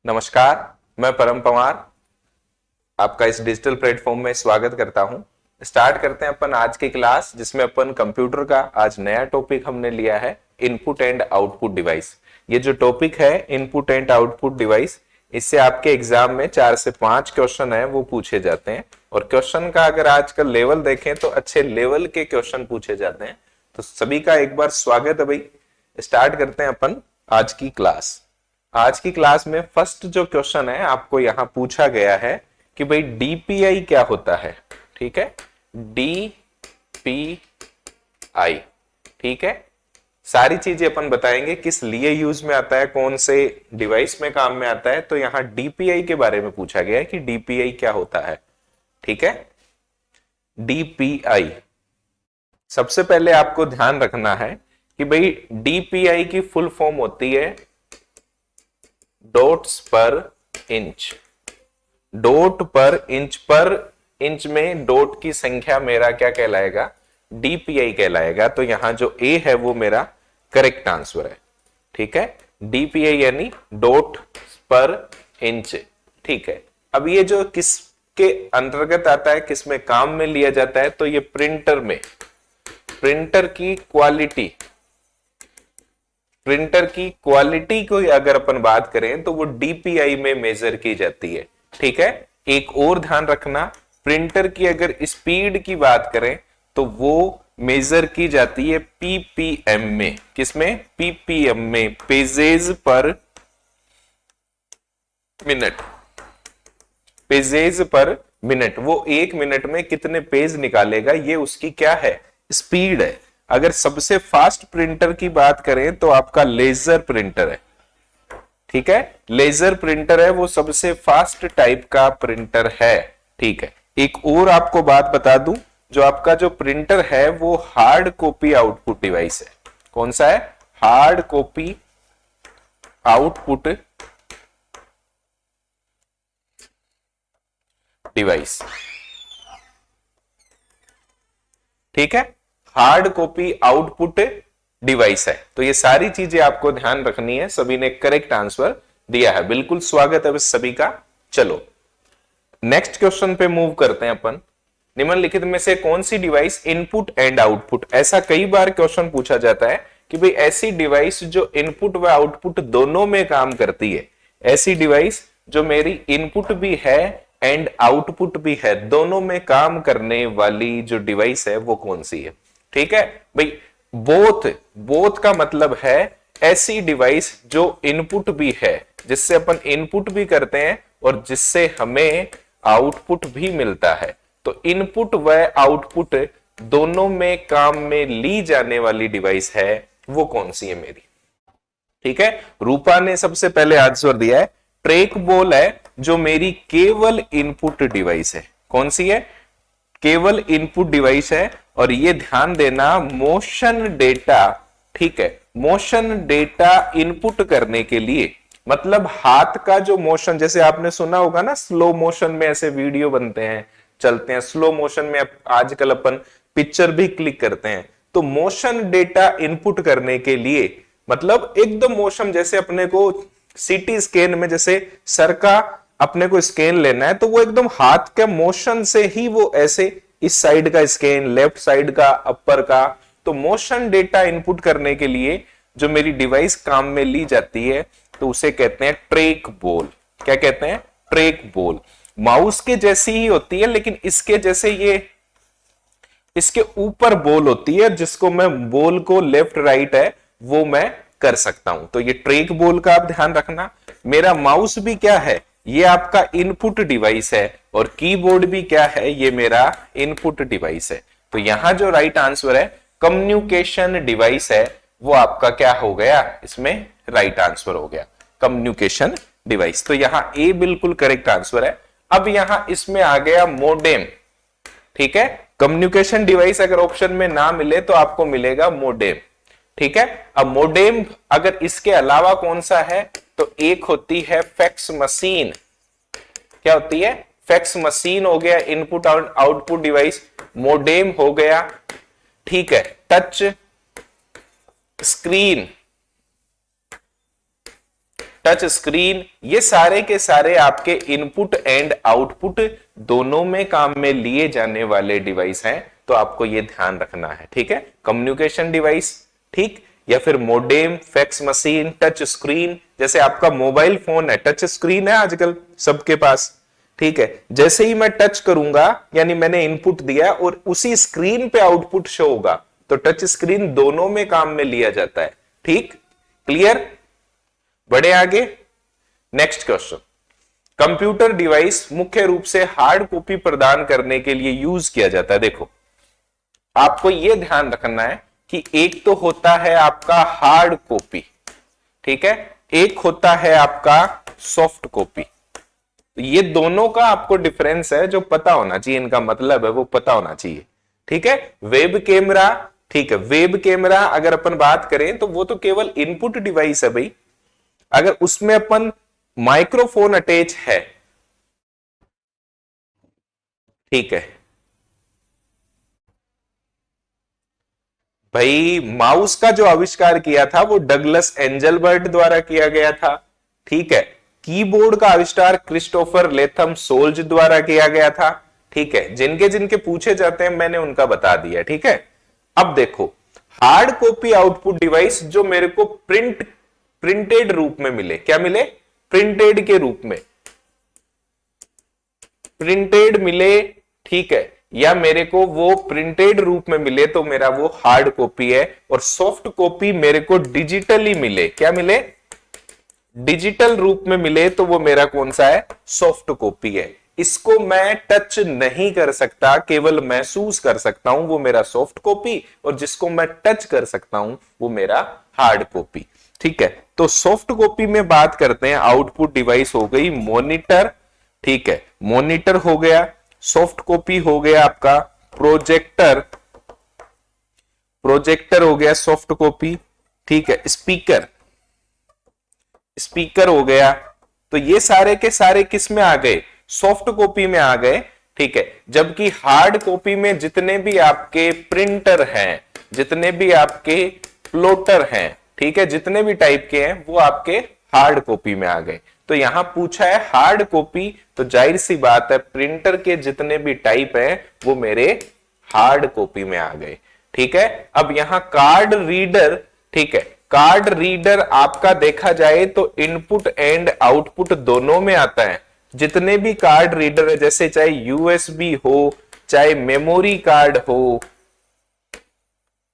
नमस्कार, मैं परम पवार आपका इस डिजिटल प्लेटफॉर्म में स्वागत करता हूं। स्टार्ट करते हैं अपन आज की क्लास, जिसमें अपन कंप्यूटर का आज नया टॉपिक हमने लिया है, इनपुट एंड आउटपुट डिवाइस। ये जो टॉपिक है इनपुट एंड आउटपुट डिवाइस, इससे आपके एग्जाम में 4 से 5 क्वेश्चन है वो पूछे जाते हैं। और क्वेश्चन का अगर आज का लेवल देखें तो अच्छे लेवल के क्वेश्चन पूछे जाते हैं। तो सभी का एक बार स्वागत है भाई। स्टार्ट करते हैं अपन आज की क्लास। आज की क्लास में फर्स्ट जो क्वेश्चन है आपको यहां पूछा गया है कि भाई डीपीआई क्या होता है। ठीक है, डीपीआई। ठीक है, सारी चीजें अपन बताएंगे किस लिए यूज में आता है, कौन से डिवाइस में काम में आता है। तो यहां डीपीआई के बारे में पूछा गया है कि डीपीआई क्या होता है। ठीक है, डीपीआई सबसे पहले आपको ध्यान रखना है कि भाई डीपीआई की फुल फॉर्म होती है डॉट्स पर इंच। डॉट पर इंच में डॉट की संख्या मेरा क्या कहलाएगा, डीपीआई कहलाएगा। तो यहां जो ए है वो मेरा करेक्ट आंसर है। ठीक है, डीपीआई यानी डॉट पर इंच। ठीक है, अब ये जो किसके अंतर्गत आता है, किस में काम में लिया जाता है, तो ये प्रिंटर में, प्रिंटर की क्वालिटी, प्रिंटर की क्वालिटी को अगर अपन बात करें तो वो डीपीआई में मेजर की जाती है। ठीक है, एक और ध्यान रखना, प्रिंटर की अगर स्पीड की बात करें तो वो मेजर की जाती है पीपीएम में। किसमें, पीपीएम में, पेजेज पर मिनट। पेजेज पर मिनट, वो एक मिनट में कितने पेज निकालेगा, ये उसकी क्या है, स्पीड है। अगर सबसे फास्ट प्रिंटर की बात करें तो आपका लेजर प्रिंटर है। ठीक है, लेजर प्रिंटर है, वो सबसे फास्ट टाइप का प्रिंटर है। ठीक है, एक और आपको बात बता दूं, जो आपका जो प्रिंटर है वो हार्ड कॉपी आउटपुट डिवाइस है। कौन सा है, हार्ड कॉपी आउटपुट डिवाइस। ठीक है, हार्ड कॉपी आउटपुट डिवाइस है। तो ये सारी चीजें आपको ध्यान रखनी है। सभी ने करेक्ट आंसर दिया है, बिल्कुल स्वागत है सभी का। चलो नेक्स्ट क्वेश्चन पे मूव करते हैं अपन। निम्नलिखित में से कौन सी डिवाइस इनपुट एंड आउटपुट, ऐसा कई बार क्वेश्चन पूछा जाता है कि भाई ऐसी डिवाइस जो इनपुट व आउटपुट दोनों में काम करती है, ऐसी डिवाइस जो मेरी इनपुट भी है एंड आउटपुट भी है, दोनों में काम करने वाली जो डिवाइस है वो कौन सी है। ठीक है भाई, बोथ, बोथ का मतलब है ऐसी डिवाइस जो इनपुट भी है, जिससे अपन इनपुट भी करते हैं और जिससे हमें आउटपुट भी मिलता है। तो इनपुट व आउटपुट दोनों में काम में ली जाने वाली डिवाइस है, वो कौन सी है मेरी। ठीक है, रूपा ने सबसे पहले आंसर दिया है, ट्रैक बॉल है जो मेरी केवल इनपुट डिवाइस है। कौन सी है, केवल इनपुट डिवाइस है। और ये ध्यान देना, मोशन डेटा, ठीक है, मोशन डेटा इनपुट करने के लिए, मतलब हाथ का जो मोशन, जैसे आपने सुना होगा ना, स्लो मोशन में ऐसे वीडियो बनते हैं, चलते हैं स्लो मोशन में। आजकल अपन पिक्चर भी क्लिक करते हैं। तो मोशन डेटा इनपुट करने के लिए, मतलब एकदम मोशन, जैसे अपने को सीटी स्कैन में जैसे सर का अपने को स्कैन लेना है, तो वो एकदम हाथ के मोशन से ही वो ऐसे इस साइड का स्कैन, लेफ्ट साइड का, अपर का। तो मोशन डेटा इनपुट करने के लिए जो मेरी डिवाइस काम में ली जाती है तो उसे कहते हैं ट्रैक बॉल। क्या कहते हैं, ट्रैक बॉल। माउस के जैसी ही होती है, लेकिन इसके जैसे ये इसके ऊपर बॉल होती है, जिसको मैं बॉल को लेफ्ट राइट है वो मैं कर सकता हूं। तो ये ट्रैक बॉल का आप ध्यान रखना। मेरा माउस भी क्या है, ये आपका इनपुट डिवाइस है, और कीबोर्ड भी क्या है, ये मेरा इनपुट डिवाइस है। तो यहां जो राइट आंसर है कम्युनिकेशन डिवाइस है, वो आपका क्या हो गया, इसमें राइट आंसर हो गया, कम्युनिकेशन डिवाइस। तो यहां ए बिल्कुल करेक्ट आंसर है। अब यहां इसमें आ गया मोडेम। ठीक है, कम्युनिकेशन डिवाइस अगर ऑप्शन में ना मिले तो आपको मिलेगा मोडेम। ठीक है, अब मोडेम अगर इसके अलावा कौन सा है, तो एक होती है फैक्स मशीन। क्या होती है, फैक्स मशीन हो गया इनपुट और आउटपुट डिवाइस, मोडेम हो गया। ठीक है, टच स्क्रीन, टच स्क्रीन, ये सारे के सारे आपके इनपुट एंड आउटपुट दोनों में काम में लिए जाने वाले डिवाइस हैं, तो आपको ये ध्यान रखना है, ठीक है। कम्युनिकेशन डिवाइस, ठीक, या फिर modem, fax machine, touch screen, जैसे आपका मोबाइल फोन है, टच स्क्रीन है आजकल सबके पास, ठीक है। जैसे ही मैं टच करूंगा, यानी मैंने इनपुट दिया और उसी स्क्रीन पे आउटपुट शो होगा, तो टच स्क्रीन दोनों में काम में लिया जाता है, ठीक, क्लियर। बढ़े आगे, नेक्स्ट क्वेश्चन। कंप्यूटर डिवाइस मुख्य रूप से हार्ड कॉपी प्रदान करने के लिए यूज किया जाता है। देखो, आपको यह ध्यान रखना है कि एक तो होता है आपका हार्ड कॉपी, ठीक है, एक होता है आपका सॉफ्ट कॉपी। ये दोनों का आपको डिफरेंस है जो पता होना चाहिए, इनका मतलब है वो पता होना चाहिए, ठीक है। वेब कैमरा, ठीक है, वेब कैमरा अगर अपन बात करें तो वो तो केवल इनपुट डिवाइस है भाई। अगर उसमें अपन माइक्रोफोन अटैच है, ठीक है भाई, माउस का जो आविष्कार किया था वो डगलस एंजलबर्ट द्वारा किया गया था, ठीक है। कीबोर्ड का आविष्कार क्रिस्टोफर लेथम सोल्ज द्वारा किया गया था, ठीक है। जिनके जिनके पूछे जाते हैं मैंने उनका बता दिया, ठीक है। अब देखो, हार्ड कॉपी आउटपुट डिवाइस जो मेरे को प्रिंटेड रूप में मिले, क्या मिले, प्रिंटेड के रूप में, प्रिंटेड मिले, ठीक है, या मेरे को वो प्रिंटेड रूप में मिले तो मेरा वो हार्ड कॉपी है। और सॉफ्ट कॉपी मेरे को डिजिटली मिले, क्या मिले, डिजिटल रूप में मिले तो वो मेरा कौन सा है, सॉफ्ट कॉपी है। इसको मैं टच नहीं कर सकता, केवल महसूस कर सकता हूं, वो मेरा सॉफ्ट कॉपी, और जिसको मैं टच कर सकता हूं वो मेरा हार्ड कॉपी, ठीक है। तो सॉफ्ट कॉपी में बात करते हैं, आउटपुट डिवाइस हो गई मॉनिटर, ठीक है, मॉनिटर हो गया, सॉफ्ट कॉपी हो गया आपका प्रोजेक्टर, प्रोजेक्टर हो गया सॉफ्ट कॉपी, ठीक है, स्पीकर, स्पीकर हो गया। तो ये सारे के सारे किस में आ गए, सॉफ्ट कॉपी में आ गए, ठीक है। जबकि हार्ड कॉपी में जितने भी आपके प्रिंटर हैं, जितने भी आपके प्लॉटर हैं, ठीक है, जितने भी टाइप के हैं वो आपके हार्ड कॉपी में आ गए। तो यहां पूछा है हार्ड कॉपी, तो जाहिर सी बात है प्रिंटर के जितने भी टाइप हैं वो मेरे हार्ड कॉपी में आ गए, ठीक है। अब यहां कार्ड रीडर, ठीक है, कार्ड रीडर आपका देखा जाए तो इनपुट एंड आउटपुट दोनों में आता है। जितने भी कार्ड रीडर है, जैसे चाहे यूएसबी हो, चाहे मेमोरी कार्ड हो,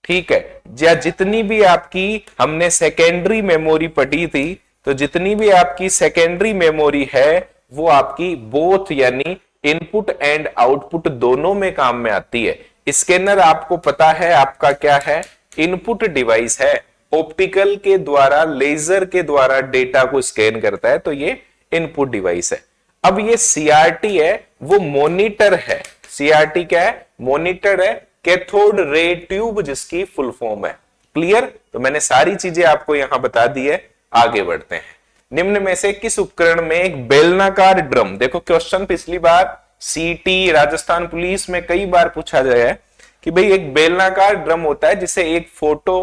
ठीक है, या जितनी भी आपकी हमने सेकेंडरी मेमोरी पढ़ी थी, तो जितनी भी आपकी सेकेंडरी मेमोरी है वो आपकी बोथ यानी इनपुट एंड आउटपुट दोनों में काम में आती है। स्कैनर आपको पता है आपका क्या है, इनपुट डिवाइस है, ऑप्टिकल के द्वारा, लेजर के द्वारा डेटा को स्कैन करता है, तो ये इनपुट डिवाइस है। अब ये सीआरटी है, वो मॉनिटर है। सीआरटी क्या है, मॉनिटर है, कैथोड रे ट्यूब जिसकी फुल फॉर्म है। क्लियर। तो मैंने सारी चीजें आपको यहां बता दी है। आगे बढ़ते हैं। निम्न में से किस उपकरण में एक बेलनाकार ड्रम, देखो क्वेश्चन पिछली बार सीटी राजस्थान पुलिस में कई बार पूछा गया है कि भाई एक बेलनाकार ड्रम होता है जिसे एक फोटो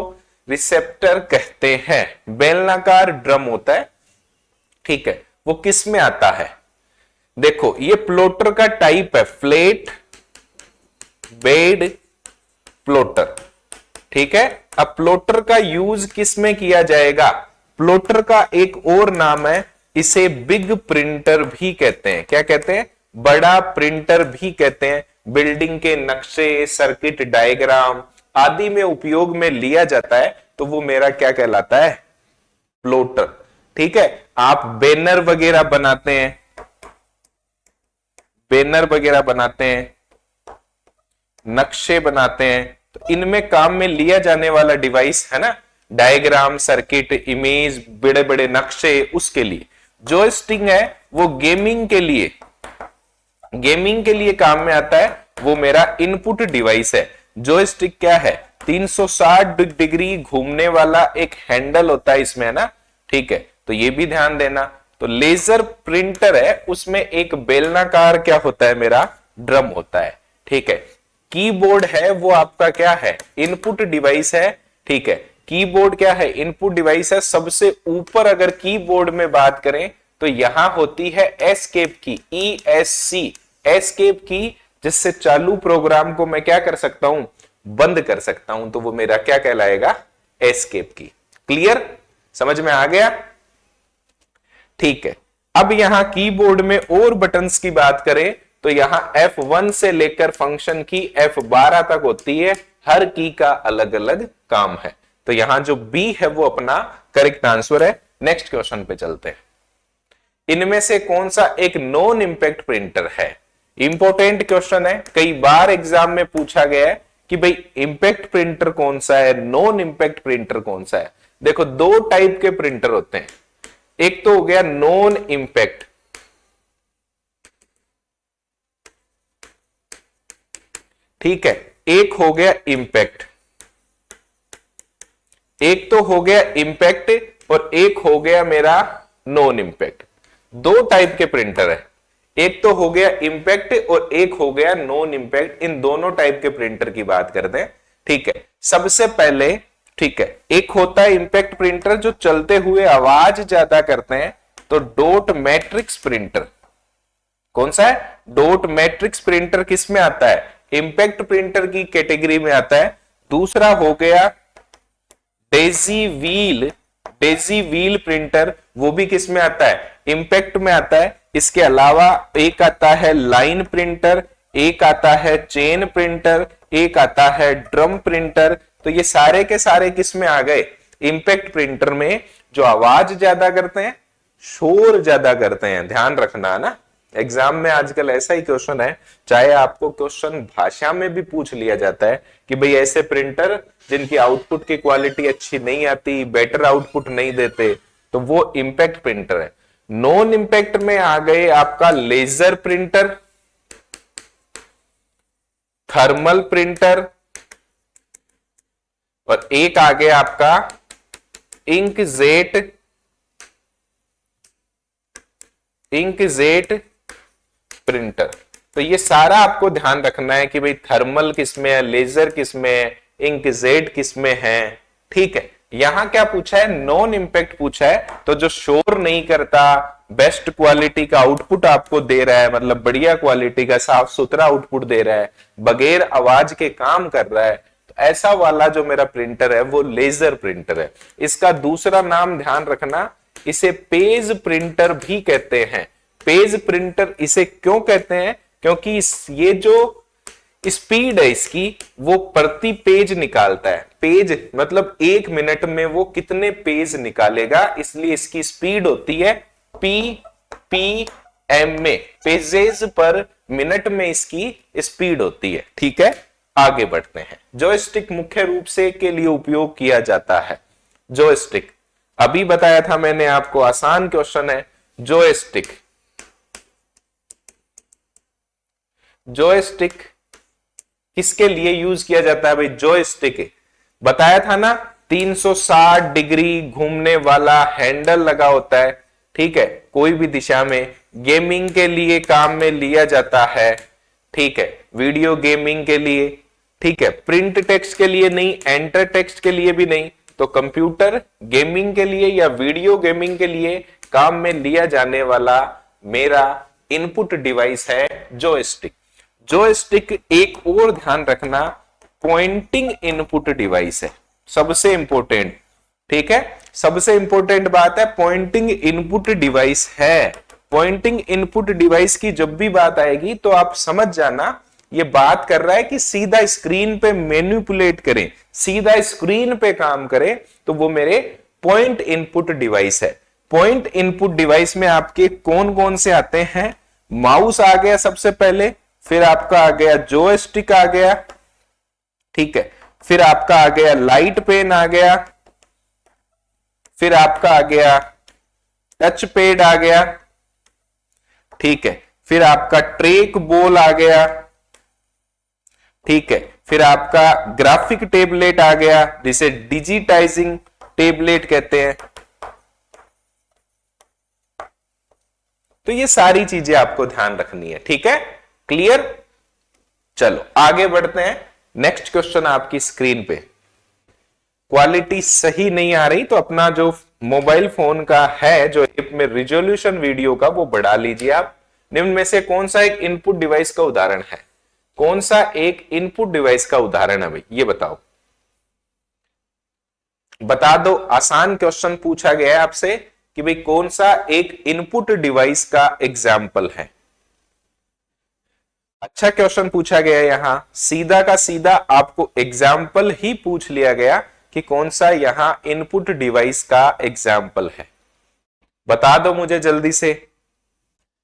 रिसेप्टर कहते हैं, बेलनाकार ड्रम होता है, ठीक है, वो किस में आता है। देखो ये प्लॉटर का टाइप है, फ्लैट बेड प्लॉटर, ठीक है। अब प्लॉटर का यूज किस में किया जाएगा, प्लॉटर का एक और नाम है, इसे बिग प्रिंटर भी कहते हैं। क्या कहते हैं, बड़ा प्रिंटर भी कहते हैं। बिल्डिंग के नक्शे, सर्किट डायग्राम आदि में उपयोग में लिया जाता है, तो वो मेरा क्या कहलाता है, प्लॉटर, ठीक है। आप बैनर वगैरह बनाते हैं, बैनर वगैरह बनाते हैं, नक्शे बनाते हैं, तो इनमें काम में लिया जाने वाला डिवाइस है ना, डायग्राम, सर्किट, इमेज, बड़े बड़े नक्शे, उसके लिए। जॉयस्टिक है वो गेमिंग के लिए, गेमिंग के लिए काम में आता है, वो मेरा इनपुट डिवाइस है। जॉयस्टिक क्या है, 360 डिग्री घूमने वाला एक हैंडल होता है इसमें, है ना, ठीक है, तो ये भी ध्यान देना। तो लेजर प्रिंटर है, उसमें एक बेलनाकार क्या होता है, मेरा ड्रम होता है, ठीक है। कीबोर्ड है वो आपका क्या है, इनपुट डिवाइस है, ठीक है। कीबोर्ड क्या है, इनपुट डिवाइस है। सबसे ऊपर अगर कीबोर्ड में बात करें तो यहां होती है एस्केप की, ESC, एस्केप की, जिससे चालू प्रोग्राम को मैं क्या कर सकता हूं, बंद कर सकता हूं। तो वो मेरा क्या कहलाएगा, एस्केप की। क्लियर, समझ में आ गया? ठीक है। अब यहां कीबोर्ड में और बटन्स की बात करें तो यहां F1 से लेकर फंक्शन की F12 तक होती है। हर की का अलग अलग काम है। तो यहां जो B है वो अपना करेक्ट आंसर है। नेक्स्ट क्वेश्चन पे चलते हैं। इनमें से कौन सा एक नॉन इंपैक्ट प्रिंटर है? इंपॉर्टेंट क्वेश्चन है, कई बार एग्जाम में पूछा गया है कि भाई इंपैक्ट प्रिंटर कौन सा है, नॉन इंपैक्ट प्रिंटर कौन सा है। देखो दो टाइप के प्रिंटर होते हैं, एक तो हो गया नॉन इंपैक्ट, ठीक है, एक हो गया इंपैक्ट। एक तो हो गया इंपैक्ट और एक हो गया मेरा नॉन इंपैक्ट। दो टाइप के प्रिंटर है, एक तो हो गया इंपैक्ट और एक हो गया नॉन इंपैक्ट। इन दोनों टाइप के प्रिंटर की बात करते हैं। ठीक है, सबसे पहले, ठीक है, एक होता है इंपैक्ट प्रिंटर जो चलते हुए आवाज ज्यादा करते हैं, तो डॉट मैट्रिक्स प्रिंटर। कौन सा है? डॉट मैट्रिक्स प्रिंटर किस में आता है? इंपैक्ट प्रिंटर की कैटेगरी में आता है। दूसरा हो गया डेजी व्हील प्रिंटर, वो भी किस में आता है? इंपैक्ट में आता है। इसके अलावा एक आता है लाइन प्रिंटर, एक आता है चेन प्रिंटर, एक आता है ड्रम प्रिंटर। तो ये सारे के सारे किस में आ गए? इंपैक्ट प्रिंटर में, जो आवाज ज्यादा करते हैं, शोर ज्यादा करते हैं। ध्यान रखना ना, एग्जाम में आजकल ऐसा ही क्वेश्चन है, चाहे आपको क्वेश्चन भाषा में भी पूछ लिया जाता है कि भाई ऐसे प्रिंटर जिनकी आउटपुट की क्वालिटी अच्छी नहीं आती, बेटर आउटपुट नहीं देते, तो वो इंपैक्ट प्रिंटर है। नॉन इंपैक्ट में आ गए आपका लेजर प्रिंटर, थर्मल प्रिंटर, और एक आ गया आपका इंकजेट प्रिंटर। तो ये सारा आपको ध्यान रखना है कि भाई थर्मल किसमें है, लेजर किसमें है, इंकजेट किसमें है। ठीक है, यहां क्या पूछा है? नॉन इंपैक्ट पूछा है। तो जो शोर नहीं करता, बेस्ट क्वालिटी का आउटपुट आपको दे रहा है, मतलब बढ़िया क्वालिटी का साफ सुथरा आउटपुट दे रहा है, बगैर आवाज के काम कर रहा है, तो ऐसा वाला जो मेरा प्रिंटर है वो लेजर प्रिंटर है। इसका दूसरा नाम ध्यान रखना, इसे पेज प्रिंटर भी कहते हैं। पेज प्रिंटर इसे क्यों कहते हैं? क्योंकि ये जो स्पीड है इसकी, वो प्रति पेज निकालता है। पेज मतलब एक मिनट में वो कितने पेज निकालेगा, इसलिए इसकी स्पीड होती है PPM में, पेजेस पर मिनट में इसकी स्पीड होती है। ठीक है, आगे बढ़ते हैं। जॉयस्टिक मुख्य रूप से के लिए उपयोग किया जाता है। जॉयस्टिक अभी बताया था मैंने आपको, आसान क्वेश्चन है। जॉयस्टिक किसके लिए यूज किया जाता है भाई? जॉयस्टिक बताया था ना, 360 डिग्री घूमने वाला हैंडल लगा होता है। ठीक है, कोई भी दिशा में, गेमिंग के लिए काम में लिया जाता है। ठीक है, वीडियो गेमिंग के लिए, ठीक है, प्रिंट टेक्स्ट के लिए नहीं, एंटर टेक्स्ट के लिए भी नहीं, तो कंप्यूटर गेमिंग के लिए या वीडियो गेमिंग के लिए काम में लिया जाने वाला मेरा इनपुट डिवाइस है जॉयस्टिक। जॉयस्टिक एक और ध्यान रखना, पॉइंटिंग इनपुट डिवाइस है, सबसे इंपॉर्टेंट। ठीक है, सबसे इंपॉर्टेंट बात है, पॉइंटिंग इनपुट डिवाइस है। पॉइंटिंग इनपुट डिवाइस की जब भी बात आएगी तो आप समझ जाना, ये बात कर रहा है कि सीधा स्क्रीन पे मैनिपुलेट करें, सीधा स्क्रीन पे काम करें, तो वो मेरे पॉइंट इनपुट डिवाइस है। पॉइंट इनपुट डिवाइस में आपके कौन कौन से आते हैं? माउस आ गया सबसे पहले, फिर आपका आ गया जॉयस्टिक आ गया, ठीक है, फिर आपका आ गया लाइट पेन आ गया, फिर आपका आ गया टच पैड आ गया, ठीक है, फिर आपका ट्रैक बॉल आ गया, ठीक है, फिर आपका ग्राफिक टेबलेट आ गया, जिसे डिजिटाइजिंग टेबलेट कहते हैं। तो ये सारी चीजें आपको ध्यान रखनी है। ठीक है, क्लियर? चलो आगे बढ़ते हैं। नेक्स्ट क्वेश्चन आपकी स्क्रीन पे, क्वालिटी सही नहीं आ रही तो अपना जो मोबाइल फोन का है जो ऐप में रिजोल्यूशन वीडियो का वो बढ़ा लीजिए आप। निम्न में से कौन सा एक इनपुट डिवाइस का उदाहरण है? कौन सा एक इनपुट डिवाइस का उदाहरण है भाई, ये बताओ। बता दो, आसान क्वेश्चन पूछा गया है आपसे कि भाई कौन सा एक इनपुट डिवाइस का एग्जाम्पल है। अच्छा क्वेश्चन पूछा गया यहां, सीधा का सीधा आपको एग्जाम्पल ही पूछ लिया गया कि कौन सा यहां इनपुट डिवाइस का एग्जाम्पल है। बता दो मुझे जल्दी से।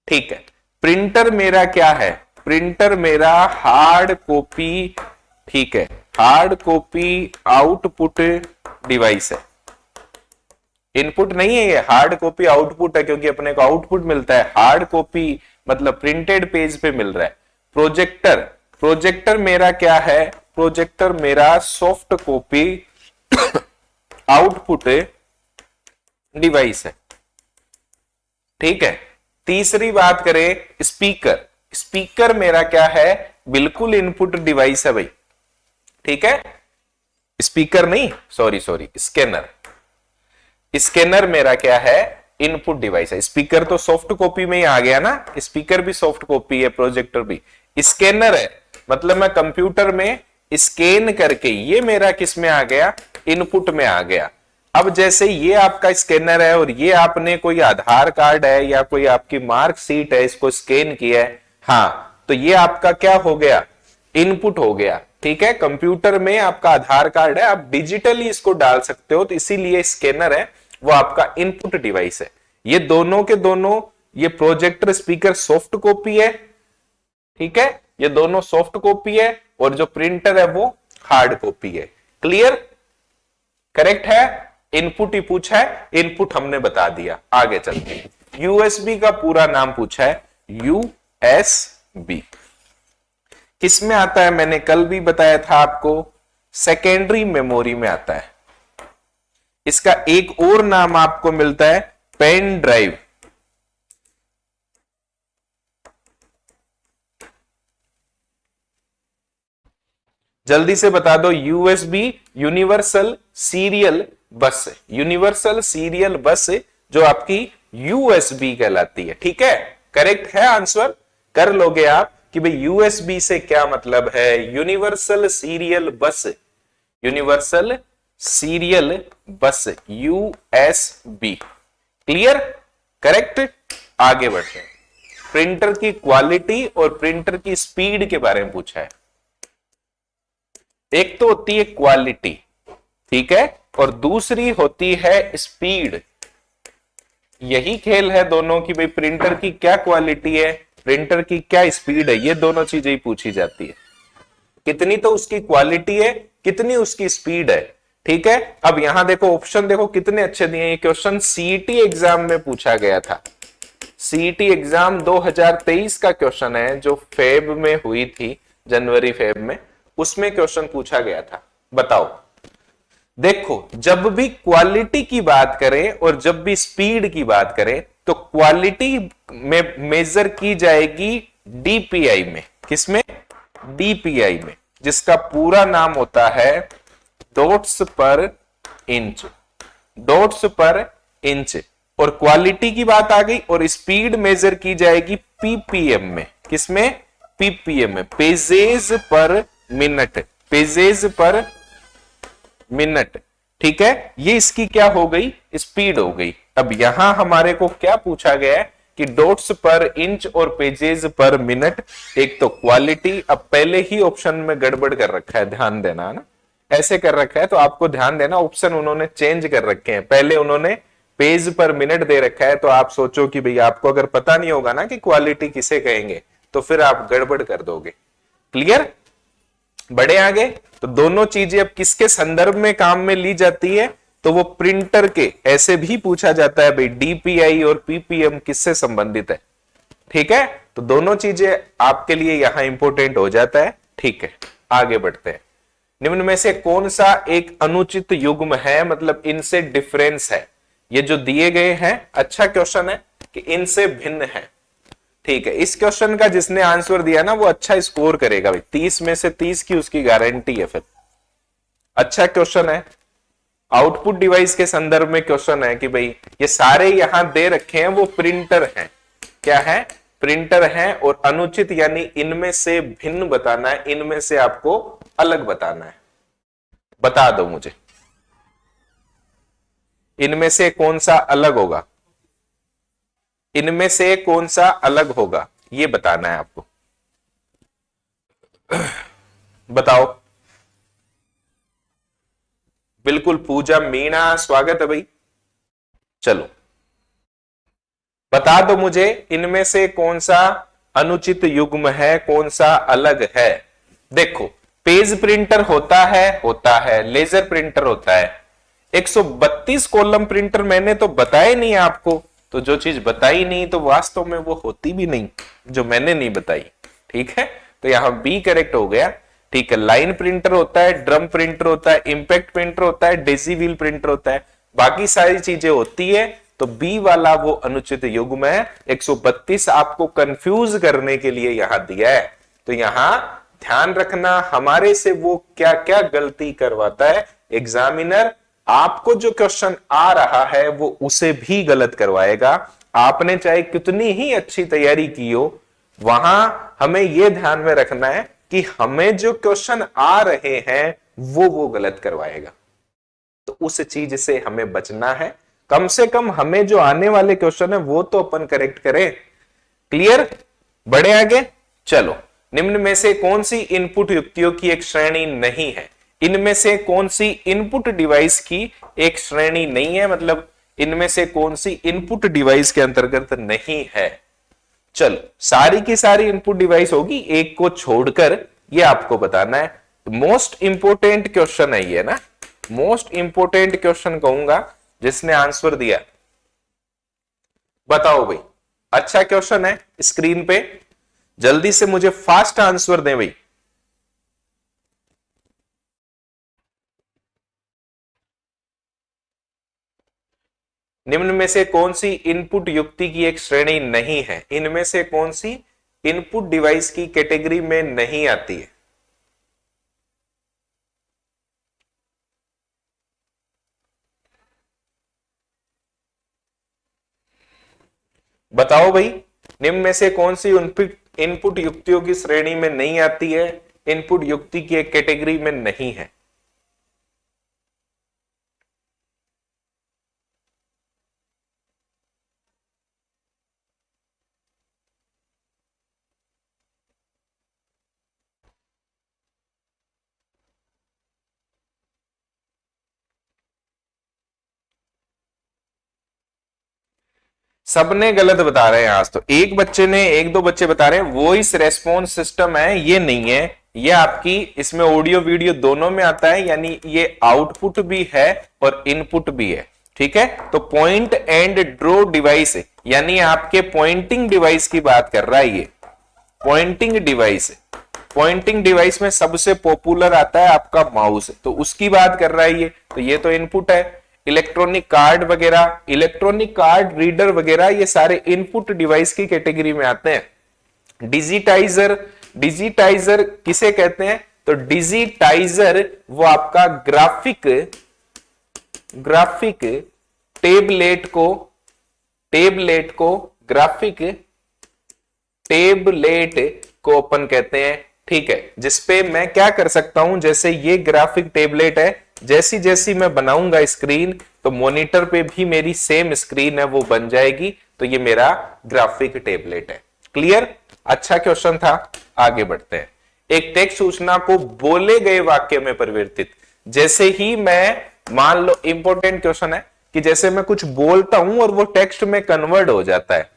ठीक है, प्रिंटर मेरा क्या है? प्रिंटर मेरा हार्ड कॉपी, ठीक है, हार्ड कॉपी आउटपुट डिवाइस है। इनपुट नहीं है ये, हार्ड कॉपी आउटपुट है, क्योंकि अपने को आउटपुट मिलता है। हार्ड कॉपी मतलब प्रिंटेड पेज पे मिल रहा है। प्रोजेक्टर, प्रोजेक्टर मेरा क्या है? प्रोजेक्टर मेरा सॉफ्ट कॉपी आउटपुट डिवाइस है। ठीक है, तीसरी बात करें स्पीकर, स्पीकर मेरा क्या है? बिल्कुल इनपुट डिवाइस है भाई। ठीक है, स्पीकर नहीं, सॉरी स्कैनर, स्कैनर मेरा क्या है? इनपुट डिवाइस है। स्पीकर तो सॉफ्ट कॉपी में ही आ गया ना, स्पीकर भी सॉफ्ट कॉपी है, प्रोजेक्टर भी। स्कैनर है मतलब मैं कंप्यूटर में स्कैन करके, ये मेरा किस में आ गया? इनपुट में आ गया। अब जैसे ये आपका स्कैनर है और ये आपने कोई आधार कार्ड है या कोई आपकी मार्कशीट है, इसको स्कैन किया है, हाँ, तो ये आपका क्या हो गया? इनपुट हो गया। ठीक है, कंप्यूटर में आपका आधार कार्ड है, आप डिजिटली इसको डाल सकते हो, तो इसीलिए स्कैनर है वो आपका इनपुट डिवाइस है। ये दोनों के दोनों, ये प्रोजेक्टर स्पीकर सॉफ्ट कॉपी है। ठीक है, ये दोनों सॉफ्ट कॉपी है और जो प्रिंटर है वो हार्ड कॉपी है। क्लियर? करेक्ट है। इनपुट ही पूछा है, इनपुट हमने बता दिया। आगे चलते हैं। यूएसबी का पूरा नाम पूछा है, यूएसबी किस में आता है? मैंने कल भी बताया था आपको, सेकेंडरी मेमोरी में आता है। इसका एक और नाम आपको मिलता है पेन ड्राइव। जल्दी से बता दो, यूएसबी यूनिवर्सल सीरियल बस, यूनिवर्सल सीरियल बस जो आपकी यूएसबी कहलाती है। ठीक है, करेक्ट है आंसर। कर लोगे आप कि भाई यूएसबी से क्या मतलब है? यूनिवर्सल सीरियल बस, यूनिवर्सल सीरियल बस, यूएसबी। क्लियर? करेक्ट। आगे बढ़ते हैं। प्रिंटर की क्वालिटी और प्रिंटर की स्पीड के बारे में पूछा है। एक तो होती है क्वालिटी, ठीक है, और दूसरी होती है स्पीड। यही खेल है दोनों की, भाई प्रिंटर की क्या क्वालिटी है, प्रिंटर की क्या स्पीड है, ये दोनों चीजें ही पूछी जाती है। कितनी तो उसकी क्वालिटी है, कितनी उसकी स्पीड है। ठीक है, अब यहां देखो ऑप्शन देखो कितने अच्छे दिए। ये क्वेश्चन सीईटी एग्जाम में पूछा गया था। सीईटी एग्जाम 2023 का क्वेश्चन है जो फेब में हुई थी, जनवरी फेब में, उसमें क्वेश्चन पूछा गया था। बताओ, देखो जब भी क्वालिटी की बात करें और जब भी स्पीड की बात करें तो क्वालिटी में मेजर की जाएगी डीपीआई में। किसमें? डीपीआई में, जिसका पूरा नाम होता है डॉट्स पर इंच, डॉट्स पर इंच। और क्वालिटी की बात आ गई और स्पीड मेजर की जाएगी पीपीएम में। किसमें? पीपीएम में, पेजेस पर मिनट, पेजेस पर मिनट। ठीक है, ये इसकी क्या हो गई? स्पीड हो गई। अब यहां हमारे को क्या पूछा गया है कि डॉट्स पर इंच और पेजेस पर मिनट। एक तो क्वालिटी, अब पहले ही ऑप्शन में गड़बड़ कर रखा है, ध्यान देना ना, ऐसे कर रखा है तो आपको ध्यान देना, ऑप्शन उन्होंने चेंज कर रखे हैं। पहले उन्होंने पेज पर मिनट दे रखा है, तो आप सोचो कि भाई आपको अगर पता नहीं होगा ना कि क्वालिटी किसे कहेंगे तो फिर आप गड़बड़ कर दोगे। क्लियर? बड़े आगे, तो दोनों चीजें अब किसके संदर्भ में काम में ली जाती है? तो वो प्रिंटर के, ऐसे भी पूछा जाता है भाई डीपीआई और पीपीएम किससे संबंधित है। ठीक है, तो दोनों चीजें आपके लिए यहां इंपॉर्टेंट हो जाता है। ठीक है, आगे बढ़ते हैं। निम्न में से कौन सा एक अनुचित युग्म है, मतलब इनसे डिफरेंस है? ये जो दिए गए हैं, अच्छा क्वेश्चन है कि इनसे भिन्न है। ठीक है, इस क्वेश्चन का जिसने आंसर दिया ना वो अच्छा स्कोर करेगा भाई, 30 में से 30 की उसकी गारंटी है। फिर अच्छा क्वेश्चन है, आउटपुट डिवाइस के संदर्भ में क्वेश्चन है कि भाई ये सारे यहां दे रखे हैं वो प्रिंटर हैं, क्या है, प्रिंटर हैं, और अनुचित यानी इनमें से भिन्न बताना है, इनमें से आपको अलग बताना है। बता दो मुझे इनमें से कौन सा अलग होगा, इनमें से कौन सा अलग होगा ये बताना है आपको। बताओ। बिल्कुल पूजा मीणा स्वागत है भाई। चलो बता दो मुझे इनमें से कौन सा अनुचित युग्म है, कौन सा अलग है। देखो पेज प्रिंटर होता है, लेजर प्रिंटर होता है, 132 कॉलम प्रिंटर मैंने तो बताया नहीं आपको, तो जो चीज बताई नहीं तो वास्तव में वो होती भी नहीं जो मैंने नहीं बताई, ठीक है। तो यहां बी करेक्ट हो गया, ठीक है। लाइन प्रिंटर होता है, ड्रम प्रिंटर होता है, इंपैक्ट प्रिंटर होता है, डेजी व्हील प्रिंटर होता है, बाकी सारी चीजें होती है, तो बी वाला वो अनुचित युग्म है। 132 आपको कंफ्यूज करने के लिए यहां दिया है, तो यहां ध्यान रखना हमारे से वो क्या क्या गलती करवाता है एग्जामिनर। आपको जो क्वेश्चन आ रहा है वो उसे भी गलत करवाएगा, आपने चाहे कितनी ही अच्छी तैयारी की हो, वहां हमें यह ध्यान में रखना है कि हमें जो क्वेश्चन आ रहे हैं वो गलत करवाएगा, तो उस चीज से हमें बचना है। कम से कम हमें जो आने वाले क्वेश्चन है वो तो अपन करेक्ट करें। क्लियर, बढ़े आगे। चलो, निम्न में से कौन सी इनपुट युक्तियों की एक श्रेणी नहीं है, इनमें से कौन सी इनपुट डिवाइस की एक श्रेणी नहीं है, मतलब इनमें से कौन सी इनपुट डिवाइस के अंतर्गत नहीं है। चलो सारी की सारी इनपुट डिवाइस होगी, एक को छोड़कर, ये आपको बताना है। मोस्ट इंपोर्टेंट क्वेश्चन है ये ना, मोस्ट इंपोर्टेंट क्वेश्चन कहूंगा जिसने आंसर दिया। बताओ भाई, अच्छा क्वेश्चन है स्क्रीन पे, जल्दी से मुझे फास्ट आंसर दें भाई। निम्न में से कौन सी इनपुट युक्ति की एक श्रेणी नहीं है, इनमें से कौन सी इनपुट डिवाइस की कैटेगरी में नहीं आती है। बताओ भाई, निम्न में से कौन सी इनपुट युक्तियों की श्रेणी में नहीं आती है, इनपुट युक्ति की एक कैटेगरी में नहीं है। सबने गलत बता रहे हैं आज तो, एक बच्चे ने, एक दो बच्चे बता रहे हैं वॉइस रेस्पॉन्स सिस्टम है, ये नहीं है। ये आपकी इसमें ऑडियो वीडियो दोनों में आता है, यानी ये आउटपुट भी है और इनपुट भी है, ठीक है। तो पॉइंट एंड ड्रॉ डिवाइस यानी आपके पॉइंटिंग डिवाइस की बात कर रहा है ये, पॉइंटिंग डिवाइस। पॉइंटिंग डिवाइस में सबसे पॉपुलर आता है आपका माउस, तो उसकी बात कर रहा है ये, तो ये तो इनपुट है। इलेक्ट्रॉनिक कार्ड वगैरह, इलेक्ट्रॉनिक कार्ड रीडर वगैरह, ये सारे इनपुट डिवाइस की कैटेगरी में आते हैं। डिजिटाइजर, डिजिटाइजर किसे कहते हैं, तो डिजिटाइजर वो आपका ग्राफिक टेबलेट को ग्राफिक टेबलेट को अपन कहते हैं, ठीक है। जिसपे मैं क्या कर सकता हूं, जैसे ये ग्राफिक टेबलेट है, जैसी जैसी मैं बनाऊंगा स्क्रीन, तो मॉनिटर पे भी मेरी सेम स्क्रीन है वो बन जाएगी, तो ये मेरा ग्राफिक टेबलेट है। क्लियर, अच्छा क्वेश्चन था। आगे बढ़ते हैं। एक टेक्स्ट सूचना को बोले गए वाक्य में परिवर्तित, जैसे ही मैं, मान लो इंपॉर्टेंट क्वेश्चन है कि जैसे मैं कुछ बोलता हूं और वो टेक्स्ट में कन्वर्ट हो जाता है,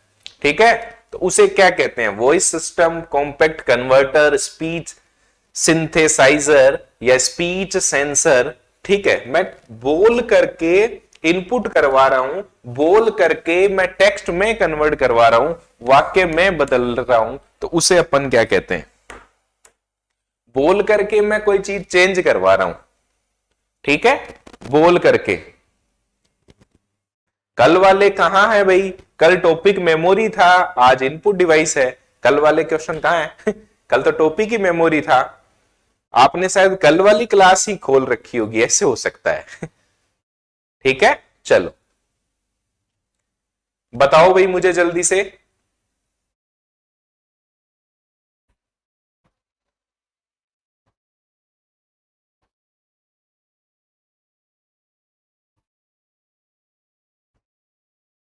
ठीक है, तो उसे क्या कहते हैं, voice system, compact converter, speech synthesizer या स्पीच सेंसर, ठीक है। मैं बोल करके इनपुट करवा रहा हूं, बोल करके मैं टेक्स्ट में कन्वर्ट करवा रहा हूं, वाक्य में बदल रहा हूं, तो उसे अपन क्या कहते हैं, बोल करके मैं कोई चीज चेंज करवा रहा हूं, ठीक है, बोल करके। कल वाले कहां है भाई, कल टॉपिक मेमोरी था, आज इनपुट डिवाइस है। कल वाले क्वेश्चन कहां है कल तो टॉपिक ही मेमोरी था, आपने शायद कल वाली क्लास ही खोल रखी होगी, ऐसे हो सकता है ठीक है, चलो बताओ भाई मुझे जल्दी से।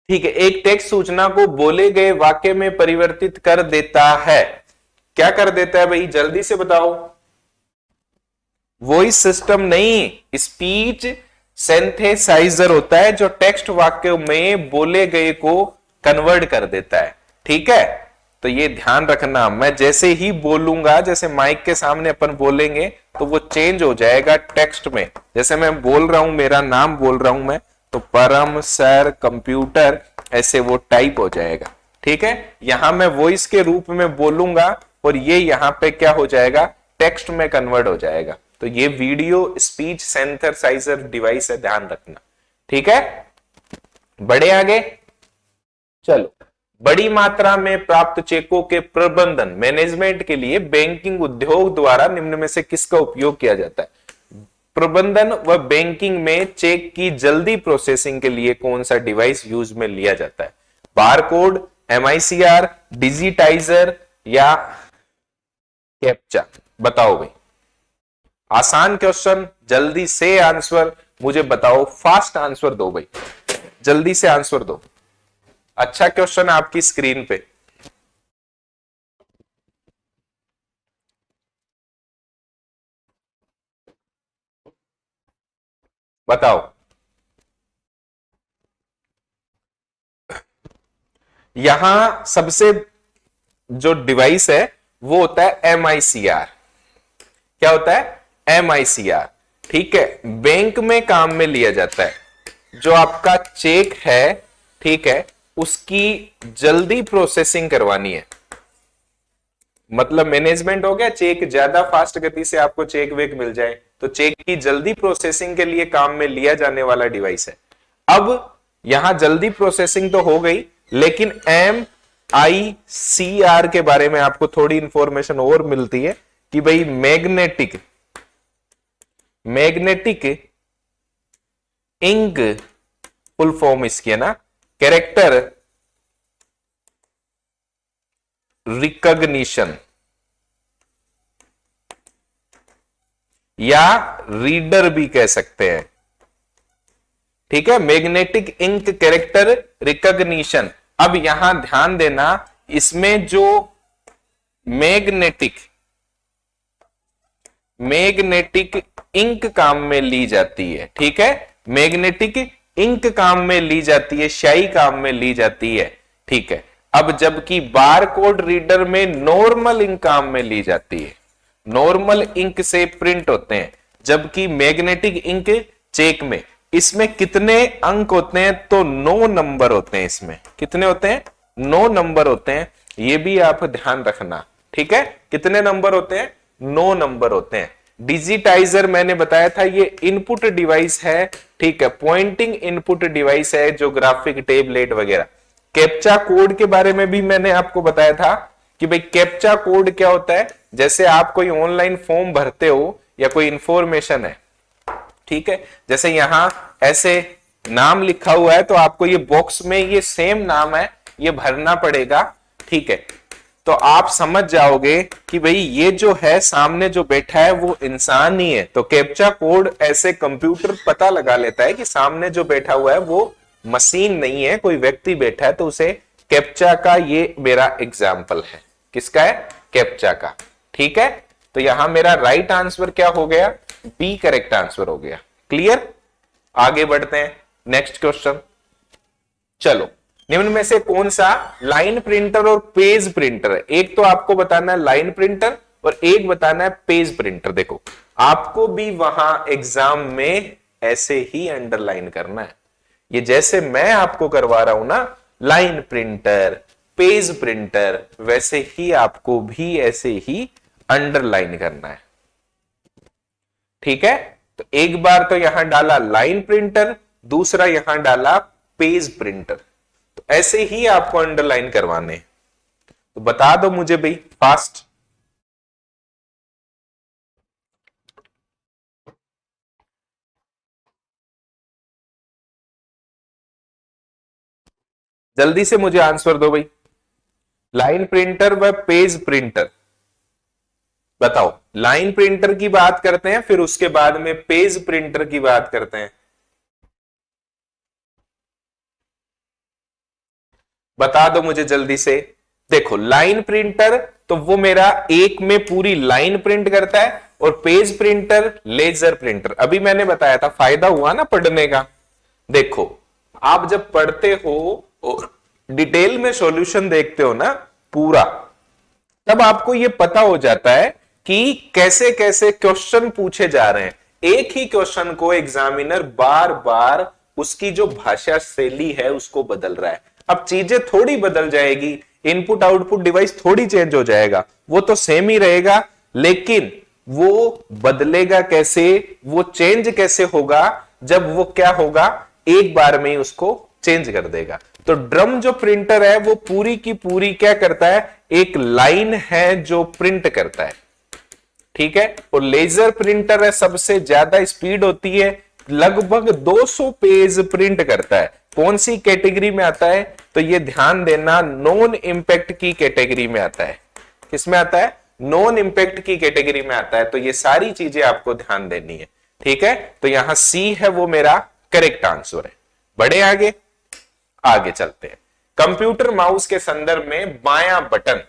ठीक है, एक टेक्स्ट सूचना को बोले गए वाक्य में परिवर्तित कर देता है। क्या कर देता है भाई, जल्दी से बताओ। वॉइस सिस्टम नहीं, स्पीच सिंथेसाइजर होता है जो टेक्स्ट वाक्य में बोले गए को कन्वर्ट कर देता है। ठीक है, तो ये ध्यान रखना, मैं जैसे ही बोलूंगा, जैसे माइक के सामने अपन बोलेंगे तो वो चेंज हो जाएगा टेक्स्ट में। जैसे मैं बोल रहा हूं, मेरा नाम बोल रहा हूं मैं, तो परम सर कंप्यूटर, ऐसे वो टाइप हो जाएगा। ठीक है, यहां मैं वॉइस के रूप में बोलूंगा और ये यहां पे क्या हो जाएगा, टेक्स्ट में कन्वर्ट हो जाएगा। तो ये वीडियो स्पीच सिंथेसाइजर डिवाइस है, ध्यान रखना। ठीक है, बड़े आगे चलो। बड़ी मात्रा में प्राप्त चेकों के प्रबंधन मैनेजमेंट के लिए बैंकिंग उद्योग द्वारा निम्न में से किसका उपयोग किया जाता है। प्रबंधन व बैंकिंग में चेक की जल्दी प्रोसेसिंग के लिए कौन सा डिवाइस यूज में लिया जाता है। बारकोड, एमआईसीआर, डिजिटाइजर या कैप्चा, बताओ भाई। आसान क्वेश्चन, जल्दी से आंसर मुझे बताओ, फास्ट आंसर दो भाई, जल्दी से आंसर दो। अच्छा क्वेश्चन आपकी स्क्रीन पे, बताओ। यहां सबसे जो डिवाइस है वो होता है एमआईसीआर। क्या होता है, एमआईसीआर। ठीक है, बैंक में काम में लिया जाता है। जो आपका चेक है, ठीक है, उसकी जल्दी प्रोसेसिंग करवानी है। मतलब मैनेजमेंट हो गया, चेक ज्यादा फास्ट गति से आपको चेक वेक मिल जाए, तो चेक की जल्दी प्रोसेसिंग के लिए काम में लिया जाने वाला डिवाइस है। अब यहां जल्दी प्रोसेसिंग तो हो गई, लेकिन एम आई सी आर के बारे में आपको थोड़ी इंफॉर्मेशन और मिलती है कि भाई magnetic magnetic ink, full form इसकी है ना, कैरेक्टर रिकॉग्निशन या रीडर भी कह सकते हैं। ठीक है, मैग्नेटिक इंक कैरेक्टर रिकॉग्निशन। अब यहां ध्यान देना, इसमें जो मैग्नेटिक मैग्नेटिक इंक काम में ली जाती है, ठीक है, मैग्नेटिक इंक काम में ली जाती है, स्याही काम में ली जाती है। ठीक है, अब जबकि बारकोड रीडर में नॉर्मल इंक काम में ली जाती है, नॉर्मल इंक से प्रिंट होते हैं, जबकि मैग्नेटिक इंक चेक में। इसमें कितने अंक होते हैं, तो 9 नंबर होते हैं। इसमें कितने होते हैं, 9 नंबर होते हैं, ये भी आप ध्यान रखना। ठीक है, कितने नंबर होते हैं, 9 नंबर होते हैं। डिजिटाइजर मैंने बताया था, ये इनपुट डिवाइस है। ठीक है, पॉइंटिंग इनपुट डिवाइस है, जो ग्राफिक टेबलेट वगैरह। कैप्चा कोड के बारे में भी मैंने आपको बताया था कि भाई कैप्चा कोड क्या होता है। जैसे आप कोई ऑनलाइन फॉर्म भरते हो या कोई इंफॉर्मेशन है, ठीक है, जैसे यहां ऐसे नाम लिखा हुआ है, तो आपको ये बॉक्स में ये सेम नाम है, ये भरना पड़ेगा। ठीक है, तो आप समझ जाओगे कि भाई ये जो है सामने जो बैठा है वो इंसान ही है। तो कैप्चा कोड ऐसे कंप्यूटर पता लगा लेता है कि सामने जो बैठा हुआ है वो मशीन नहीं है, कोई व्यक्ति बैठा है। तो उसे कैप्चा का, ये मेरा एग्जाम्पल है, किसका है, कैप्चा का। ठीक है, तो यहां मेरा राइट आंसर क्या हो गया, बी करेक्ट आंसर हो गया। क्लियर, आगे बढ़ते हैं, नेक्स्ट क्वेश्चन। चलो, निम्न में से कौन सा लाइन प्रिंटर और पेज प्रिंटर है। एक तो आपको बताना है लाइन प्रिंटर और एक बताना है पेज प्रिंटर। देखो, आपको भी वहां एग्जाम में ऐसे ही अंडरलाइन करना है। ये जैसे मैं आपको करवा रहा हूं ना, लाइन प्रिंटर, पेज प्रिंटर, वैसे ही आपको भी ऐसे ही अंडरलाइन करना है। ठीक है, तो एक बार तो यहां डाला लाइन प्रिंटर, दूसरा यहां डाला पेज प्रिंटर। तो ऐसे ही आपको अंडरलाइन करवाने। तो बता दो मुझे भाई फास्ट। जल्दी से मुझे आंसर दो भाई। लाइन प्रिंटर व पेज प्रिंटर, बताओ। लाइन प्रिंटर की बात करते हैं, फिर उसके बाद में पेज प्रिंटर की बात करते हैं। बता दो मुझे जल्दी से। देखो, लाइन प्रिंटर तो वो मेरा एक में पूरी लाइन प्रिंट करता है, और पेज प्रिंटर लेजर प्रिंटर। अभी मैंने बताया था, फायदा हुआ ना पढ़ने का। देखो, आप जब पढ़ते हो और डिटेल में सॉल्यूशन देखते हो ना पूरा, तब आपको यह पता हो जाता है कि कैसे कैसे क्वेश्चन पूछे जा रहे हैं। एक ही क्वेश्चन को एग्जामिनर बार बार उसकी जो भाषा शैली है उसको बदल रहा है। अब चीजें थोड़ी बदल जाएगी, इनपुट आउटपुट डिवाइस थोड़ी चेंज हो जाएगा, वो तो सेम ही रहेगा, लेकिन वो बदलेगा कैसे, वो चेंज कैसे होगा, जब वो क्या होगा, एक बार में ही उसको चेंज कर देगा। तो ड्रम जो प्रिंटर है वो पूरी की पूरी क्या करता है, एक लाइन है जो प्रिंट करता है, ठीक है। और लेजर प्रिंटर है, सबसे ज्यादा स्पीड होती है, लगभग 200 पेज प्रिंट करता है। कौन सी कैटेगरी में आता है, तो ये ध्यान देना, नॉन इंपैक्ट की कैटेगरी में आता है। किसमें आता है, नॉन इंपैक्ट की कैटेगरी में आता है। तो ये सारी चीजें आपको ध्यान देनी है, ठीक है। तो यहां सी है वो मेरा करेक्ट आंसर है। बढ़े आगे, आगे चलते हैं। कंप्यूटर माउस के संदर्भ में बायां बटन,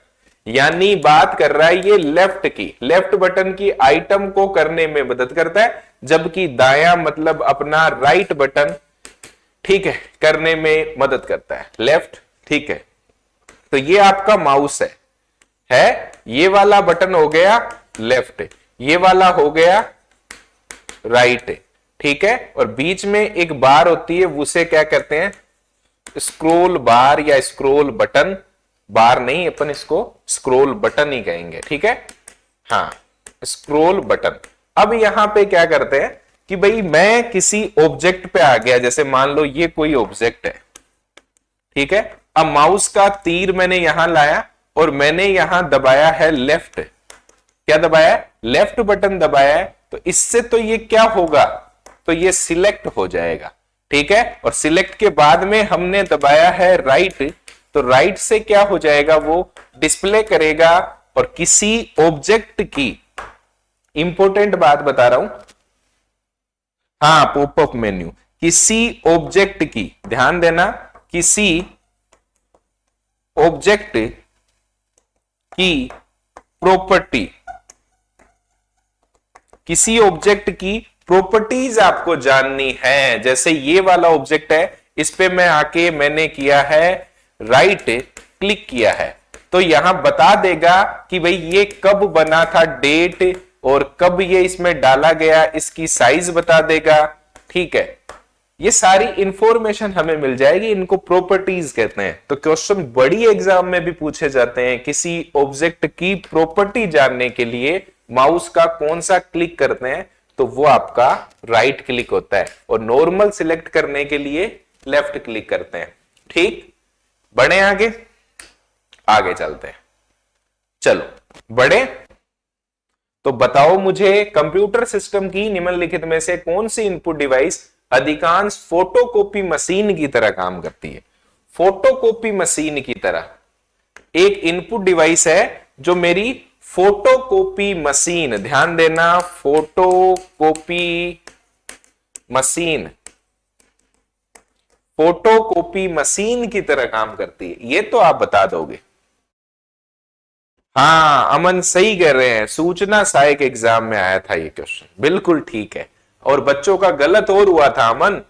यानी बात कर रहा है ये लेफ्ट की, लेफ्ट बटन की आइटम को करने में मदद करता है, जबकि दायां मतलब अपना राइट बटन, ठीक है, करने में मदद करता है, लेफ्ट, ठीक है। तो ये आपका माउस है ये वाला बटन हो गया लेफ्ट, ये वाला हो गया राइट, ठीक है। और बीच में एक बार होती है, उसे क्या कहते हैं, स्क्रोल बार या स्क्रोल बटन। बार नहीं, अपन इसको स्क्रोल बटन ही कहेंगे, ठीक है, हाँ, स्क्रोल बटन। अब यहां पे क्या करते हैं कि भाई मैं किसी ऑब्जेक्ट पे आ गया, जैसे मान लो ये कोई ऑब्जेक्ट है, ठीक है। अब माउस का तीर मैंने यहां लाया और मैंने यहां दबाया है लेफ्ट, क्या दबाया है, लेफ्ट बटन दबाया है। तो इससे तो ये क्या होगा, तो ये सिलेक्ट हो जाएगा, ठीक है। और सिलेक्ट के बाद में हमने दबाया है राइट, तो राइट से क्या हो जाएगा, वो डिस्प्ले करेगा। और किसी ऑब्जेक्ट की, इंपॉर्टेंट बात बता रहा हूं, हाँ, पॉपअप मेन्यू, किसी ऑब्जेक्ट की, ध्यान देना, किसी ऑब्जेक्ट की प्रॉपर्टी, किसी ऑब्जेक्ट की प्रॉपर्टीज आपको जाननी है। जैसे ये वाला ऑब्जेक्ट है, इस पे मैं आके मैंने किया है राइट क्लिक किया है, तो यहां बता देगा कि भाई ये कब बना था, डेट, और कब ये इसमें डाला गया, इसकी साइज बता देगा, ठीक है। ये सारी इंफॉर्मेशन हमें मिल जाएगी, इनको प्रॉपर्टीज कहते हैं। तो क्वेश्चन बड़ी एग्जाम में भी पूछे जाते हैं, किसी ऑब्जेक्ट की प्रॉपर्टी जानने के लिए माउस का कौन सा क्लिक करते हैं, तो वो आपका राइट क्लिक होता है, और नॉर्मल सिलेक्ट करने के लिए लेफ्ट क्लिक करते हैं, ठीक। बढ़े आगे, आगे चलते हैं, चलो बढ़े। तो बताओ मुझे, कंप्यूटर सिस्टम की निम्नलिखित में से कौन सी इनपुट डिवाइस अधिकांश फोटोकॉपी मशीन की तरह काम करती है। फोटोकॉपी मशीन की तरह एक इनपुट डिवाइस है जो मेरी फोटोकॉपी मशीन, ध्यान देना, फोटोकॉपी मशीन, फोटोकॉपी मशीन की तरह काम करती है, ये तो आप बता दोगे। हाँ, अमन सही कह रहे हैं, सूचना सहायक एग्जाम में आया था ये क्वेश्चन, बिल्कुल ठीक है। और बच्चों का गलत और हुआ था अमन,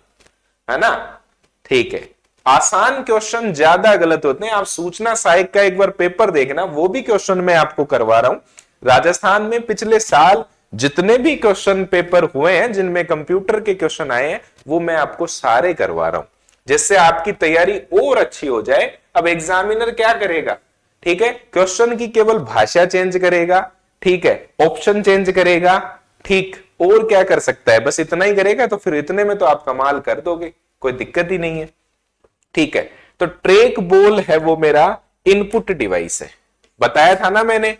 है ना, ठीक है। आसान क्वेश्चन ज्यादा गलत होते हैं। आप सूचना सहायक का एक बार पेपर देखना, वो भी क्वेश्चन मैं आपको करवा रहा हूं। राजस्थान में पिछले साल जितने भी क्वेश्चन पेपर हुए हैं जिनमें कंप्यूटर के क्वेश्चन आए हैं, वो मैं आपको सारे करवा रहा हूं, जिससे आपकी तैयारी और अच्छी हो जाए। अब एग्जामिनर क्या करेगा, ठीक है, क्वेश्चन की केवल भाषा चेंज करेगा, ठीक है, ऑप्शन चेंज करेगा, ठीक, और क्या कर सकता है, बस इतना ही करेगा। तो फिर इतने में तो आप कमाल कर दोगे, कोई दिक्कत ही नहीं है, ठीक है। तो ट्रैक बॉल है वो मेरा इनपुट डिवाइस है, बताया था ना मैंने,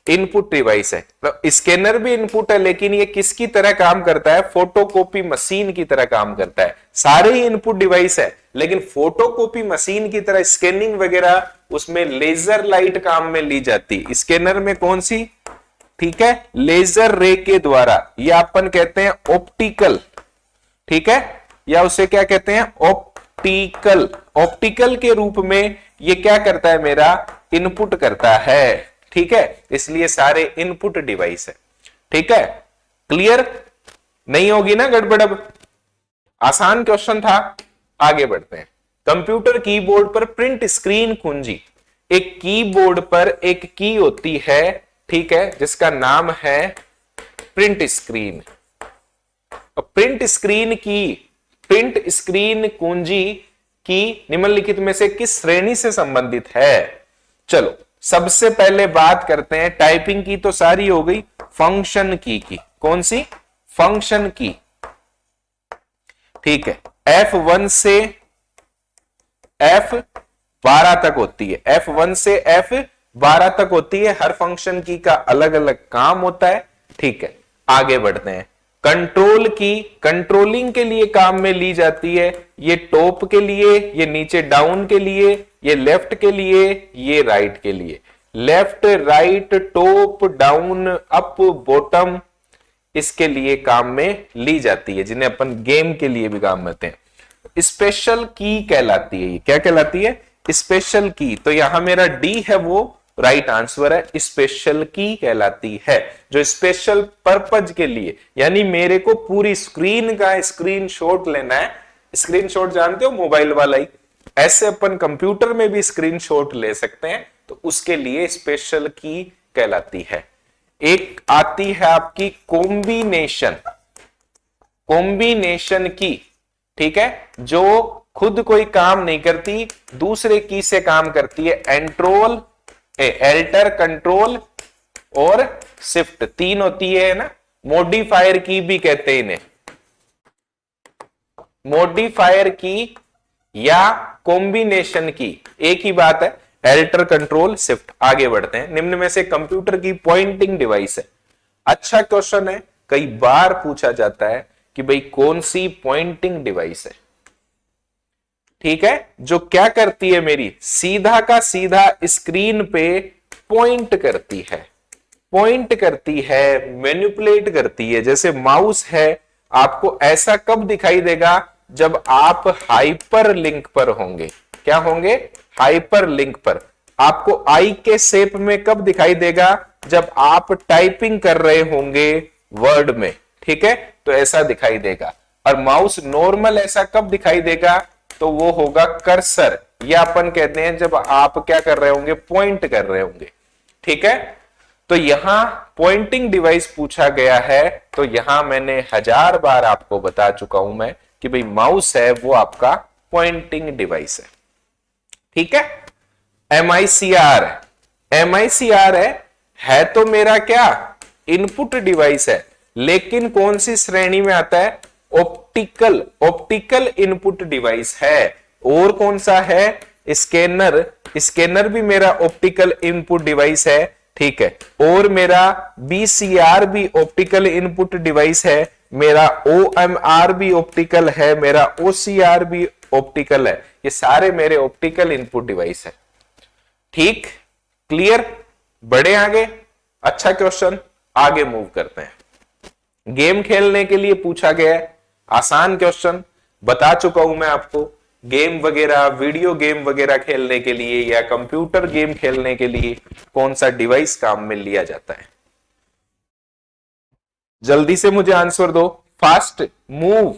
इनपुट डिवाइस है। तो स्कैनर भी इनपुट है, लेकिन ये किसकी तरह काम करता है? फोटोकॉपी मशीन की तरह काम करता है। सारे ही इनपुट डिवाइस है, लेकिन फोटोकॉपी मशीन की तरह स्कैनिंग वगैरह उसमें लेजर लाइट काम में ली जाती। स्कैनर में कौन सी? ठीक है, लेजर रे के द्वारा, ये अपन कहते हैं ऑप्टिकल, ठीक है, या उसे क्या कहते हैं? ऑप्टिकल। ऑप्टिकल के रूप में ये क्या करता है? मेरा इनपुट करता है, ठीक है, इसलिए सारे इनपुट डिवाइस है। ठीक है, क्लियर? नहीं होगी ना गड़बड़? अब आसान क्वेश्चन था, आगे बढ़ते हैं। कंप्यूटर कीबोर्ड पर प्रिंट स्क्रीन कुंजी, एक कीबोर्ड पर एक की होती है, ठीक है, जिसका नाम है प्रिंट स्क्रीन। प्रिंट स्क्रीन की, प्रिंट स्क्रीन कुंजी की निम्नलिखित में से किस श्रेणी से संबंधित है? चलो सबसे पहले बात करते हैं, टाइपिंग की तो सारी हो गई, फंक्शन की कौन सी? फंक्शन की, ठीक है, F1 से F12 तक होती है, F1 से F12 तक होती है। हर फंक्शन की का अलग अलग काम होता है, ठीक है। आगे बढ़ते हैं। कंट्रोल की कंट्रोलिंग के लिए काम में ली जाती है, ये टॉप के लिए, ये नीचे डाउन के लिए, ये लेफ्ट के लिए, ये राइट के लिए। Left, right, top, down, up, bottom, इसके लिए काम में ली जाती है, जिन्हें अपन गेम के लिए भी काम करते हैं। स्पेशल की कहलाती है, ये क्या कहलाती है? स्पेशल की। तो यहां मेरा डी है वो राइट आंसर है, स्पेशल की कहलाती है, जो स्पेशल पर्पज के लिए, यानी मेरे को पूरी स्क्रीन का स्क्रीनशॉट लेना है। स्क्रीनशॉट जानते हो, मोबाइल वाला ही, ऐसे अपन कंप्यूटर में भी स्क्रीनशॉट ले सकते हैं, तो उसके लिए स्पेशल की कहलाती है। एक आती है आपकी कॉम्बिनेशन, कॉम्बिनेशन की, ठीक है, जो खुद कोई काम नहीं करती, दूसरे की से काम करती है। एंट्रोल, एल्टर, कंट्रोल और शिफ्ट, तीन होती है ना। मॉडिफायर की भी कहते हैं इन्हें, मॉडिफायर की या कॉम्बिनेशन की, एक ही बात है, एल्टर, कंट्रोल, शिफ्ट। आगे बढ़ते हैं। निम्न में से कंप्यूटर की पॉइंटिंग डिवाइस है। अच्छा क्वेश्चन है, कई बार पूछा जाता है कि भाई कौन सी पॉइंटिंग डिवाइस है, ठीक है, जो क्या करती है? मेरी सीधा का सीधा स्क्रीन पे पॉइंट करती है, पॉइंट करती है, मैनिपुलेट करती है। जैसे माउस है, आपको ऐसा कब दिखाई देगा? जब आप हाइपर लिंक पर होंगे। क्या होंगे? हाइपर लिंक पर। आपको आई के शेप में कब दिखाई देगा? जब आप टाइपिंग कर रहे होंगे वर्ड में, ठीक है, तो ऐसा दिखाई देगा। और माउस नॉर्मल ऐसा कब दिखाई देगा? तो वो होगा कर्सर, या अपन कहते हैं जब आप क्या कर रहे होंगे? पॉइंट कर रहे होंगे, ठीक है। तो यहां पॉइंटिंग डिवाइस पूछा गया है, तो यहां मैंने 1000 बार आपको बता चुका हूं मैं कि भाई माउस है वो आपका पॉइंटिंग डिवाइस है, ठीक है। MICR, MICR है तो मेरा क्या? इनपुट डिवाइस है, लेकिन कौन सी श्रेणी में आता है? ऑप्टिकल, ऑप्टिकल इनपुट डिवाइस है। और कौन सा है? स्कैनर, स्कैनर भी मेरा ऑप्टिकल इनपुट डिवाइस है, ठीक है। और मेरा BCR भी ऑप्टिकल इनपुट डिवाइस है, मेरा OMR भी ऑप्टिकल है, मेरा OCR भी ऑप्टिकल है। ये सारे मेरे ऑप्टिकल इनपुट डिवाइस है, ठीक, क्लियर? बढ़े आगे। अच्छा क्वेश्चन, आगे मूव करते हैं। गेम खेलने के लिए पूछा गया है, आसान क्वेश्चन बता चुका हूं मैं आपको। गेम वगैरह, वीडियो गेम वगैरह खेलने के लिए या कंप्यूटर गेम खेलने के लिए कौन सा डिवाइस काम में लिया जाता है? जल्दी से मुझे आंसर दो, फास्ट मूव,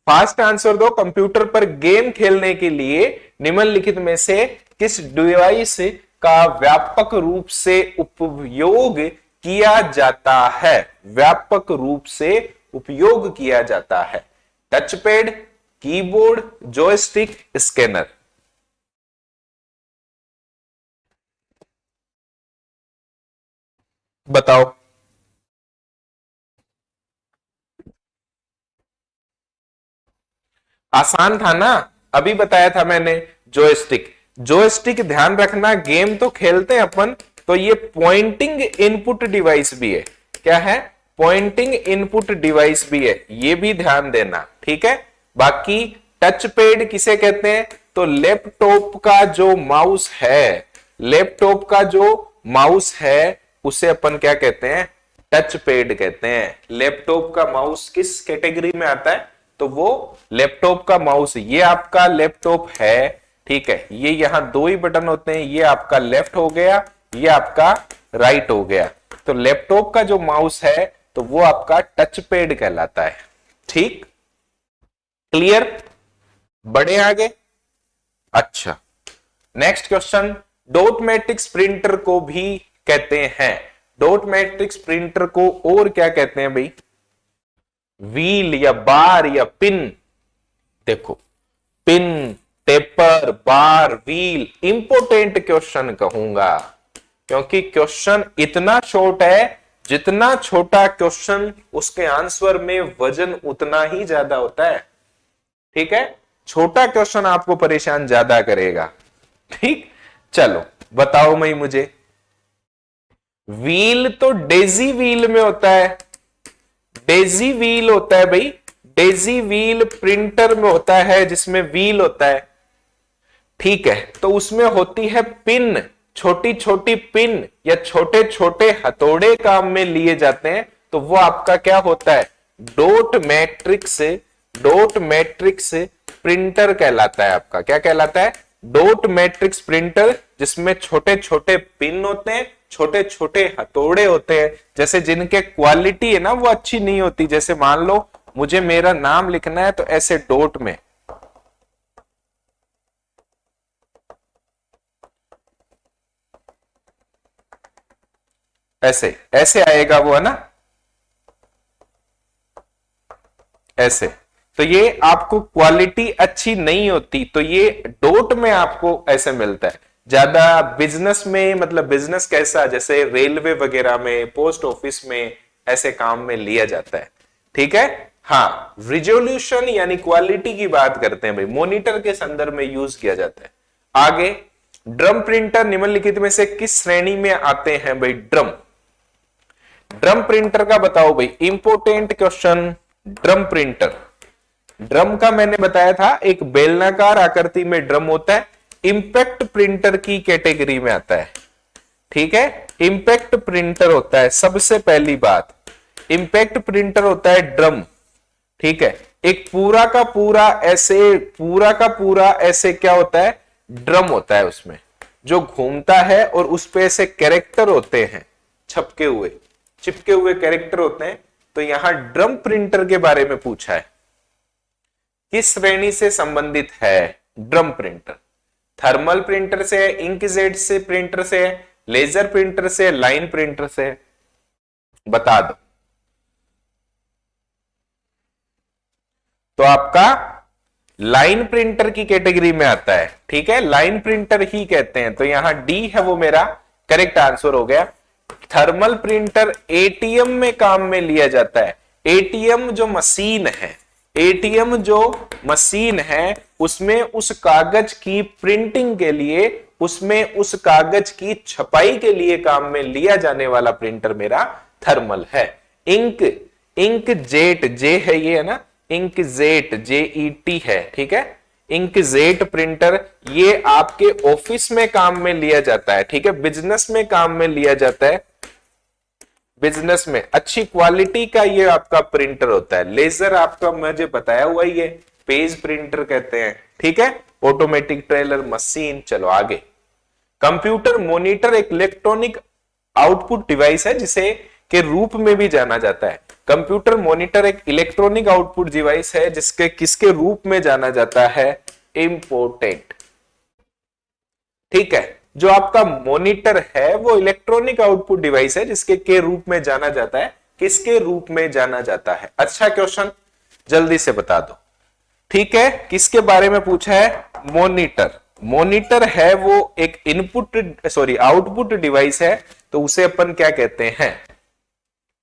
फास्ट आंसर दो। कंप्यूटर पर गेम खेलने के लिए निम्नलिखित में से किस डिवाइस का व्यापक रूप से उपयोग किया जाता है? व्यापक रूप से उपयोग किया जाता है। Touch pad, keyboard, joystick, scanner. बताओ। आसान था ना, अभी बताया था मैंने, जॉयस्टिक। जॉयस्टिक ध्यान रखना, गेम तो खेलते हैं अपन, तो ये पॉइंटिंग इनपुट डिवाइस भी है। क्या है? पॉइंटिंग इनपुट डिवाइस भी है, ये भी ध्यान देना, ठीक है। बाकी टच पैड किसे कहते हैं? तो लैपटॉप का जो माउस है, लैपटॉप का जो माउस है उसे अपन क्या कहते हैं? टच पैड कहते हैं। लैपटॉप का माउस किस कैटेगरी में आता है? तो वो लैपटॉप का माउस, ये आपका लैपटॉप है, ठीक है। ये यहां दो ही बटन होते हैं, ये आपका लेफ्ट हो गया, ये आपका राइट हो गया। तो लैपटॉप का जो माउस है तो वो आपका टच पैड कहलाता है, ठीक। क्लियर? बढ़े आगे। अच्छा, next question, dot matrix printer को भी कहते हैं। डॉट मैट्रिक्स प्रिंटर को और क्या कहते हैं भाई? व्हील या बार या पिन। देखो, पिन, टेपर, बार, व्हील, इंपोर्टेंट क्वेश्चन कहूंगा, क्योंकि क्वेश्चन इतना शॉर्ट है, जितना छोटा क्वेश्चन उसके आंसर में वजन उतना ही ज्यादा होता है, ठीक है। छोटा क्वेश्चन आपको परेशान ज्यादा करेगा, ठीक। चलो बताओ भाई मुझे, व्हील तो डेजी व्हील में होता है, डेजी व्हील होता है भाई, डेजी व्हील प्रिंटर में होता है जिसमें व्हील होता है, ठीक है। तो उसमें होती है पिन, छोटी छोटी पिन या छोटे छोटे हथौड़े काम में लिए जाते हैं, तो वो आपका क्या होता है? Dot matrix, dot matrix printer कहलाता है आपका। क्या कहलाता है? डॉट मैट्रिक्स प्रिंटर, जिसमें छोटे छोटे पिन होते हैं, छोटे छोटे हथौड़े होते हैं, जैसे जिनके क्वालिटी है ना वो अच्छी नहीं होती। जैसे मान लो मुझे मेरा नाम लिखना है तो ऐसे डॉट में, ऐसे ऐसे आएगा वो, है ना, ऐसे। तो ये आपको क्वालिटी अच्छी नहीं होती, तो ये डॉट में आपको ऐसे मिलता है। ज्यादा बिजनेस में, मतलब बिजनेस कैसा, जैसे रेलवे वगैरह में, पोस्ट ऑफिस में, ऐसे काम में लिया जाता है, ठीक है। हाँ, रिजोल्यूशन यानी क्वालिटी की बात करते हैं भाई, मॉनिटर के संदर्भ में यूज किया जाता है। आगे, ड्रम प्रिंटर निम्नलिखित में से किस श्रेणी में आते हैं भाई? ड्रम, ड्रम प्रिंटर का बताओ भाई, important question. Drum printer, drum का मैंने बताया था एक बेलनाकार आकृति में ड्रम होता है, इंपैक्ट प्रिंटर की कैटेगरी में आता है, ठीक है। इंपैक्ट प्रिंटर होता है, सबसे पहली बात, इंपैक्ट प्रिंटर होता है ड्रम, ठीक है। एक पूरा का पूरा ऐसे, पूरा का पूरा ऐसे क्या होता है? ड्रम होता है, उसमें जो घूमता है और उस पे ऐसे कैरेक्टर होते हैं, छपके हुए, चिपके हुए कैरेक्टर होते हैं। तो यहां ड्रम प्रिंटर के बारे में पूछा है, किस श्रेणी से संबंधित है ड्रम प्रिंटर? थर्मल प्रिंटर से, इंकजेट से प्रिंटर से, लेजर प्रिंटर से, लाइन प्रिंटर से? बता दो। तो आपका लाइन प्रिंटर की कैटेगरी में आता है, ठीक है, लाइन प्रिंटर ही कहते हैं। तो यहां डी है वो मेरा करेक्ट आंसर हो गया। थर्मल प्रिंटर एटीएम में काम में लिया जाता है। एटीएम जो मशीन है, एटीएम जो मशीन है, उसमें उस कागज की प्रिंटिंग के लिए, उसमें उस कागज की छपाई के लिए काम में लिया जाने वाला प्रिंटर मेरा थर्मल है। इंक, इंक जेट, जे है ये, है ना, इंक जेट, जेईटी है, ठीक है। इंक जेट प्रिंटर ये आपके ऑफिस में काम में लिया जाता है, ठीक है, बिजनेस में काम में लिया जाता है, बिजनेस में अच्छी क्वालिटी का ये आपका प्रिंटर होता है। लेजर आपका मुझे बताया हुआ ही है, पेज प्रिंटर कहते हैं, ठीक है, ऑटोमेटिक ट्रेलर मशीन। चलो आगे, कंप्यूटर मॉनिटर एक इलेक्ट्रॉनिक आउटपुट डिवाइस है जिसे के रूप में भी जाना जाता है। कंप्यूटर मॉनिटर एक इलेक्ट्रॉनिक आउटपुट डिवाइस है जिसके किसके रूप में जाना जाता है? इंपोर्टेंट, ठीक है। जो आपका मॉनिटर है वो इलेक्ट्रॉनिक आउटपुट डिवाइस है जिसके के रूप में जाना जाता है, किसके रूप में जाना जाता है? अच्छा क्वेश्चन, जल्दी से बता दो, ठीक है। किसके बारे में पूछा है? मॉनिटर। मॉनिटर है वो एक इनपुट, सॉरी आउटपुट डिवाइस है, तो उसे अपन क्या कहते हैं?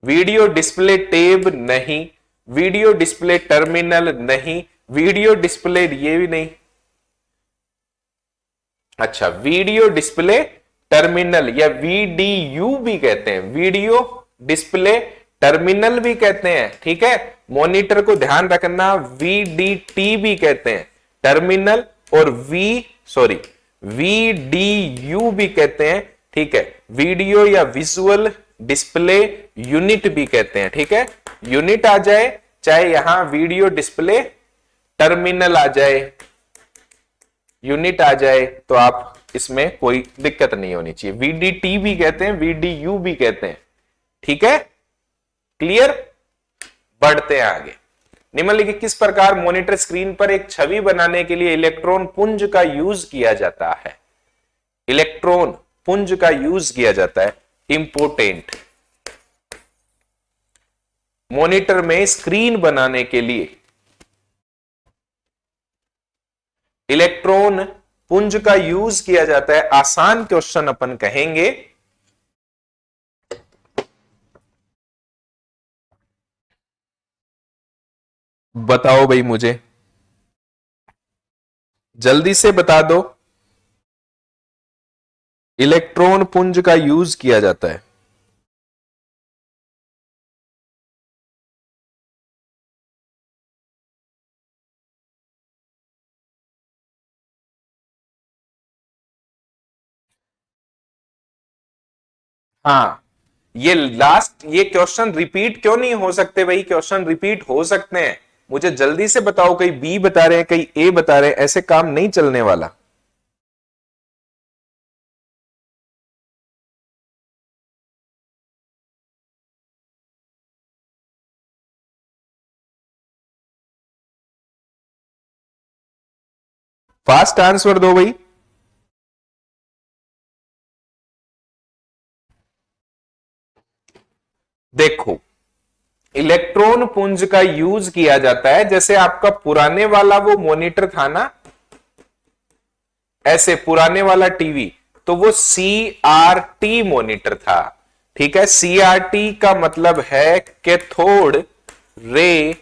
वीडियो डिस्प्ले टेब नहीं, वीडियो डिस्प्ले टर्मिनल नहीं, वीडियो डिस्प्ले ये भी नहीं, अच्छा वीडियो डिस्प्ले टर्मिनल या VDU भी कहते हैं, वीडियो डिस्प्ले टर्मिनल भी कहते हैं। ठीक है, मॉनिटर को ध्यान रखना, VDT भी कहते हैं टर्मिनल, और VDU भी कहते हैं। ठीक है, वीडियो या विजुअल डिस्प्ले यूनिट भी कहते हैं। ठीक है, यूनिट आ जाए, चाहे यहां वीडियो डिस्प्ले टर्मिनल आ जाए, यूनिट आ जाए, तो आप इसमें कोई दिक्कत नहीं होनी चाहिए। VDT भी कहते हैं, VDU भी कहते हैं। ठीक है, क्लियर। बढ़ते हैं आगे। निम्नलिखित किस प्रकार मॉनिटर स्क्रीन पर एक छवि बनाने के लिए इलेक्ट्रॉन पुंज का यूज किया जाता है? इलेक्ट्रॉन पुंज का यूज किया जाता है। इंपोर्टेंट, मॉनिटर में स्क्रीन बनाने के लिए इलेक्ट्रॉन पुंज का यूज किया जाता है। आसान क्वेश्चन अपन कहेंगे। बताओ भाई, मुझे जल्दी से बता दो, इलेक्ट्रॉन पुंज का यूज किया जाता है। हाँ, ये क्वेश्चन रिपीट क्यों नहीं हो सकते भाई? क्वेश्चन रिपीट हो सकते हैं। मुझे जल्दी से बताओ, कई बी बता रहे हैं, कई ए बता रहे हैं, ऐसे काम नहीं चलने वाला। फास्ट आंसर दो भाई। देखो, इलेक्ट्रॉन पुंज का यूज किया जाता है, जैसे आपका पुराने वाला वो मॉनिटर था ना, ऐसे पुराने वाला टीवी, तो वो CRT मॉनिटर था। ठीक है, CRT का मतलब है cathode ray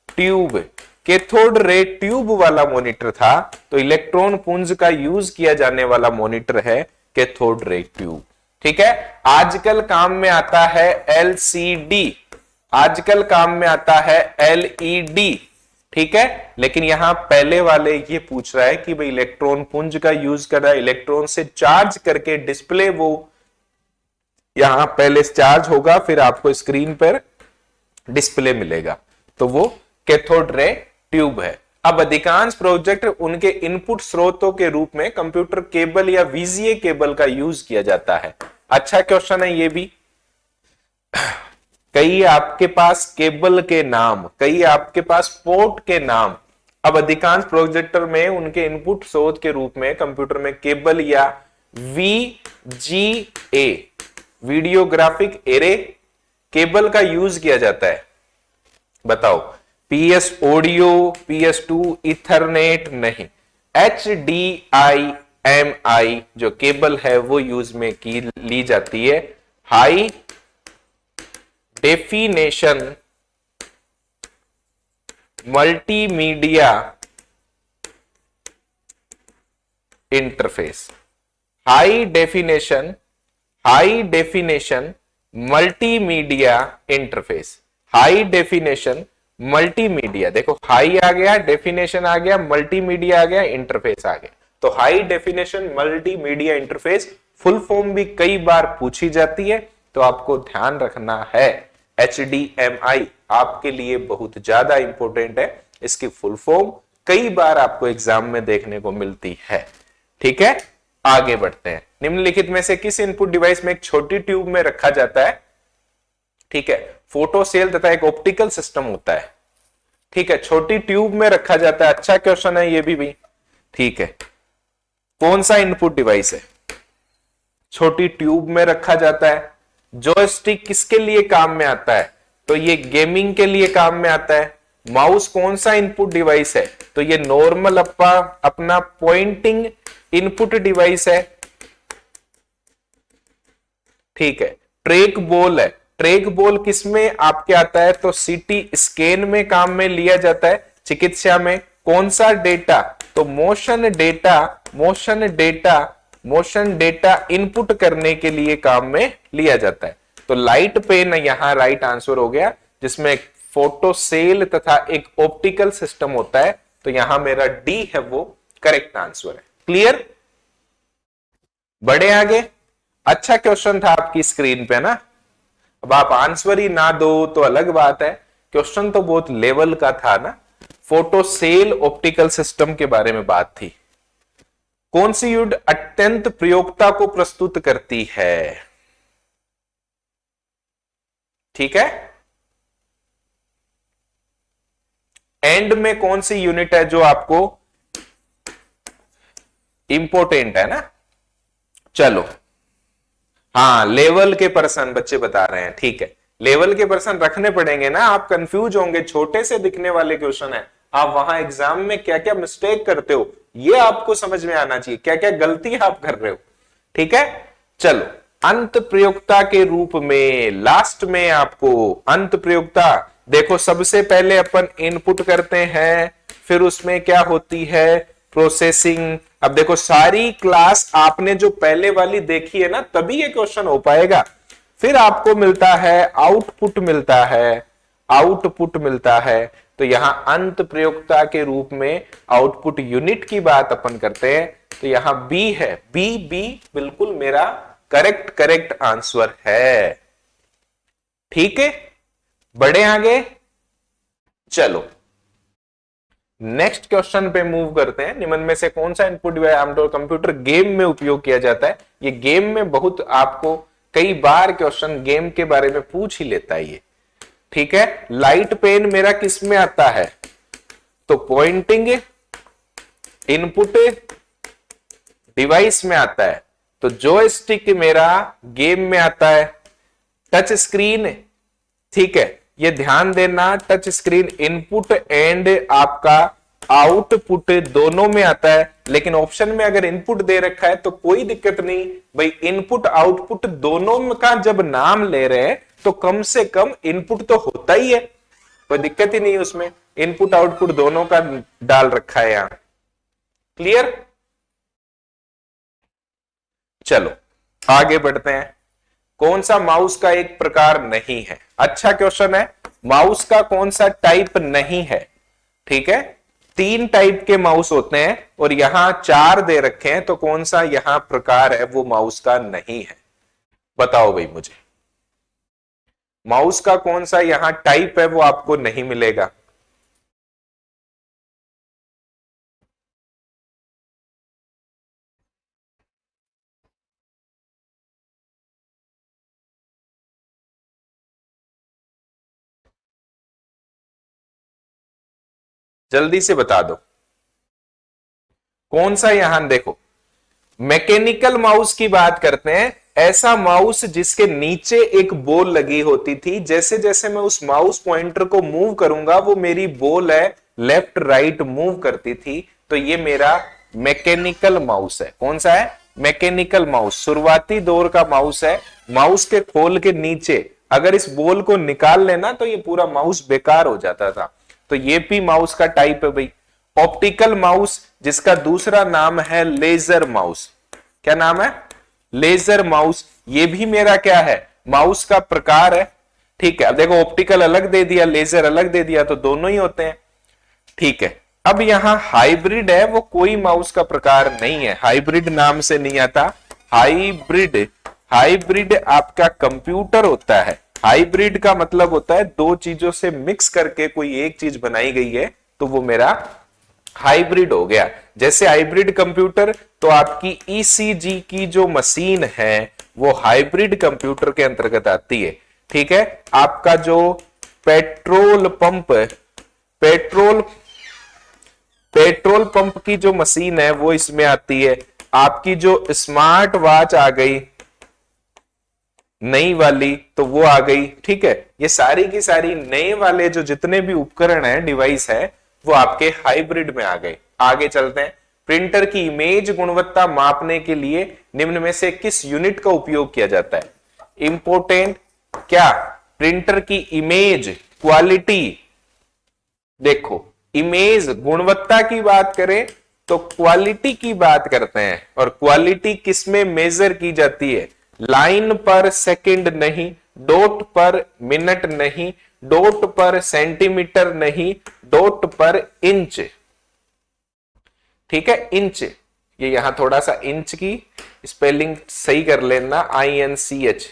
tube, cathode ray tube वाला मॉनिटर था। तो इलेक्ट्रॉन पुंज का यूज किया जाने वाला मॉनिटर है कैथोड रे ट्यूब। ठीक है, आजकल काम में आता है LCD, आजकल काम में आता है LED। ठीक है, लेकिन यहां पहले वाले ये पूछ रहा है कि भाई इलेक्ट्रॉन पुंज का यूज कर रहा है, इलेक्ट्रॉन से चार्ज करके डिस्प्ले, वो यहां पहले चार्ज होगा, फिर आपको स्क्रीन पर डिस्प्ले मिलेगा, तो वो कैथोड रे ट्यूब है। अब अधिकांश प्रोजेक्ट उनके इनपुट स्रोतों के रूप में कंप्यूटर केबल या VGA केबल का यूज किया जाता है। अच्छा क्वेश्चन है ये भी। कई आपके पास केबल के नाम, कई आपके पास पोर्ट के नाम। अब अधिकांश प्रोजेक्टर में उनके इनपुट स्रोत के रूप में कंप्यूटर में केबल या VGA वीडियोग्राफिक एरे केबल का यूज किया जाता है। बताओ, PS ऑडियो, PS2 इथरनेट नहीं, HDMI जो केबल है वो यूज में की ली जाती है। High definition multimedia interface, high definition multimedia interface, high definition multimedia. देखो, हाई आ गया, डेफिनेशन आ गया, मल्टीमीडिया आ गया, इंटरफेस आ गया। तो high definition multimedia interface full form भी कई बार पूछी जाती है, तो आपको ध्यान रखना है। HDMI आपके लिए बहुत ज्यादा इंपॉर्टेंट है, इसकी फुल फॉर्म कई बार आपको एग्जाम में देखने को मिलती है। ठीक है, आगे बढ़ते हैं। निम्नलिखित में से किस इनपुट डिवाइस में एक छोटी ट्यूब में रखा जाता है? ठीक है, फोटो सेल तथा एक ऑप्टिकल सिस्टम होता है। ठीक है, छोटी ट्यूब में रखा जाता है। अच्छा क्वेश्चन है ये भी। ठीक है, कौन सा इनपुट डिवाइस है? छोटी ट्यूब में रखा जाता है। जॉयस्टिक किसके लिए काम में आता है? तो ये गेमिंग के लिए काम में आता है। माउस कौन सा इनपुट डिवाइस है? तो ये नॉर्मल अपना पॉइंटिंग इनपुट डिवाइस है। ठीक है, ट्रैक बॉल है। ट्रैक बॉल किसमें आपके आता है? तो CT स्कैन में काम में लिया जाता है। चिकित्सा में कौन सा डेटा? तो motion data motion data input करने के लिए काम में लिया जाता है। तो लाइट पेन यहां राइट आंसर हो गया, जिसमें एक फोटो सेल तथा एक ऑप्टिकल सिस्टम होता है। तो यहां मेरा डी है वो करेक्ट आंसर है। क्लियर? बढ़े आगे। अच्छा क्वेश्चन था आपकी स्क्रीन पे ना। अब आप आंसर ही ना दो तो अलग बात है, क्वेश्चन तो बहुत लेवल का था ना। फोटो सेल ऑप्टिकल सिस्टम के बारे में बात थी। कौन सी युड अत्यंत प्रयोगता को प्रस्तुत करती है? ठीक है। एंड में कौन सी यूनिट है जो आपको इंपॉर्टेंट है ना? चलो, हाँ लेवल के पर्सन बच्चे बता रहे हैं, ठीक है। लेवल के पर्सन रखने पड़ेंगे ना, आप कंफ्यूज होंगे, छोटे से दिखने वाले क्वेश्चन है, आप वहां एग्जाम में क्या क्या मिस्टेक करते हो ये आपको समझ में आना चाहिए, क्या क्या गलती आप कर रहे हो। ठीक है, चलो अंत प्रयोक्ता के रूप में लास्ट में आपको अंत प्रयोक्ता देखो, सबसे पहले अपन इनपुट करते हैं, फिर उसमें क्या होती है प्रोसेसिंग। अब देखो सारी क्लास आपने जो पहले वाली देखी है ना, तभी ये क्वेश्चन हो पाएगा। फिर आपको मिलता है आउटपुट मिलता है, आउटपुट मिलता है। तो यहां अंत प्रयोक्ता के रूप में आउटपुट यूनिट की बात अपन करते हैं, तो यहां बी है, बी बी बिल्कुल मेरा करेक्ट आंसर है। ठीक है, बढ़े आगे। चलो नेक्स्ट क्वेश्चन पे मूव करते हैं। निम्न में से कौन सा इनपुट डिवाइस आमतौर कंप्यूटर गेम में उपयोग किया जाता है? ये गेम में बहुत आपको कई बार क्वेश्चन गेम के बारे में पूछ ही लेता है ये। ठीक है, लाइट पेन मेरा किस में आता है? तो पॉइंटिंग इनपुट डिवाइस में आता है। तो जॉयस्टिक मेरा गेम में आता है। टच स्क्रीन, ठीक है, ये ध्यान देना, टच स्क्रीन इनपुट एंड आपका आउटपुट दोनों में आता है। लेकिन ऑप्शन में अगर इनपुट दे रखा है तो कोई दिक्कत नहीं भाई, इनपुट आउटपुट दोनों का जब नाम ले रहे हैं तो कम से कम इनपुट तो होता ही है, कोई दिक्कत ही नहीं उसमें, इनपुट आउटपुट दोनों का डाल रखा है यहां। क्लियर? चलो आगे बढ़ते हैं। कौन सा माउस का एक प्रकार नहीं है? अच्छा क्वेश्चन है, माउस का कौन सा टाइप नहीं है? ठीक है, 3 टाइप के माउस होते हैं और यहां 4 दे रखे हैं, तो कौन सा यहां प्रकार है वो माउस का नहीं है? बताओ भाई मुझे, माउस का कौन सा यहां टाइप है वो आपको नहीं मिलेगा? जल्दी से बता दो कौन सा। यहां देखो, मैकेनिकल माउस की बात करते हैं, ऐसा माउस जिसके नीचे एक बॉल लगी होती थी, जैसे जैसे मैं उस माउस पॉइंटर को मूव करूंगा वो मेरी बॉल है लेफ्ट राइट मूव करती थी, तो ये मेरा मैकेनिकल माउस है। कौन सा है? Mechanical mouse. शुरुआती दौर का माउस है, माउस के खोल के नीचे अगर इस बॉल को निकाल लेना तो ये पूरा माउस बेकार हो जाता था, तो ये भी माउस का टाइप है भाई। ऑप्टिकल माउस, जिसका दूसरा नाम है लेजर माउस। क्या नाम है? Laser mouse. ये भी मेरा क्या है? माउस का प्रकार है। ठीक है, अब देखो ऑप्टिकल अलग दे दिया, लेजर अलग दे दिया, तो दोनों ही होते हैं। ठीक है, अब यहां हाइब्रिड है, वो कोई माउस का प्रकार नहीं है, हाइब्रिड नाम से नहीं आता। हाइब्रिड, हाइब्रिड आपका कंप्यूटर होता है। हाइब्रिड का मतलब होता है दो चीजों से मिक्स करके कोई एक चीज बनाई गई है, तो वो मेरा हाइब्रिड हो गया। जैसे हाइब्रिड कंप्यूटर, तो आपकी ईसीजी की जो मशीन है वो हाइब्रिड कंप्यूटर के अंतर्गत आती है। ठीक है, आपका जो पेट्रोल पंप, पेट्रोल पंप की जो मशीन है वो इसमें आती है। आपकी जो स्मार्ट वॉच आ गई नई वाली, तो वो आ गई। ठीक है, ये सारी की सारी नए वाले जो जितने भी उपकरण है, डिवाइस है, वो आपके हाइब्रिड में आ गए। आगे चलते हैं। प्रिंटर की इमेज गुणवत्ता मापने के लिए निम्न में से किस यूनिट का उपयोग किया जाता है? इंपोर्टेंट क्या? प्रिंटर की इमेज क्वालिटी, देखो इमेज गुणवत्ता की बात करें तो क्वालिटी की बात करते हैं, और क्वालिटी किसमें मेजर की जाती है? लाइन पर सेकंड नहीं, डॉट पर मिनट नहीं, डॉट पर सेंटीमीटर नहीं, डॉट पर इंच। ठीक है, इंच। ये यहां थोड़ा सा इंच की स्पेलिंग सही कर लेना, INCH।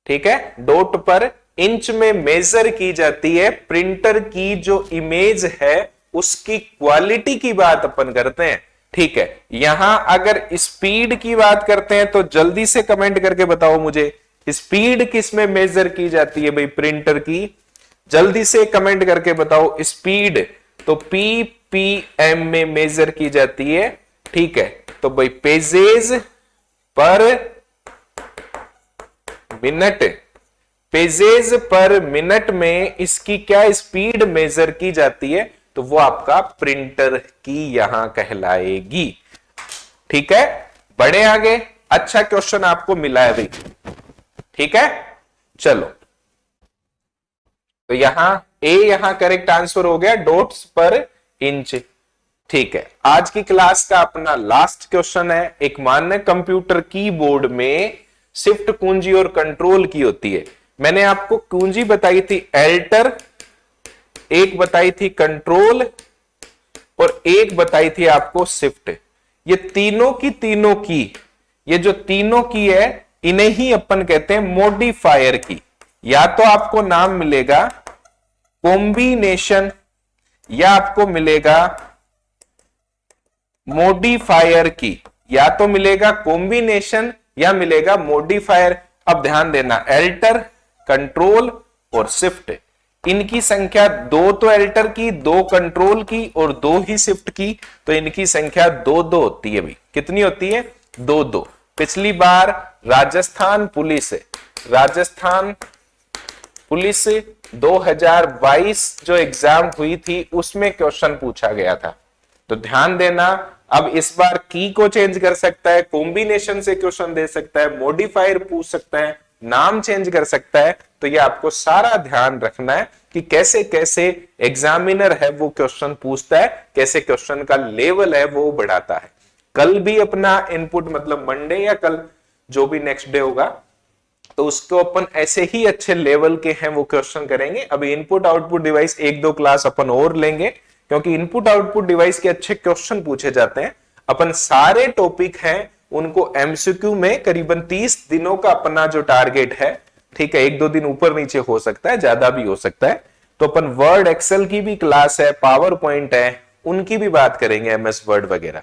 ठीक है, डॉट पर इंच में मेजर की जाती है प्रिंटर की जो इमेज है उसकी क्वालिटी की बात अपन करते हैं। ठीक है, यहां अगर स्पीड की बात करते हैं तो जल्दी से कमेंट करके बताओ मुझे, स्पीड किस में मेजर की जाती है भाई प्रिंटर की? जल्दी से कमेंट करके बताओ। स्पीड तो PPM में मेजर की जाती है। ठीक है, तो भाई पेजेस पर मिनट, पेजेस पर मिनट में इसकी क्या स्पीड मेजर की जाती है? तो वो आपका प्रिंटर की यहां कहलाएगी। ठीक है, बढ़े आगे। अच्छा क्वेश्चन आपको मिला है भाई। ठीक है, चलो, तो यहां करेक्ट आंसर हो गया, डॉट्स पर इंच। ठीक है, आज की क्लास का अपना लास्ट क्वेश्चन है। एक मान्य कंप्यूटर कीबोर्ड में शिफ्ट कुंजी और कंट्रोल की होती है। मैंने आपको कुंजी बताई थी एल्टर, एक बताई थी कंट्रोल, और एक बताई थी आपको शिफ्ट। ये तीनों की, ये जो तीनों की है इन्हें ही अपन कहते हैं मॉडिफायर की। या तो आपको नाम मिलेगा कॉम्बिनेशन, या आपको मिलेगा मॉडिफायर की, या तो मिलेगा कॉम्बिनेशन या मिलेगा मॉडिफायर। अब ध्यान देना, एल्टर, कंट्रोल और शिफ्ट, इनकी संख्या दो तो एल्टर की, दो कंट्रोल की और दो ही शिफ्ट की, तो इनकी संख्या दो दो होती है भाई। कितनी होती है? दो दो। पिछली बार राजस्थान पुलिस 2022 जो एग्जाम हुई थी उसमें क्वेश्चन पूछा गया था, तो ध्यान देना। अब इस बार की को चेंज कर सकता है, कॉम्बिनेशन से क्वेश्चन दे सकता है, मॉडिफायर पूछ सकता है, नाम चेंज कर सकता है। तो ये आपको सारा ध्यान रखना है कि कैसे कैसे एग्जामिनर है वो क्वेश्चन पूछता है, कैसे क्वेश्चन का लेवल है वो बढ़ाता है। कल भी अपना इनपुट, मतलब मंडे या कल जो भी नेक्स्ट डे होगा, तो उसको अपन ऐसे ही अच्छे लेवल के हैं वो क्वेश्चन करेंगे। अभी इनपुट आउटपुट डिवाइस एक दो क्लास अपन और लेंगे, क्योंकि इनपुट आउटपुट डिवाइस के अच्छे क्वेश्चन पूछे जाते हैं। अपन सारे टॉपिक हैं उनको एमसीक्यू में करीबन 30 दिनों का अपना जो टारगेट है, ठीक है, एक दो दिन ऊपर नीचे हो सकता है, ज्यादा भी हो सकता है। तो अपन वर्ड एक्सेल की भी क्लास है, पावर पॉइंट है, उनकी भी बात करेंगे, MS वर्ड वगैरह।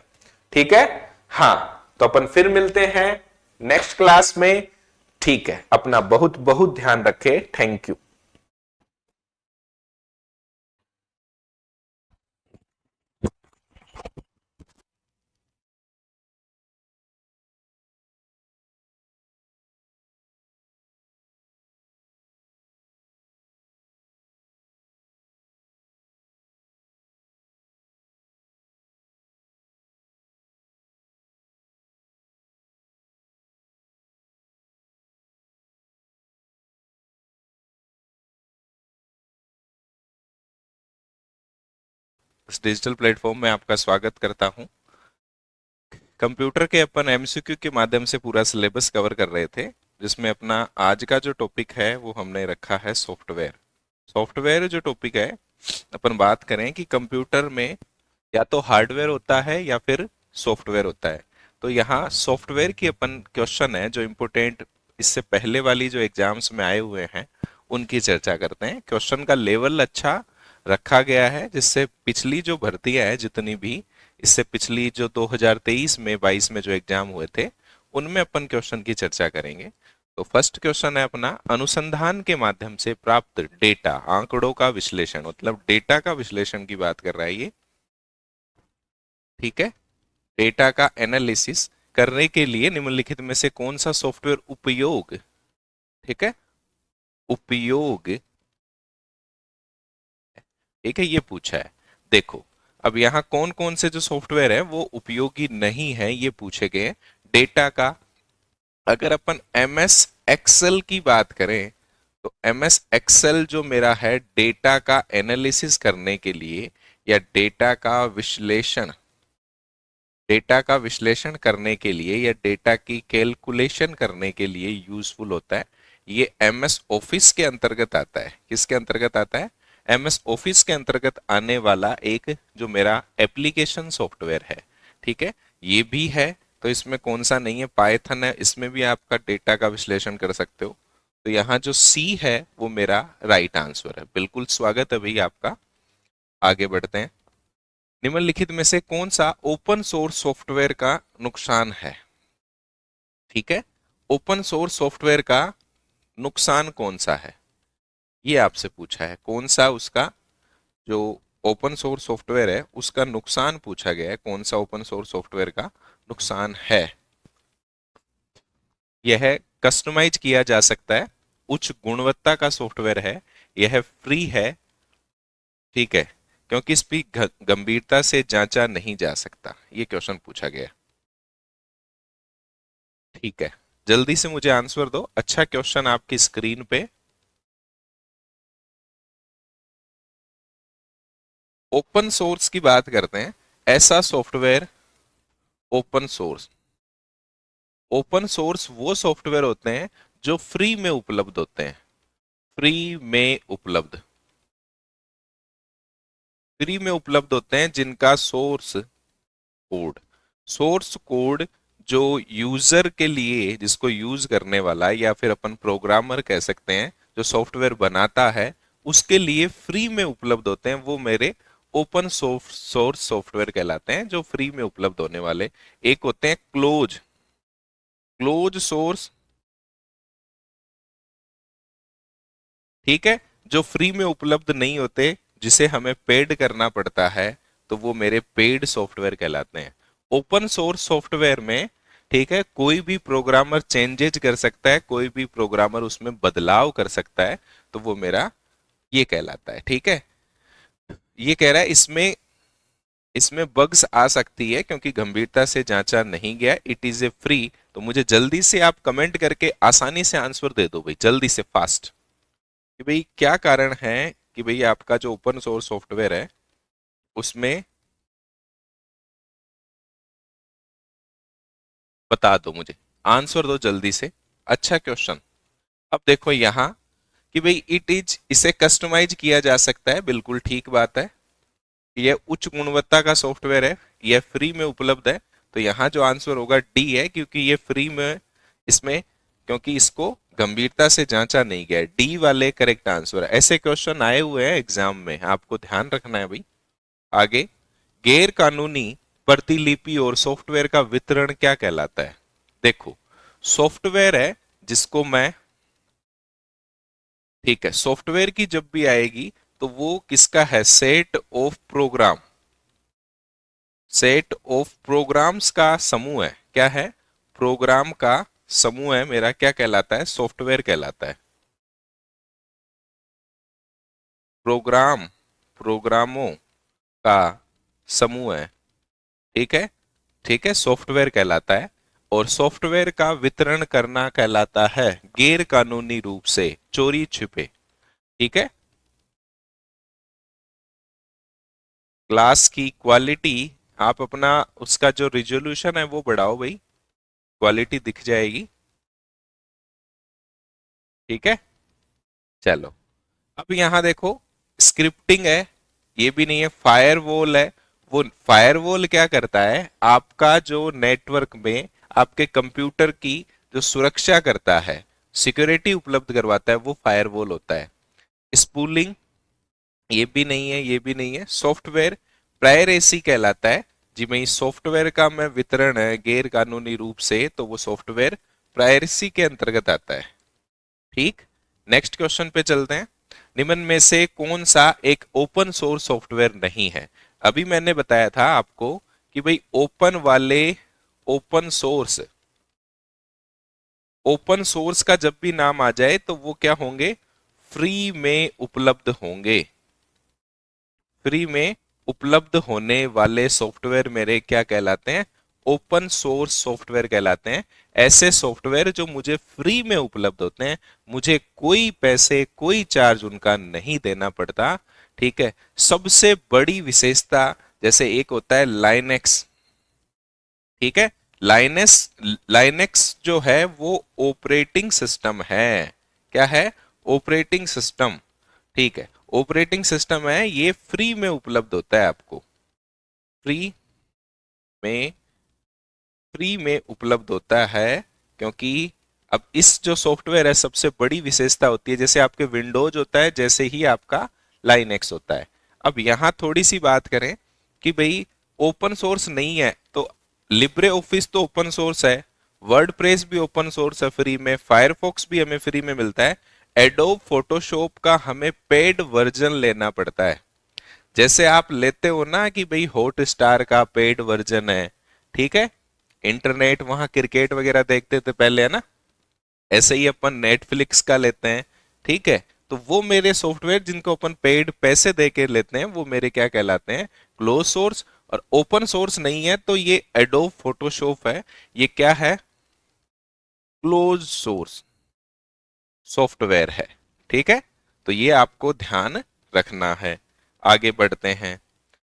ठीक है, हाँ, तो अपन फिर मिलते हैं नेक्स्ट क्लास में। ठीक है, अपना बहुत बहुत ध्यान रखें। Thank you. इस डिजिटल प्लेटफॉर्म में आपका स्वागत करता हूं। कंप्यूटर के अपन एमसीक्यू के माध्यम से पूरा सिलेबस कवर कर रहे थे, जिसमें अपना आज का जो टॉपिक है वो हमने रखा है सॉफ्टवेयर। सॉफ्टवेयर जो टॉपिक है, अपन बात करें कि कंप्यूटर में या तो हार्डवेयर होता है या फिर सॉफ्टवेयर होता है। तो यहाँ सॉफ्टवेयर की अपन क्वेश्चन है जो इम्पोर्टेंट इससे पहले वाली जो एग्जाम्स में आए हुए हैं उनकी चर्चा करते हैं। क्वेश्चन का लेवल अच्छा रखा गया है, जिससे पिछली जो भर्तियां हैं जितनी भी, इससे पिछली जो 2023 में 22 में जो एग्जाम हुए थे उनमें अपन क्वेश्चन की चर्चा करेंगे। तो फर्स्ट क्वेश्चन है अपना, अनुसंधान के माध्यम से प्राप्त डेटा, आंकड़ों का विश्लेषण, मतलब डेटा का विश्लेषण की बात कर रहा है ये। ठीक है, डेटा का एनालिसिस करने के लिए निम्नलिखित में से कौन सा सॉफ्टवेयर उपयोग, ठीक है, उपयोग, ठीक है, ये पूछा है। देखो, अब यहाँ कौन कौन से जो सॉफ्टवेयर है वो उपयोगी नहीं है ये पूछे गए। डेटा का, अगर अपन MS एक्सेल की बात करें तो MS एक्सेल जो मेरा है डेटा का एनालिसिस करने के लिए या डेटा का विश्लेषण डेटा का विश्लेषण करने के लिए या डेटा की कैलकुलेशन करने के लिए यूजफुल होता है। ये एमएस ऑफिस के अंतर्गत आता है। किसके अंतर्गत आता है? एमएस ऑफिस के अंतर्गत आने वाला एक जो मेरा एप्लीकेशन सॉफ्टवेयर है। ठीक है, ये भी है। तो इसमें कौन सा नहीं है? पाइथन है, इसमें भी आपका डेटा का विश्लेषण कर सकते हो। तो यहाँ जो सी है वो मेरा राइट आंसर है। बिल्कुल स्वागत है भैया आपका। आगे बढ़ते हैं। निम्नलिखित में से कौन सा ओपन सोर्स सॉफ्टवेयर का नुकसान है? ठीक है, ओपन सोर्स सॉफ्टवेयर का नुकसान कौन सा है, ये आपसे पूछा है। कौन सा उसका जो ओपन सोर्स सॉफ्टवेयर है उसका नुकसान पूछा गया है। कौन सा ओपन सोर्स सॉफ्टवेयर का नुकसान है? यह कस्टमाइज किया जा सकता है, उच्च गुणवत्ता का सॉफ्टवेयर है, यह फ्री है। ठीक है, क्योंकि इसकी गंभीरता से जांचा नहीं जा सकता, ये क्वेश्चन पूछा गया। ठीक है, जल्दी से मुझे आंसर दो। अच्छा क्वेश्चन आपकी स्क्रीन पे। ओपन सोर्स की बात करते हैं। ऐसा software open source, open source वो सॉफ्टवेयर होते हैं जो फ्री में उपलब्ध होते हैं। फ्री में उपलब्ध, फ्री में उपलब्ध होते हैं जिनका सोर्स कोड, सोर्स कोड जो यूजर के लिए, जिसको यूज करने वाला या फिर अपन प्रोग्रामर कह सकते हैं, जो सॉफ्टवेयर बनाता है उसके लिए फ्री में उपलब्ध होते हैं, वो मेरे ओपन सोर्स सॉफ्टवेयर कहलाते हैं, जो फ्री में उपलब्ध होने वाले। एक होते हैं क्लोज, क्लोज सोर्स। ठीक है, जो फ्री में उपलब्ध नहीं होते, जिसे हमें पेड करना पड़ता है, तो वो मेरे पेड सॉफ्टवेयर कहलाते हैं। ओपन सोर्स सॉफ्टवेयर में, ठीक है, कोई भी प्रोग्रामर चेंजेज कर सकता है, कोई भी प्रोग्रामर उसमें बदलाव कर सकता है, तो वो मेरा ये कहलाता है। ठीक है, ये कह रहा है इसमें, इसमें बग्स आ सकती है क्योंकि गंभीरता से जांचा नहीं गया, इट इज ए फ्री। तो मुझे जल्दी से आप कमेंट करके आसानी से आंसर दे दो भाई, जल्दी से फास्ट, कि भाई क्या कारण है कि भाई आपका जो ओपन सोर्स सॉफ्टवेयर है उसमें, बता दो मुझे, आंसर दो जल्दी से। अच्छा क्वेश्चन। अब देखो यहां कि भाई इट इज, इसे कस्टमाइज किया जा सकता है, बिल्कुल ठीक बात है। यह उच्च गुणवत्ता का सॉफ्टवेयर है, यह फ्री में उपलब्ध है। तो यहाँ जो आंसर होगा डी है, क्योंकि ये फ्री में, इसमें, क्योंकि इसको गंभीरता से जांचा नहीं गया है। डी वाले करेक्ट आंसर है। ऐसे क्वेश्चन आए हुए हैं एग्जाम में, आपको ध्यान रखना है भाई। आगे, गैर कानूनी प्रतिलिपि और सॉफ्टवेयर का वितरण क्या कहलाता है? देखो, सॉफ्टवेयर है जिसको मैं, ठीक है, सॉफ्टवेयर की जब भी आएगी तो वो किसका है? Set of program, set of programs का समूह है। क्या है? प्रोग्राम का समूह है मेरा, क्या कहलाता है? सॉफ्टवेयर कहलाता है। प्रोग्राम, प्रोग्रामों का समूह है। ठीक है, ठीक है, सॉफ्टवेयर कहलाता है। और सॉफ्टवेयर का वितरण करना कहलाता है गैर कानूनी रूप से, चोरी छिपे। ठीक है, क्लास की क्वालिटी, आप अपना उसका जो रिजोल्यूशन है वो बढ़ाओ भाई, क्वालिटी दिख जाएगी। ठीक है, चलो। अब यहां देखो, स्क्रिप्टिंग है, ये भी नहीं है। फायरवॉल है, वो फायरवॉल क्या करता है? आपका जो नेटवर्क में आपके कंप्यूटर की जो सुरक्षा करता है, सिक्योरिटी उपलब्ध करवाता है, वो फायरवॉल होता है। स्पूलिंग, ये भी नहीं है, ये भी नहीं है। सॉफ्टवेयर प्रायरेसी कहलाता है। जी मैं, सॉफ्टवेयर का मैं वितरण है गैर कानूनी रूप से, तो वो सॉफ्टवेयर प्रायरेसी के अंतर्गत आता है। ठीक, नेक्स्ट क्वेश्चन पे चलते हैं। निम्न में से कौन सा एक ओपन सोर्स सॉफ्टवेयर नहीं है? अभी मैंने बताया था आपको कि भाई ओपन वाले, ओपन सोर्स, ओपन सोर्स का जब भी नाम आ जाए तो वो क्या होंगे? फ्री में उपलब्ध होंगे। फ्री में उपलब्ध होने वाले सॉफ्टवेयर मेरे क्या कहलाते हैं? ओपन सोर्स सॉफ्टवेयर कहलाते हैं। ऐसे सॉफ्टवेयर जो मुझे फ्री में उपलब्ध होते हैं, मुझे कोई पैसे, कोई चार्ज उनका नहीं देना पड़ता। ठीक है, सबसे बड़ी विशेषता, जैसे एक होता है लाइनेक्स, ठीक है। लाइनेक्स जो है वो ऑपरेटिंग सिस्टम है। क्या है? Operating system. ठीक है, ऑपरेटिंग सिस्टम है, ये फ्री में उपलब्ध होता है आपको। फ्री में फ्री में उपलब्ध होता है, क्योंकि अब इस जो सॉफ्टवेयर है सबसे बड़ी विशेषता होती है, जैसे आपके विंडोज होता है जैसे ही आपका लाइनेक्स होता है। अब यहां थोड़ी सी बात करें कि भाई ओपन सोर्स नहीं है, तो लिब्रे ऑफिस तो ओपन सोर्स है, वर्ड प्रेस भी ओपन सोर्स है फ्री में, फायरफॉक्स भी हमें फ्री में मिलता है। एडोब फोटोशॉप का हमें पेड वर्जन लेना पड़ता है। जैसे आप लेते हो ना कि भाई हॉट स्टार का पेड वर्जन है, ठीक है, इंटरनेट वहां क्रिकेट वगैरह देखते थे पहले, है ना, ऐसे ही अपन नेटफ्लिक्स का लेते हैं। ठीक है, तो वो मेरे सॉफ्टवेयर जिनको अपन पेड पैसे दे के लेते हैं वो मेरे क्या कहलाते हैं? Close source. और ओपन सोर्स नहीं है, तो ये एडोब फोटोशॉप है, ये क्या है? क्लोज सोर्स सॉफ्टवेयर है। ठीक है, तो ये आपको ध्यान रखना है। आगे बढ़ते हैं।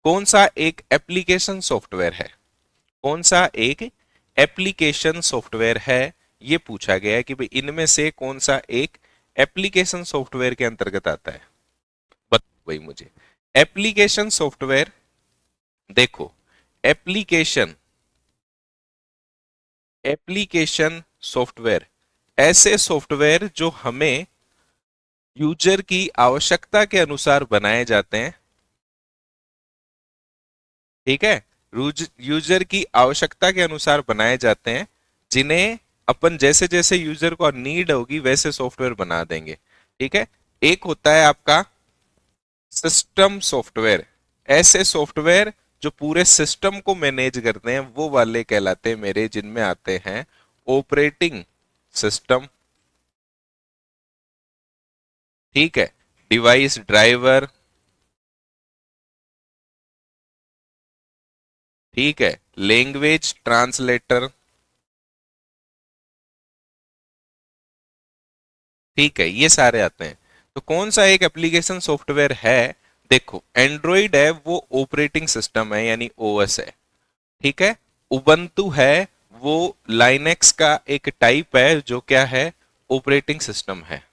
कौन सा एक एप्लीकेशन सॉफ्टवेयर है? कौन सा एक एप्लीकेशन सॉफ्टवेयर है, ये पूछा गया है कि भाई इनमें से कौन सा एक एप्लीकेशन सॉफ्टवेयर के अंतर्गत आता है। बताओ भाई मुझे। एप्लीकेशन सॉफ्टवेयर, देखो, एप्लीकेशन एप्लीकेशन सॉफ्टवेयर ऐसे सॉफ्टवेयर जो हमें यूजर की आवश्यकता के अनुसार बनाए जाते हैं। ठीक है, यूजर की आवश्यकता के अनुसार बनाए जाते हैं, जिन्हें अपन जैसे जैसे यूजर को नीड होगी वैसे सॉफ्टवेयर बना देंगे। ठीक है, एक होता है आपका सिस्टम सॉफ्टवेयर। ऐसे सॉफ्टवेयर जो पूरे सिस्टम को मैनेज करते हैं वो वाले कहलाते हैं मेरे, जिनमें आते हैं ऑपरेटिंग सिस्टम, ठीक है, डिवाइस ड्राइवर, ठीक है, लैंग्वेज ट्रांसलेटर, ठीक है, ये सारे आते हैं। तो कौन सा एक एप्लीकेशन सॉफ्टवेयर है? देखो, एंड्रॉइड है वो ऑपरेटिंग सिस्टम है यानी ओएस है। ठीक है, उबंतु है वो लाइनेक्स का एक टाइप है जो क्या है? ऑपरेटिंग सिस्टम है।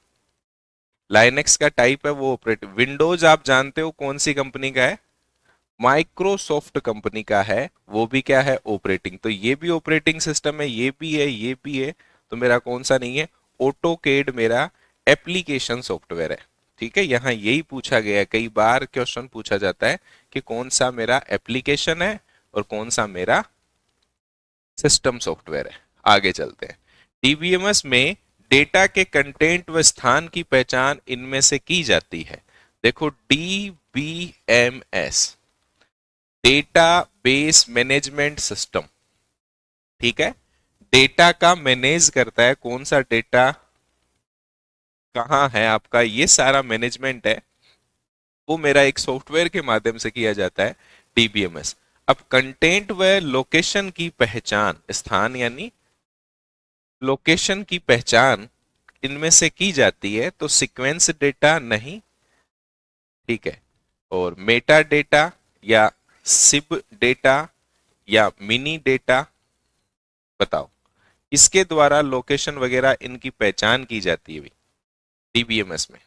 लाइनेक्स का टाइप है वो ऑपरेटिंग। विंडोज आप जानते हो कौन सी कंपनी का है? माइक्रोसॉफ्ट कंपनी का है, वो भी क्या है? ऑपरेटिंग। तो ये भी ऑपरेटिंग सिस्टम है, ये भी है, ये भी है। तो मेरा कौन सा नहीं है? ऑटोकेड मेरा एप्लीकेशन सॉफ्टवेयर है। ठीक है, यहां यही पूछा गया है, कई बार क्वेश्चन पूछा जाता है कि कौन सा मेरा एप्लीकेशन है और कौन सा मेरा सिस्टम सॉफ्टवेयर है। आगे चलते हैं। डीबीएमएस में डेटा के कंटेंट व स्थान की पहचान इनमें से की जाती है। देखो, DBMS data base management system, ठीक है, डेटा का मैनेज करता है। कौन सा डेटा कहाँ है आपका, ये सारा मैनेजमेंट है वो मेरा एक सॉफ्टवेयर के माध्यम से किया जाता है, डीबीएमएस। अब कंटेंट व लोकेशन की पहचान, स्थान यानी लोकेशन की पहचान इनमें से की जाती है, तो सीक्वेंस डेटा नहीं, ठीक है, और मेटा डेटा या सिब डेटा या मिनी डेटा, बताओ इसके द्वारा लोकेशन वगैरह इनकी पहचान की जाती है डीबीएमएस में।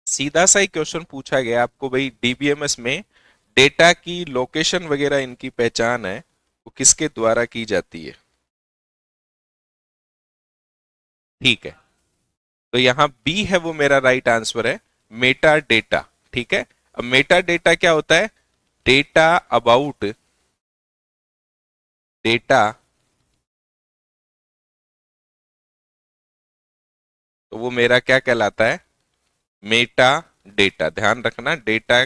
सीधा सा ही क्वेश्चन पूछा गया आपको भाई, डीबीएमएस में डेटा की लोकेशन वगैरह इनकी पहचान है वो किसके द्वारा की जाती है? ठीक है, तो यहां बी है वो मेरा राइट आंसर है, मेटा डेटा। ठीक है, अब मेटा डेटा क्या होता है? डेटा अबाउट डेटा, तो वो मेरा क्या कहलाता है? Meta data. ध्यान रखना, डेटा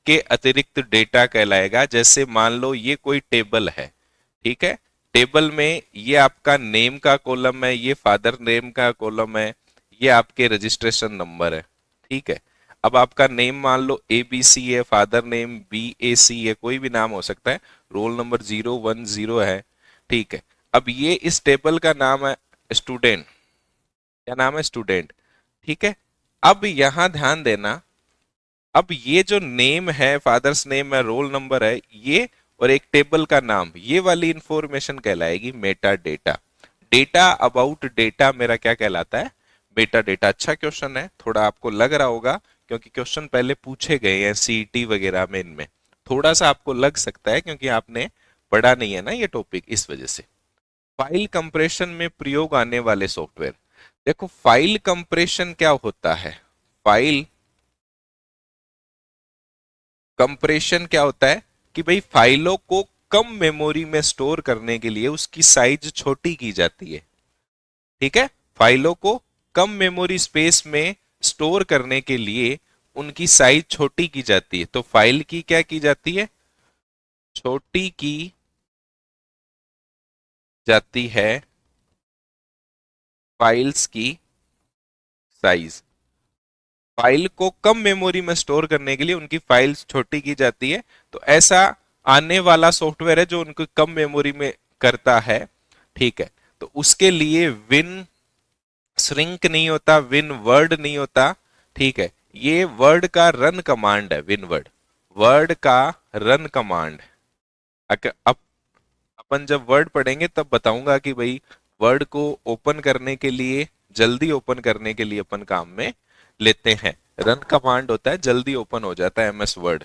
के अतिरिक्त डेटा कहलाएगा। जैसे मान लो ये कोई टेबल है, ठीक है, टेबल में ये आपका नेम का कॉलम है, ये फादर नेम का कॉलम है, ये आपके रजिस्ट्रेशन नंबर है। ठीक है, अब आपका नेम मान लो ABC है, फादर नेम BAC है, कोई भी नाम हो सकता है, रोल नंबर 010 है। ठीक है, अब ये इस टेबल का नाम है स्टूडेंट। क्या नाम है? स्टूडेंट। ठीक है, अब यहां ध्यान देना, अब ये जो नेम है, फादर्स नेम है, रोल नंबर है, ये और एक टेबल का नाम, ये वाली इंफॉर्मेशन कहलाएगी meta data. Data about data मेरा क्या कहलाता है? Meta data. अच्छा क्वेश्चन है, थोड़ा आपको लग रहा होगा क्योंकि क्वेश्चन पहले पूछे गए हैं सीईटी वगैरह में, इनमें थोड़ा सा आपको लग सकता है क्योंकि आपने पढ़ा नहीं है ना ये टॉपिक, इस वजह से। फाइल कंप्रेशन में प्रयोग आने वाले सॉफ्टवेयर। देखो फाइल कंप्रेशन क्या होता है? फाइल कंप्रेशन क्या होता है कि भाई फाइलों को कम मेमोरी में स्टोर करने के लिए उसकी साइज छोटी की जाती है। ठीक है, फाइलों को कम मेमोरी स्पेस में स्टोर करने के लिए उनकी साइज छोटी की जाती है। तो फाइल की क्या की जाती है? छोटी की जाती है फाइल्स की साइज। फाइल को कम मेमोरी में स्टोर करने के लिए उनकी फाइल्स छोटी की जाती है। तो ऐसा आने वाला सॉफ्टवेयर है जो उनको कम मेमोरी में करता है। ठीक है, तो उसके लिए विन श्रिंक नहीं होता, विन वर्ड नहीं होता। ठीक है, ये वर्ड का रन कमांड है, विन वर्ड, वर्ड का रन कमांड। अब अपन जब वर्ड पढ़ेंगे तब बताऊंगा कि भाई वर्ड को ओपन करने के लिए, जल्दी ओपन करने के लिए अपन काम में लेते हैं, रन कमांड होता है, जल्दी ओपन हो जाता है एमएस वर्ड।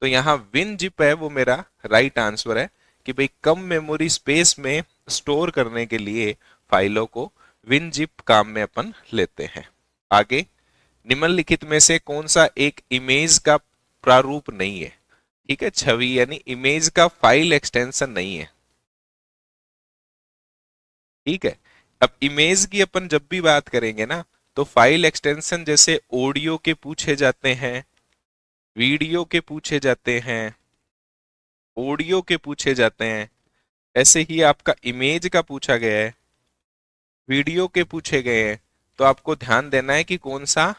तो यहाँ विन जिप है वो मेरा राइट आंसर है कि भाई कम मेमोरी स्पेस में स्टोर करने के लिए फाइलों को विन जिप काम में अपन लेते हैं। आगे, निम्नलिखित में से कौन सा एक इमेज का प्रारूप नहीं है? ठीक है, छवि यानी इमेज का फाइल एक्सटेंशन नहीं है। ठीक है, अब इमेज की अपन जब भी बात करेंगे ना, तो फाइल एक्सटेंशन जैसे ऑडियो के पूछे जाते हैं, वीडियो के पूछे जाते हैं, ऑडियो के पूछे जाते हैं, ऐसे ही आपका इमेज का पूछा गया है, वीडियो के पूछे गए हैं। तो आपको ध्यान देना है कि कौन सा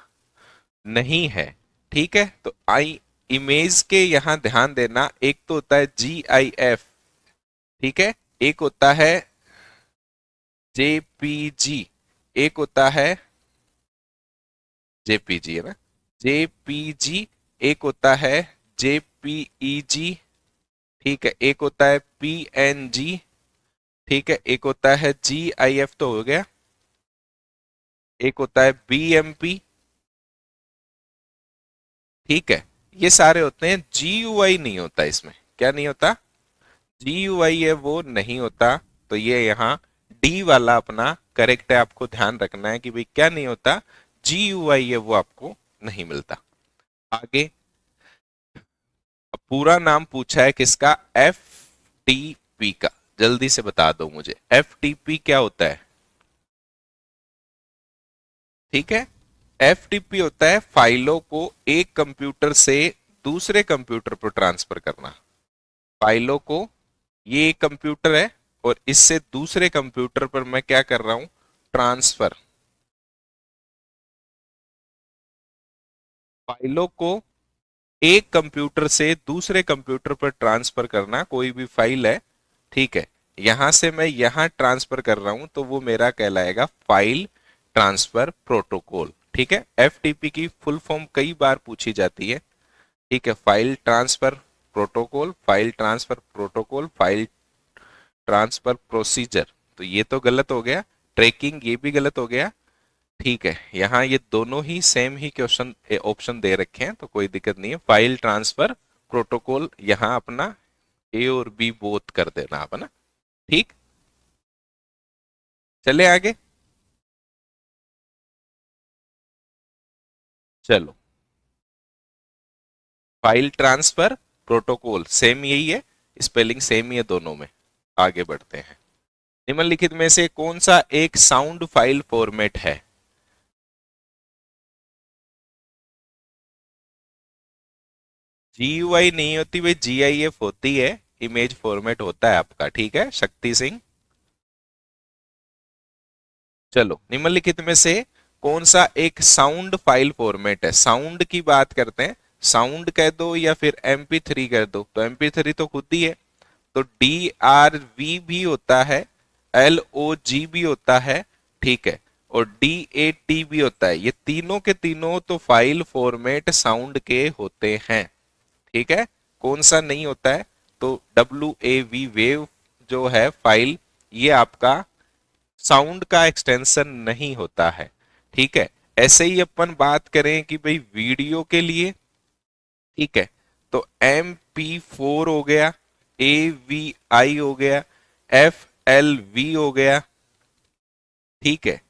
नहीं है। ठीक है, तो आई इमेज के यहां ध्यान देना, एक तो होता है GIF, ठीक है, एक होता है JPG, एक होता है JPG, है ना, JPG, एक होता है JPEG, ठीक है, एक होता है PNG, ठीक है, एक होता है GIF तो हो गया, एक होता है BMP। ठीक है, ये सारे होते हैं, GUI नहीं होता इसमें। क्या नहीं होता? GUI है वो नहीं होता। तो ये यहाँ डी वाला अपना करेक्ट है, आपको ध्यान रखना है कि भाई क्या नहीं होता, GUI है वो आपको नहीं मिलता। आगे, अब पूरा नाम पूछा है किसका? FTP का, जल्दी से बता दो मुझे FTP क्या होता है। ठीक है, FTP होता है फाइलों को एक कंप्यूटर से दूसरे कंप्यूटर पर ट्रांसफर करना। फाइलों को, ये एक कंप्यूटर है और इससे दूसरे कंप्यूटर पर मैं क्या कर रहा हूं? ट्रांसफर। फाइलों को एक कंप्यूटर से दूसरे कंप्यूटर पर ट्रांसफर करना, कोई भी फाइल है, ठीक है, यहां से मैं यहां ट्रांसफर कर रहा हूं तो वो मेरा कहलाएगा फाइल ट्रांसफर प्रोटोकॉल। ठीक है, FTP की फुल फॉर्म कई बार पूछी जाती है। ठीक है, file transfer protocol, file transfer protocol, file transfer procedure. तो ये तो गलत हो गया, ट्रैकिंग ये भी गलत हो गया। ठीक है, यहाँ ये दोनों ही सेम ही क्वेश्चन ऑप्शन दे रखे हैं तो कोई दिक्कत नहीं है। फाइल ट्रांसफर प्रोटोकॉल यहाँ अपना ए और बी बोथ कर देना आप, है ना। ठीक, चले आगे। चलो, फाइल ट्रांसफर प्रोटोकॉल सेम यही है, स्पेलिंग सेम ही है दोनों में। आगे बढ़ते हैं। निम्नलिखित में से कौन सा एक साउंड फाइल फॉर्मेट है? GUI नहीं होती भाई, GIF होती है, इमेज फॉर्मेट होता है आपका। ठीक है शक्ति सिंह। चलो, निम्नलिखित में से कौन सा एक साउंड फाइल फॉर्मेट है? साउंड की बात करते हैं, साउंड कह दो या फिर MP3 कह दो, तो MP3 तो खुद ही है, तो DRV भी होता है, LOG भी होता है। ठीक है, और DAT भी होता है। ये तीनों के तीनों तो फाइल फॉर्मेट साउंड के होते हैं, ठीक है। कौन सा नहीं होता है? तो WAV वेव जो है फाइल, ये आपका साउंड का एक्सटेंशन नहीं होता है, ठीक है। ऐसे ही अपन बात करें कि भाई वीडियो के लिए, ठीक है, तो MP4 हो गया, AVI हो गया, FLV हो गया, ठीक है,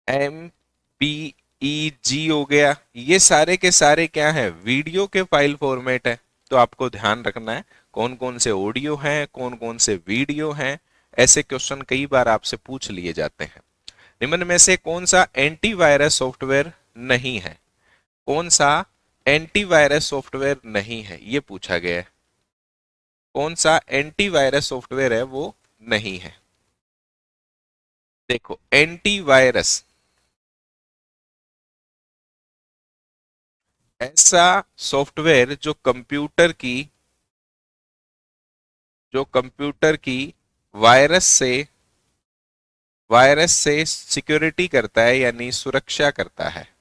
MPEG हो गया। ये सारे के सारे क्या है? वीडियो के फाइल फॉर्मेट है। तो आपको ध्यान रखना है कौन कौन से ऑडियो हैं, कौन कौन से वीडियो हैं। ऐसे क्वेश्चन कई बार आपसे पूछ लिए जाते हैं। निम्न में से कौन सा एंटीवायरस सॉफ्टवेयर नहीं है? कौन सा एंटीवायरस सॉफ्टवेयर नहीं है, ये पूछा गया है। कौन सा एंटीवायरस सॉफ्टवेयर है वो नहीं है? देखो, एंटीवायरस ऐसा सॉफ्टवेयर जो कंप्यूटर की वायरस से सिक्योरिटी करता है, यानी सुरक्षा करता है।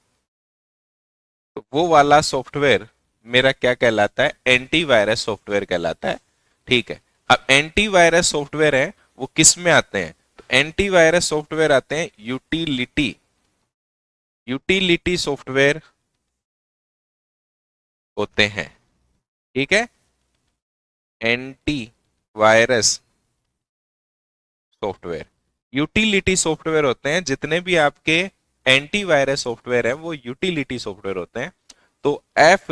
तो वो वाला सॉफ्टवेयर मेरा क्या कहलाता है? एंटीवायरस सॉफ्टवेयर कहलाता है, ठीक है। अब एंटीवायरस सॉफ्टवेयर है वो किस में आते हैं? तो एंटीवायरस सॉफ्टवेयर आते हैं यूटिलिटी सॉफ्टवेयर होते हैं, ठीक है। Anti virus software, utility software होते हैं। जितने भी आपके एंटीवायरस सॉफ्टवेयर हैं वो यूटिलिटी सॉफ्टवेयर होते हैं। तो एफ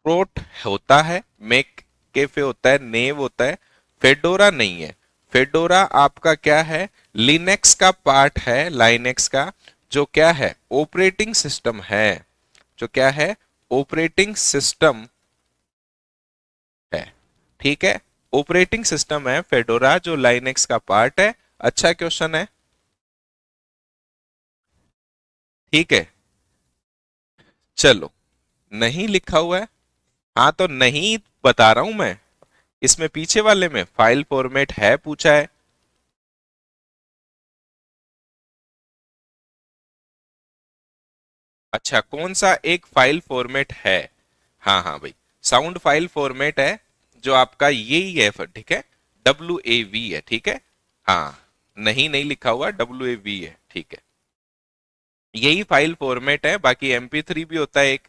प्रोट होता है, मेक कैफे होता है, नेव होता है, फेडोरा नहीं है। फेडोरा आपका क्या है? लिनक्स का पार्ट है, लाइनेक्स का, जो क्या है? ऑपरेटिंग सिस्टम है। जो क्या है? ऑपरेटिंग सिस्टम है, ठीक है। ऑपरेटिंग सिस्टम है फेडोरा, जो लाइनेक्स का पार्ट है। अच्छा क्वेश्चन है, ठीक है। चलो, नहीं लिखा हुआ है, हाँ तो नहीं बता रहा हूं मैं। इसमें पीछे वाले में फाइल फॉर्मेट है पूछा है। अच्छा, कौन सा एक फाइल फॉर्मेट है? हाँ हाँ भाई, साउंड फाइल फॉर्मेट है जो आपका यही है, ठीक है। WAV है, ठीक है। हाँ, नहीं नहीं लिखा हुआ, WAV है, ठीक है। यही फाइल फॉर्मेट है। बाकी MP3 भी होता है एक,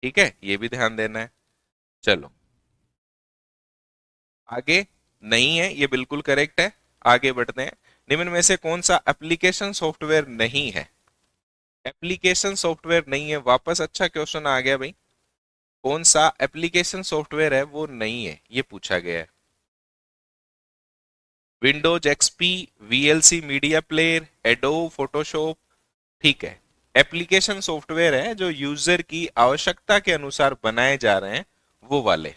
ठीक है, ये भी ध्यान देना है। चलो आगे, नहीं है ये बिल्कुल करेक्ट है। आगे बढ़ते हैं। निम्न में से कौन सा एप्लीकेशन सॉफ्टवेयर नहीं है? एप्लीकेशन सॉफ्टवेयर नहीं है, वापस अच्छा क्वेश्चन आ गया भाई। कौन सा एप्लीकेशन सॉफ्टवेयर है वो नहीं है, ये पूछा गया है। Windows XP, VLC media player, adobe Photoshop, ठीक है। एप्लीकेशन सॉफ्टवेयर है जो यूजर की आवश्यकता के अनुसार बनाए जा रहे हैं, वो वाले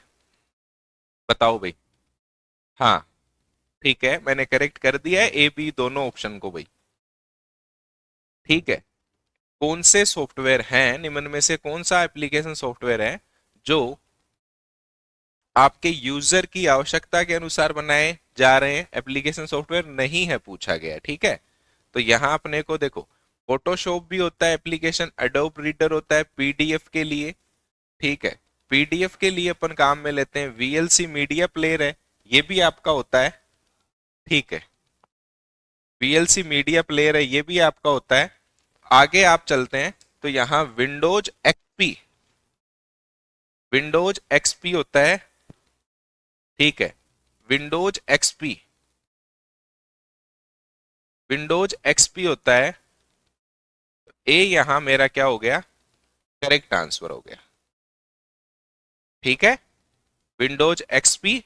बताओ भाई। हाँ, ठीक है, मैंने करेक्ट कर दिया है AB दोनों ऑप्शन को भाई, ठीक है। कौन से सॉफ्टवेयर हैं निम्न में से, कौन सा एप्लीकेशन सॉफ्टवेयर है जो आपके यूजर की आवश्यकता के अनुसार बनाए जा रहे हैं? एप्लीकेशन सॉफ्टवेयर नहीं है पूछा गया, ठीक है। तो यहां अपने को देखो, फोटोशॉप भी होता है एप्लीकेशन, एडोब रीडर होता है PDF के लिए, ठीक है। PDF के लिए अपन काम में लेते हैं, VLC मीडिया प्लेयर है, ये भी आपका होता है, ठीक है। VLC मीडिया प्लेयर है, ये भी आपका होता है। आगे आप चलते हैं तो यहाँ विंडोज XP होता है, ठीक है। विंडोज XP होता है। ए यहां मेरा क्या हो गया? करेक्ट आंसर हो गया, ठीक है। विंडोज XP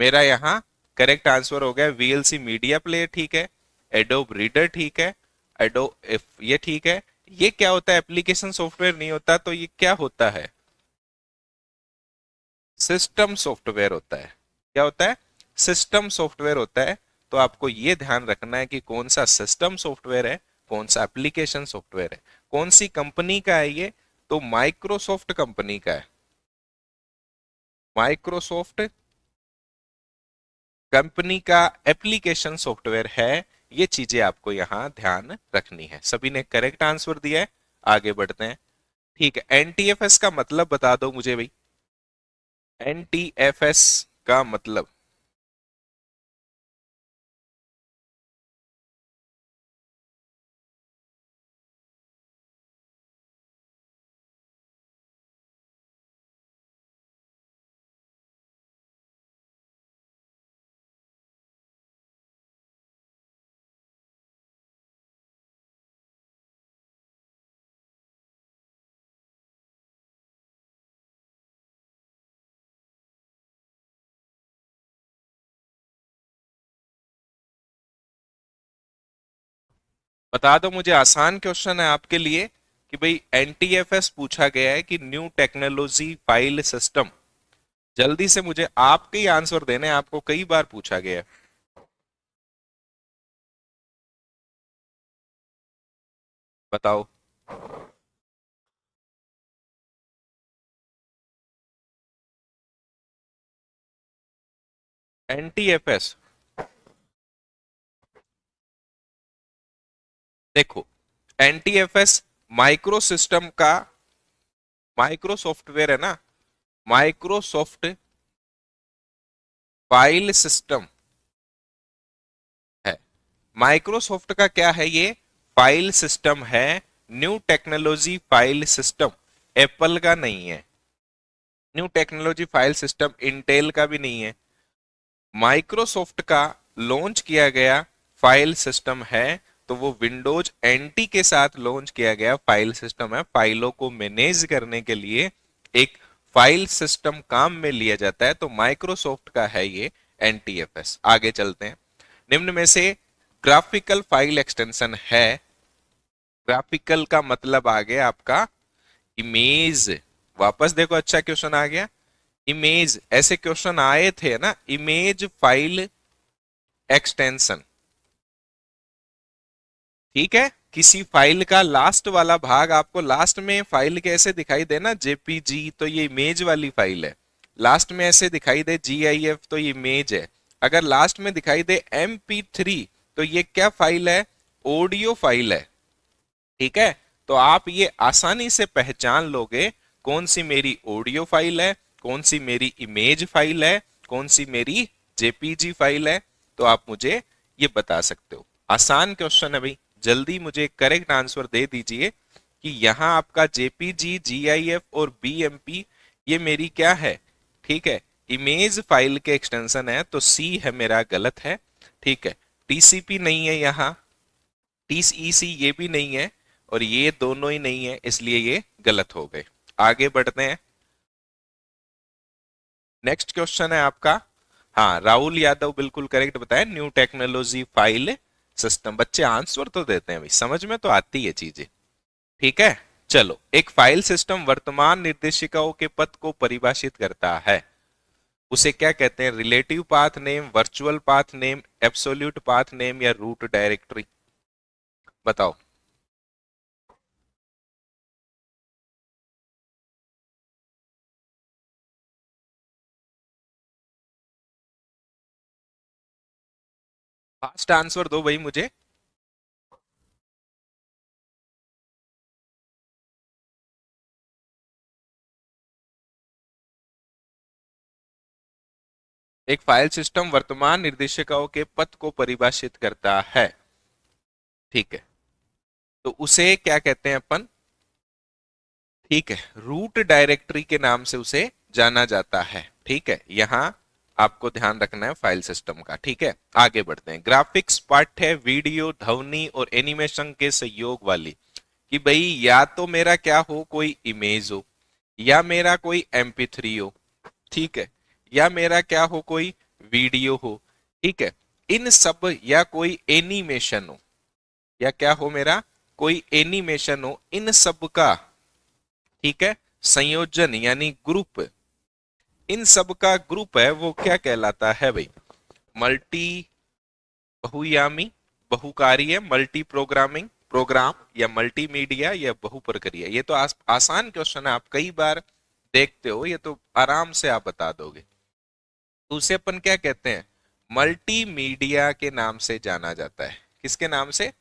मेरा यहां करेक्ट आंसर हो गया। VLC मीडिया प्लेयर ठीक है, एडोब रीडर ठीक है, एडोब ये ठीक है। ये क्या होता है? एप्लीकेशन सॉफ्टवेयर नहीं होता, तो ये क्या होता है? सिस्टम सॉफ्टवेयर होता है। क्या होता है? सिस्टम सॉफ्टवेयर होता है। तो आपको ये ध्यान रखना है कि कौन सा सिस्टम सॉफ्टवेयर है, कौन सा एप्लीकेशन सॉफ्टवेयर है। कौन सी कंपनी का है ये? तो माइक्रोसॉफ्ट कंपनी का है। माइक्रोसॉफ्ट कंपनी का एप्लीकेशन सॉफ्टवेयर है ये चीजें आपको यहाँ ध्यान रखनी है। सभी ने करेक्ट आंसर दिया है, आगे बढ़ते हैं। ठीक है, एनटीएफएस का मतलब बता दो मुझे भाई, एनटीएफएस का मतलब। बता दो मुझे, आसान क्वेश्चन है आपके लिए कि भाई एनटीएफएस पूछा गया है कि न्यू टेक्नोलॉजी फाइल सिस्टम। जल्दी से मुझे आपके ही आंसर देने हैं, आपको कई बार पूछा गया है। बताओ। एनटीएफएस, देखो एनटीएफएस माइक्रो सिस्टम का, माइक्रो सॉफ्टवेयर है ना, माइक्रोसॉफ्ट फाइल सिस्टम है। माइक्रोसॉफ्ट का क्या है ये, फाइल सिस्टम है। New technology file system Apple का नहीं है। New technology file system Intel का भी नहीं है। माइक्रोसॉफ्ट का लॉन्च किया गया फाइल सिस्टम है, तो वो विंडोज एनटी के साथ लॉन्च किया गया फाइल सिस्टम है। फाइलों को मैनेज करने के लिए एक फाइल सिस्टम काम में लिया जाता है, तो माइक्रोसॉफ्ट का है ये एनटीएफएस। आगे चलते हैं। निम्न में से ग्राफिकल फाइल एक्सटेंशन है, ग्राफिकल का मतलब आ गया आपका इमेज। वापस देखो, अच्छा क्वेश्चन आ गया, इमेज। ऐसे क्वेश्चन आए थे ना, इमेज फाइल एक्सटेंशन। ठीक है, किसी फाइल का लास्ट वाला भाग, आपको लास्ट में फाइल के ऐसे दिखाई दे ना जेपीजी, तो ये इमेज वाली फाइल है। लास्ट में ऐसे दिखाई दे जीआईएफ, तो ये इमेज है। अगर लास्ट में दिखाई दे MP3, तो ये क्या फाइल है, ऑडियो फाइल है। ठीक है, तो आप ये आसानी से पहचान लोगे कौन सी मेरी ऑडियो फाइल है, कौन सी मेरी इमेज फाइल है, कौन सी मेरी जेपीजी फाइल है। तो आप मुझे ये बता सकते हो। आसान क्वेश्चन है भाई, जल्दी मुझे करेक्ट आंसर दे दीजिए कि यहाँ आपका जेपीजी, जीआईएफ और बीएमपी ये मेरी क्या है। ठीक है, इमेज फाइल के एक्सटेंशन है, तो सी है मेरा गलत है। ठीक है, टीसीपी नहीं है यहाँ, टीईसी ये भी नहीं है, और ये दोनों ही नहीं है, इसलिए ये गलत हो गए। आगे बढ़ते हैं। नेक्स्ट क्वेश्चन है आपका, हाँ राहुल यादव बिल्कुल करेक्ट बताया, न्यू टेक्नोलॉजी फाइल सिस्टम। बच्चे आंसर तो देते हैं भाई, समझ में तो आती है चीजें। ठीक है, चलो। एक फाइल सिस्टम वर्तमान निर्देशिकाओं के पथ को परिभाषित करता है। उसे क्या कहते हैं, relative path name, virtual path name, absolute path name या रूट डायरेक्टरी। बताओ। फास्ट आंसर दो भाई मुझे। एक फाइल सिस्टम वर्तमान निर्देशिकाओं के पथ को परिभाषित करता है। ठीक है, तो उसे क्या कहते हैं अपन, ठीक है, रूट डायरेक्टरी के नाम से उसे जाना जाता है। ठीक है, यहां आपको ध्यान रखना है फाइल सिस्टम का। ठीक है, आगे बढ़ते हैं। ग्राफिक्स पार्ट है वीडियो, ध्वनि और एनिमेशन के सहयोग वाली, कि भाई या तो मेरा क्या हो, कोई इमेज हो, या मेरा कोई MP3 हो। ठीक है, या मेरा क्या हो, कोई वीडियो हो। ठीक है, इन सब, या कोई एनिमेशन हो, या क्या हो मेरा, कोई एनिमेशन हो, इन सब का, ठीक है, संयोजन यानी ग्रुप, इन सब का ग्रुप है वो क्या कहलाता है भाई, मल्टी बहुयामी, बहुकार्य, मल्टी प्रोग्रामिंग प्रोग्राम, या मल्टीमीडिया, या बहुप्रक्रिया। ये तो आसान क्वेश्चन है, आप कई बार देखते हो, ये तो आराम से आप बता दोगे। तो उसे अपन क्या कहते हैं, मल्टीमीडिया के नाम से जाना जाता है। किसके नाम से?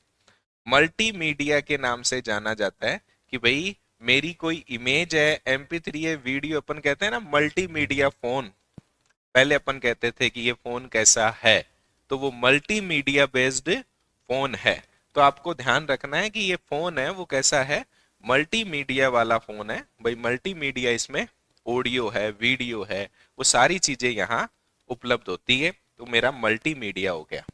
मल्टीमीडिया के नाम से जाना जाता है कि भाई मेरी कोई इमेज है, MP3 है, वीडियो, अपन कहते हैं ना मल्टीमीडिया फोन। पहले अपन कहते थे कि ये फोन कैसा है, तो वो मल्टीमीडिया बेस्ड फोन है। तो आपको ध्यान रखना है कि ये फोन है वो कैसा है, मल्टीमीडिया वाला फोन है भाई। मल्टीमीडिया इसमें ऑडियो है, वीडियो है, वो सारी चीजें यहाँ उपलब्ध होती है, तो मेरा मल्टीमीडिया हो गया।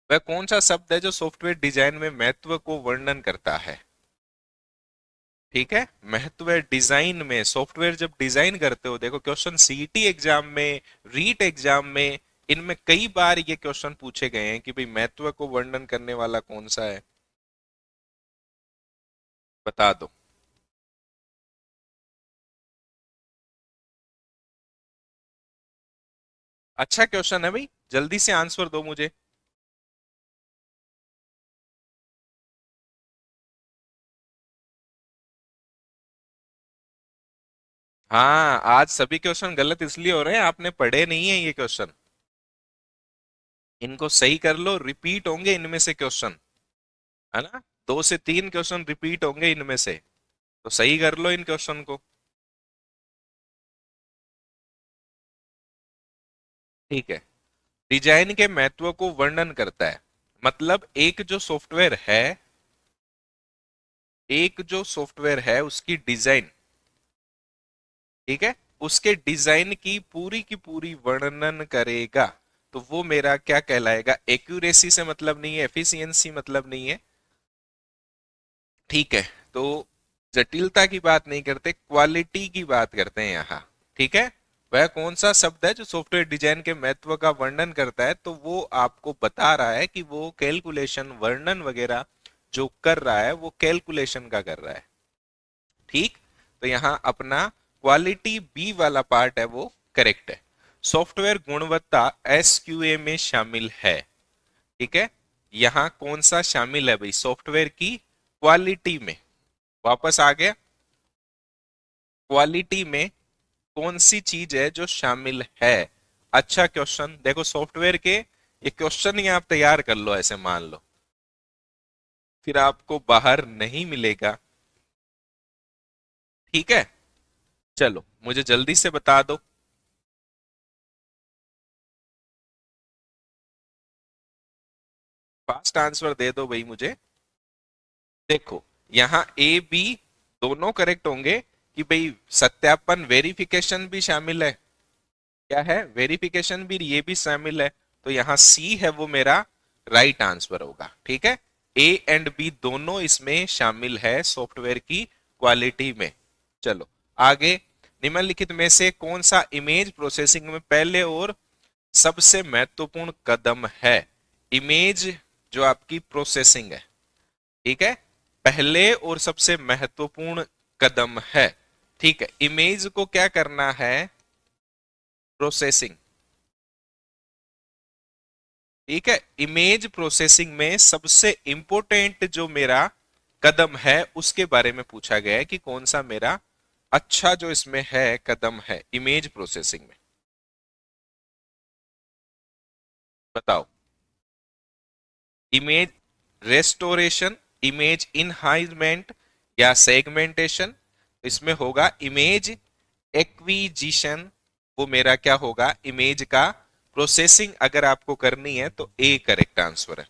वह कौन सा शब्द है जो सॉफ्टवेयर डिजाइन में महत्व को वर्णन करता है? ठीक है, महत्व डिजाइन में, सॉफ्टवेयर जब डिजाइन करते हो, देखो क्वेश्चन सीईटी एग्जाम में, रीट एग्जाम में, इनमें कई बार ये क्वेश्चन पूछे गए हैं कि भाई महत्व को वर्णन करने वाला कौन सा है, बता दो। अच्छा क्वेश्चन है भाई, जल्दी से आंसर दो मुझे। हाँ, आज सभी क्वेश्चन गलत इसलिए हो रहे हैं, आपने पढ़े नहीं है ये क्वेश्चन। इनको सही कर लो, रिपीट होंगे इनमें से क्वेश्चन, है ना? 2 से 3 क्वेश्चन रिपीट होंगे इनमें से, तो सही कर लो इन क्वेश्चन को। ठीक है, डिजाइन के महत्व को वर्णन करता है, मतलब एक जो सॉफ्टवेयर है उसकी डिजाइन, ठीक है, उसके डिजाइन की पूरी वर्णन करेगा, तो वो मेरा क्या कहलाएगा? एक्यूरेसी से मतलब नहीं है, एफिशिएंसी मतलब नहीं है। ठीक है, तो जटिलता की बात नहीं करते, क्वालिटी की बात करते हैं यहाँ। ठीक है, वह कौन सा शब्द है जो सॉफ्टवेयर डिजाइन के महत्व का वर्णन करता है? तो वो आपको बता रहा है कि वो कैलकुलेशन, वर्णन वगैरह जो कर रहा है वो कैलकुलेशन का कर रहा है। ठीक, तो यहाँ अपना क्वालिटी बी वाला पार्ट है वो करेक्ट है। सॉफ्टवेयर गुणवत्ता SQA में शामिल है। ठीक है, यहाँ कौन सा शामिल है भाई? सॉफ्टवेयर की क्वालिटी में। वापस आ गया, क्वालिटी में कौन सी चीज है जो शामिल है? अच्छा क्वेश्चन, देखो सॉफ्टवेयर के ये क्वेश्चन ही आप तैयार कर लो, ऐसे मान लो, फिर आपको बाहर नहीं मिलेगा। ठीक है, चलो मुझे जल्दी से बता दो। फास्ट आंसर दे दो भाई मुझे। देखो यहाँ ए बी दोनों करेक्ट होंगे कि भाई सत्यापन, वेरिफिकेशन भी शामिल है। क्या है? वेरिफिकेशन भी, ये भी शामिल है, तो यहाँ सी है वो मेरा राइट आंसर होगा। ठीक है, ए एंड बी दोनों इसमें शामिल है सॉफ्टवेयर की क्वालिटी में। चलो आगे, निम्नलिखित में से कौन सा इमेज प्रोसेसिंग में पहले और सबसे महत्वपूर्ण कदम है? इमेज जो आपकी प्रोसेसिंग है, ठीक है, पहले और सबसे महत्वपूर्ण कदम है। ठीक है, इमेज को क्या करना है? प्रोसेसिंग। ठीक है, इमेज प्रोसेसिंग में सबसे इंपॉर्टेंट जो मेरा कदम है उसके बारे में पूछा गया है कि कौन सा मेरा अच्छा जो इसमें है कदम है इमेज प्रोसेसिंग में, बताओ। इमेज रेस्टोरेशन, इमेज इनहाइजमेंट, या सेगमेंटेशन? इसमें होगा इमेज एक्विजिशन, वो मेरा क्या होगा? इमेज का प्रोसेसिंग अगर आपको करनी है तो ए करेक्ट आंसर है।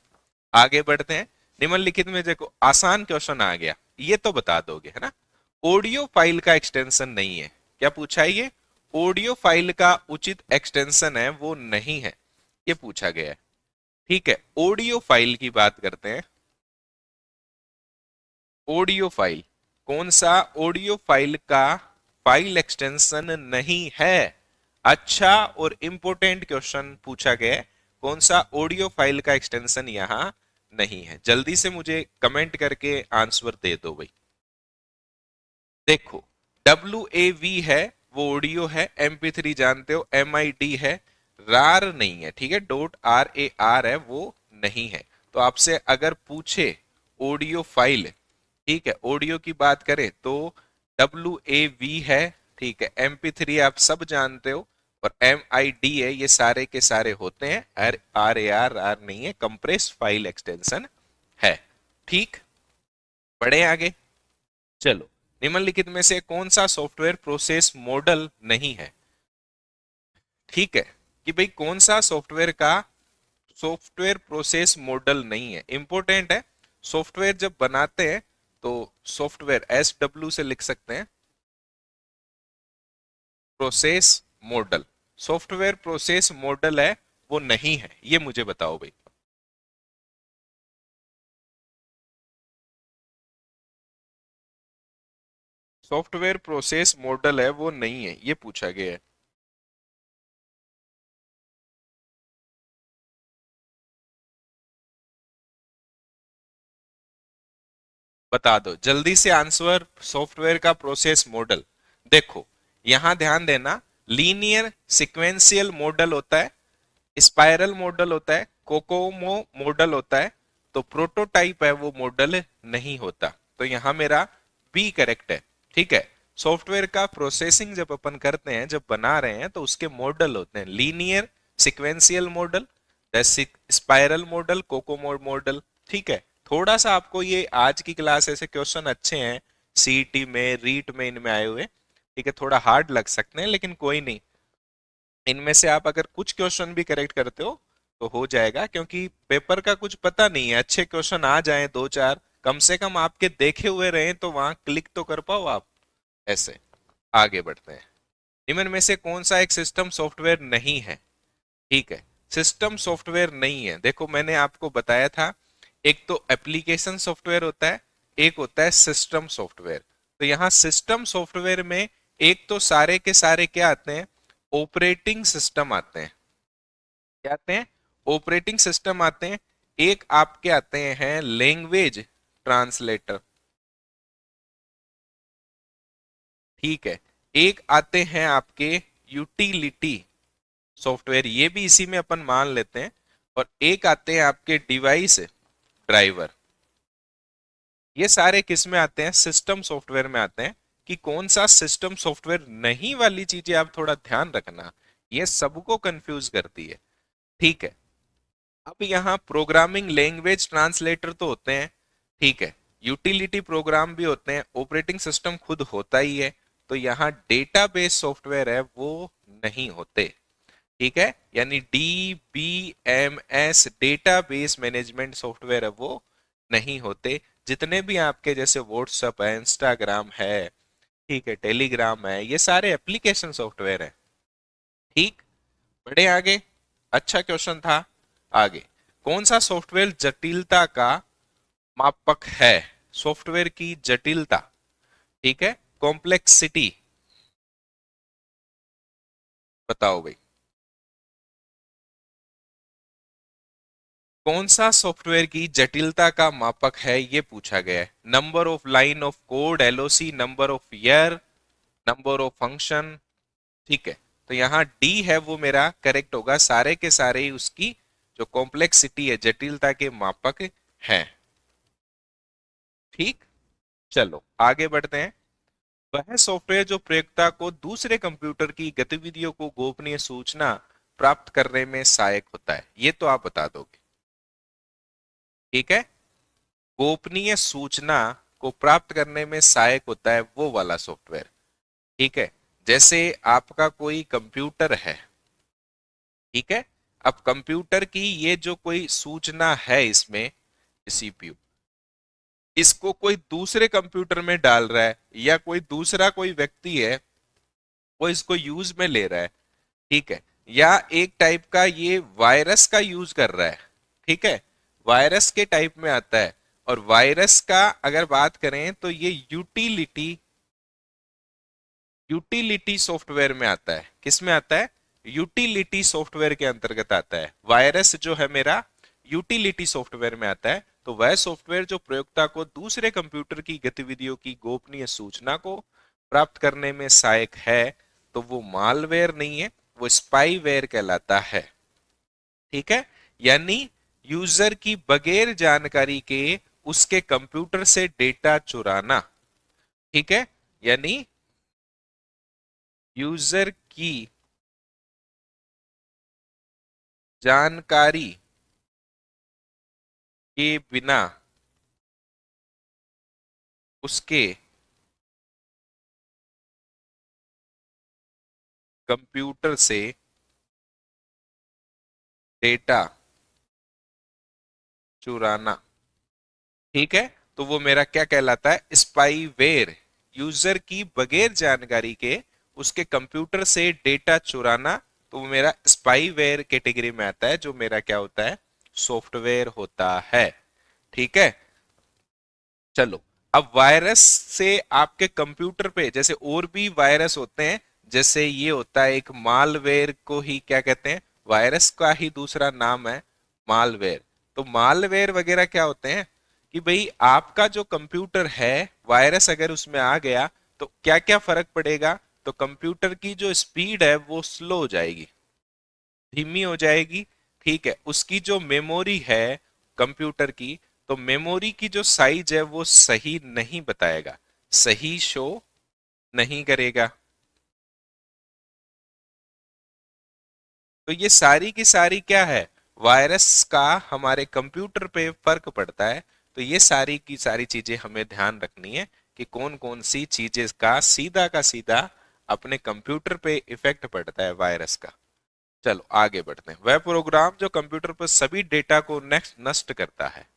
आगे बढ़ते हैं, निम्नलिखित में देखो आसान क्वेश्चन आ गया, ये तो बता दोगे, है ना? ऑडियो फाइल का एक्सटेंशन नहीं है, क्या पूछा है ये? ऑडियो फाइल का उचित एक्सटेंशन है वो नहीं है, ये पूछा गया है। ठीक है, ऑडियो फाइल की बात करते हैं। ऑडियो फाइल, कौन सा ऑडियो फाइल का फाइल एक्सटेंशन नहीं है? अच्छा और इंपॉर्टेंट क्वेश्चन पूछा गया है, कौन सा ऑडियो फाइल का एक्सटेंशन यहां नहीं है? जल्दी से मुझे कमेंट करके आंसर दे दो भाई। देखो WAV है वो ऑडियो है, MP3 जानते हो, MID है, रार नहीं है। ठीक है, .RAR है वो नहीं है। तो आपसे अगर पूछे ऑडियो फाइल, ठीक है, ऑडियो की बात करें तो WAV है। ठीक है, MP3 आप सब जानते हो, और MID है, ये सारे के सारे होते हैं RAR नहीं है, कंप्रेस्ड फाइल एक्सटेंशन है। ठीक, बढ़े आगे। चलो, निम्नलिखित में से कौन सा सॉफ्टवेयर प्रोसेस मॉडल नहीं है? ठीक है, कि भाई कौन सा सॉफ्टवेयर प्रोसेस मॉडल नहीं है, इंपॉर्टेंट है। सॉफ्टवेयर जब बनाते हैं तो सॉफ्टवेयर SW से लिख सकते हैं, process model. Software process model है वो नहीं है, ये मुझे बताओ भाई। सॉफ्टवेयर प्रोसेस मॉडल है वो नहीं है, ये पूछा गया है। बता दो जल्दी से आंसर, सॉफ्टवेयर का प्रोसेस मॉडल। देखो, यहां ध्यान देना, लीनियर सिक्वेंशियल मॉडल होता है, स्पाइरल मॉडल होता है, कोकोमो मॉडल होता है, तो प्रोटोटाइप है वो मॉडल नहीं होता। तो यहां मेरा बी करेक्ट है। ठीक है, सॉफ्टवेयर का प्रोसेसिंग जब अपन करते हैं, जब बना रहे हैं, तो उसके मॉडल होते हैं linear sequential model, spiral model, Kokomo model. ठीक है, थोड़ा सा आपको ये आज की क्लास ऐसे क्वेश्चन अच्छे हैं, CET में, रीट में, इनमें आए हुए। ठीक है, थोड़ा हार्ड लग सकते हैं, लेकिन कोई नहीं, इनमें से आप अगर कुछ क्वेश्चन भी करेक्ट करते हो तो हो जाएगा, क्योंकि पेपर का कुछ पता नहीं है। अच्छे क्वेश्चन आ जाएं दो चार, कम से कम आपके देखे हुए रहे तो वहां क्लिक तो कर पाओ आप। ऐसे आगे बढ़ते हैं। निम्न में से कौन सा एक सिस्टम सॉफ्टवेयर नहीं है? ठीक है, सिस्टम सॉफ्टवेयर नहीं है, देखो मैंने आपको बताया था, एक तो एप्लीकेशन सॉफ्टवेयर होता है, एक होता है सिस्टम सॉफ्टवेयर। तो यहाँ सिस्टम सॉफ्टवेयर में एक तो सारे के सारे क्या आते हैं, ऑपरेटिंग सिस्टम आते हैं। क्या आते हैं? ऑपरेटिंग सिस्टम आते हैं। एक आपके आते हैं लैंग्वेज ट्रांसलेटर। ठीक है, एक आते हैं आपके यूटिलिटी सॉफ्टवेयर, ये भी इसी में अपन मान लेते हैं। और एक आते हैं आपके डिवाइस ड्राइवर। ये सारे किस में आते हैं? सिस्टम सॉफ्टवेयर में आते हैं। कि कौन सा सिस्टम सॉफ्टवेयर नहीं वाली चीजें आप थोड़ा ध्यान रखना, ये सबको कंफ्यूज करती है। ठीक है, अब यहाँ प्रोग्रामिंग लैंग्वेज ट्रांसलेटर तो होते हैं, ठीक है, यूटिलिटी प्रोग्राम भी होते हैं, ऑपरेटिंग सिस्टम खुद होता ही है। तो यहाँ डेटाबेस सॉफ्टवेयर है वो नहीं होते। ठीक है, यानी DBMS डेटाबेस मैनेजमेंट सॉफ्टवेयर है वो नहीं होते। जितने भी आपके जैसे व्हाट्सएप है, इंस्टाग्राम है, ठीक है, टेलीग्राम है, ये सारे एप्लीकेशन सॉफ्टवेयर है। ठीक, बढ़े आगे। अच्छा क्वेश्चन था। आगे, कौन सा सॉफ्टवेयर जटिलता का मापक है? सॉफ्टवेयर की जटिलता, ठीक है, कॉम्प्लेक्सिटी, बताओ भाई। कौन सा सॉफ्टवेयर की जटिलता का मापक है, ये पूछा गया है। Number of line of code, LOC, number of year, number of function. ठीक है, तो यहाँ डी है वो मेरा करेक्ट होगा, सारे के सारे ही उसकी जो कॉम्प्लेक्सिटी है, जटिलता के मापक हैं। ठीक, चलो आगे बढ़ते हैं। वह सॉफ्टवेयर जो प्रयोक्ता को दूसरे कंप्यूटर की गतिविधियों को गोपनीय सूचना प्राप्त करने में सहायक होता है, ये तो आप बता दोगे। ठीक है, गोपनीय सूचना को प्राप्त करने में सहायक होता है वो वाला सॉफ्टवेयर। ठीक है, जैसे आपका कोई कंप्यूटर है, ठीक है, अब कंप्यूटर की ये जो कोई सूचना है इसमें, CPU, इसको कोई दूसरे कंप्यूटर में डाल रहा है, या कोई दूसरा कोई व्यक्ति है वो इसको यूज में ले रहा है, ठीक है, या एक टाइप का ये वायरस का यूज कर रहा है। ठीक है, वायरस के टाइप में आता है। और वायरस का अगर बात करें तो ये यूटिलिटी सॉफ्टवेयर में आता है। किस में आता है? यूटिलिटी सॉफ्टवेयर के अंतर्गत आता है। वायरस जो है मेरा यूटिलिटी सॉफ्टवेयर में आता है। तो वह सॉफ्टवेयर जो प्रयोक्ता को दूसरे कंप्यूटर की गतिविधियों की गोपनीय सूचना को प्राप्त करने में सहायक है, तो वो मालवेयर नहीं है, वो स्पाईवेयर कहलाता है। ठीक है, यानी यूजर की बगैर जानकारी के उसके कंप्यूटर से डेटा चुराना। ठीक है, यानी यूजर की जानकारी के बिना उसके कंप्यूटर से डेटा चुराना। ठीक है, तो वो मेरा क्या कहलाता है, स्पाईवेयर। यूजर की बगैर जानकारी के उसके कंप्यूटर से डेटा चुराना, तो वो मेरा स्पाईवेयर कैटेगरी में आता है, जो मेरा क्या होता है, सॉफ्टवेयर होता है। ठीक है, चलो अब वायरस से आपके कंप्यूटर पे जैसे और भी वायरस होते हैं, जैसे ये होता है एक मालवेयर, को ही क्या कहते हैं, वायरस का ही दूसरा नाम है मालवेयर। तो मालवेयर वगैरह क्या होते हैं कि भाई आपका जो कंप्यूटर है, वायरस अगर उसमें आ गया तो क्या क्या फर्क पड़ेगा, तो कंप्यूटर की जो स्पीड है वो स्लो हो जाएगी, धीमी हो जाएगी। ठीक है, उसकी जो मेमोरी है कंप्यूटर की, तो मेमोरी की जो साइज है वो सही नहीं बताएगा, सही शो नहीं करेगा। तो ये सारी की सारी क्या है, वायरस का हमारे कंप्यूटर पे फर्क पड़ता है। तो ये सारी की सारी चीजें हमें ध्यान रखनी है कि कौन कौन सी चीजें का सीधा अपने कंप्यूटर पे इफेक्ट पड़ता है वायरस का। चलो आगे बढ़ते हैं। वह प्रोग्राम जो कंप्यूटर पर सभी डेटा को नेक्स्ट नष्ट करता है।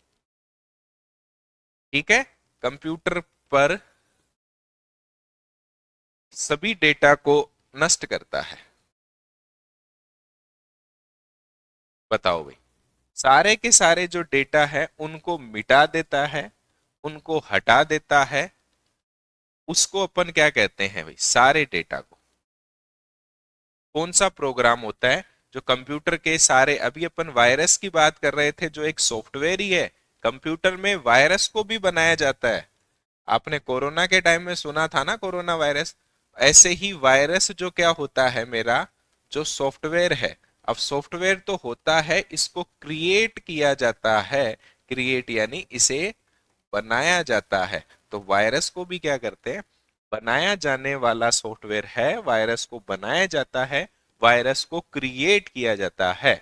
ठीक है, कंप्यूटर पर सभी डेटा को नष्ट करता है। बताओ भाई, सारे के सारे जो डेटा है उनको मिटा देता है, उनको हटा देता है, उसको अपन क्या कहते हैं भाई, सारे डेटा को। कौन सा प्रोग्राम होता है जो कंप्यूटर के सारे, अभी अपन वायरस की बात कर रहे थे जो एक सॉफ्टवेयर ही है, कंप्यूटर में वायरस को भी बनाया जाता है। आपने कोरोना के टाइम में सुना था ना, कोरोना वायरस। ऐसे ही वायरस जो क्या होता है मेरा, जो सॉफ्टवेयर है। अब सॉफ्टवेयर तो होता है, इसको क्रिएट किया जाता है, क्रिएट यानी इसे बनाया जाता है। तो वायरस को भी क्या करते हैं, बनाया जाने वाला सॉफ्टवेयर है, वायरस को बनाया जाता है, वायरस को क्रिएट किया जाता है।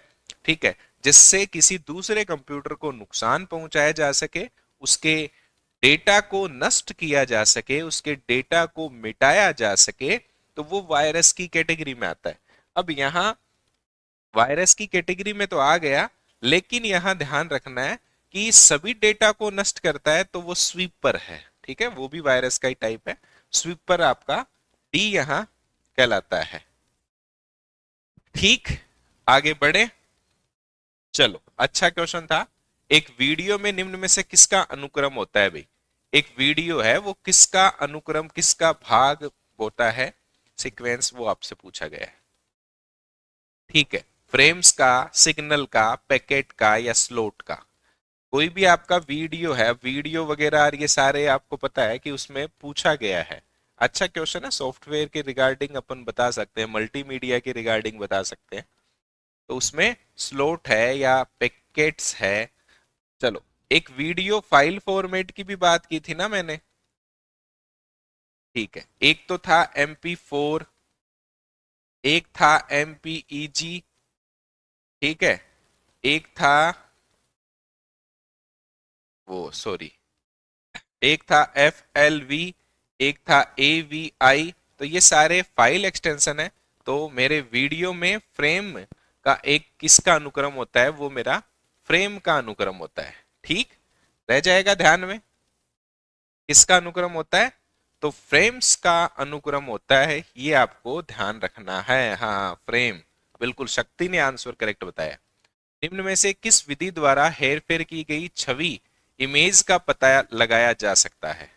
ठीक है, जिससे किसी दूसरे कंप्यूटर को नुकसान पहुंचाया जा सके, उसके डेटा को नष्ट किया जा सके, उसके डेटा को मिटाया जा सके, तो वो वायरस की कैटेगरी में आता है। अब यहां वायरस की कैटेगरी में तो आ गया, लेकिन यहां ध्यान रखना है कि सभी डेटा को नष्ट करता है, तो वो स्वीपर है। ठीक है, वो भी वायरस का ही टाइप है। स्वीपर आपका डी यहां कहलाता है। ठीक, आगे बढ़े। चलो, अच्छा क्वेश्चन था। एक वीडियो में निम्न में से किसका अनुक्रम होता है भाई, एक वीडियो है वो किसका अनुक्रम, किसका भाग होता है, सीक्वेंस, वो आपसे पूछा गया है। ठीक है, फ्रेम्स का, सिग्नल का, पैकेट का, या स्लोट का। कोई भी आपका वीडियो है, वीडियो वगैरह ये सारे आपको पता है कि उसमें पूछा गया है। अच्छा क्वेश्चन है, सॉफ्टवेयर के रिगार्डिंग अपन बता सकते हैं, मल्टीमीडिया के रिगार्डिंग बता सकते हैं। तो उसमें स्लोट है या पैकेट्स है। चलो, एक वीडियो फाइल फॉर्मेट की भी बात की थी ना मैंने। ठीक है, एक तो था MP4, एक था MPEG। ठीक है, एक था वो सॉरी एक था FLV, एक था AVI। तो ये सारे फाइल एक्सटेंशन है। तो मेरे वीडियो में फ्रेम का एक किसका अनुक्रम होता है, वो मेरा फ्रेम का अनुक्रम होता है। ठीक, रह जाएगा ध्यान में, किसका अनुक्रम होता है, तो फ्रेम्स का अनुक्रम होता है, ये आपको ध्यान रखना है। हाँ, फ्रेम, बिल्कुल शक्ति ने आंसर करेक्ट बताया। निम्न में से किस विधि द्वारा हेरफेर की गई छवि इमेज का पता लगाया जा सकता है।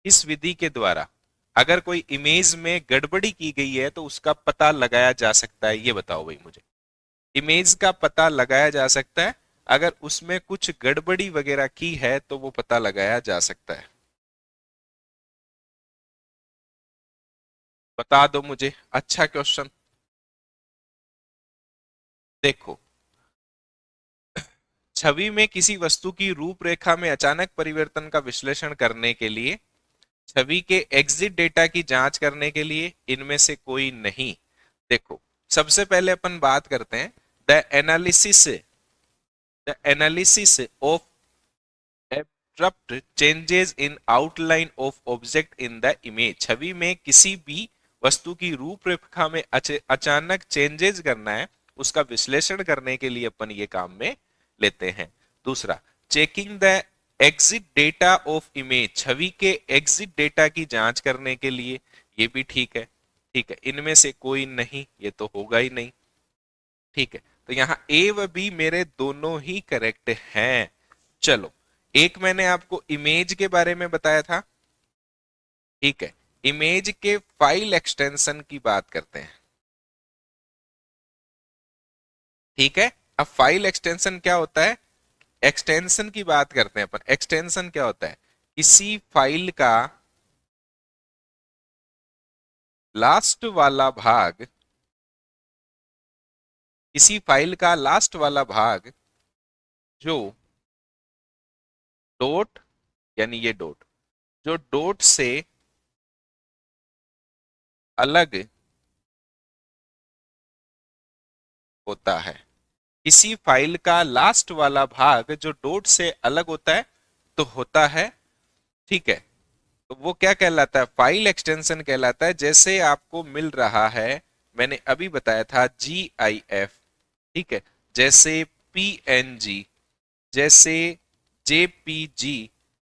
इस विधि के द्वारा अगर कोई इमेज में गड़बड़ी की गई है तो उसका पता लगाया जा सकता है, ये बताओ भाई मुझे। इमेज का पता लगाया जा सकता है, अगर उसमें कुछ गड़बड़ी वगैरह की है तो वो पता लगाया जा सकता है। बता दो मुझे, अच्छा क्वेश्चन। देखो, छवि में किसी वस्तु की रूपरेखा में अचानक परिवर्तन का विश्लेषण करने के लिए, छवि के एग्जिट डेटा की जांच करने के लिए, इनमें से कोई नहीं। देखो, सबसे पहले अपन बात करते हैं, the analysis of abrupt changes in outline of object in the image. छवि में किसी भी वस्तु की रूपरेखा में अचानक चेंजेस करना है, उसका विश्लेषण करने के लिए अपन ये काम में लेते हैं। दूसरा, checking the exit data of image, छवि के एग्जिट डेटा की जांच करने के लिए, ये भी ठीक है। ठीक है, इनमें से कोई नहीं, ये तो होगा ही नहीं। ठीक है, तो यहाँ ए व बी मेरे दोनों ही करेक्ट हैं। चलो, एक मैंने आपको इमेज के बारे में बताया था। ठीक है, इमेज के फाइल एक्सटेंशन की बात करते हैं। ठीक है, अब फाइल एक्सटेंशन क्या होता है, एक्सटेंशन की बात करते हैं अपन। एक्सटेंशन क्या होता है, किसी फाइल का लास्ट वाला भाग, किसी फाइल का लास्ट वाला भाग जो डॉट, यानी ये डॉट, जो डॉट से अलग होता है, किसी फाइल का लास्ट वाला भाग जो डॉट से अलग होता है तो होता है। ठीक है, तो वो क्या कहलाता है, फाइल एक्सटेंशन कहलाता है। जैसे आपको मिल रहा है, मैंने अभी बताया था GIF, ठीक है, जैसे PNG, जैसे JPG,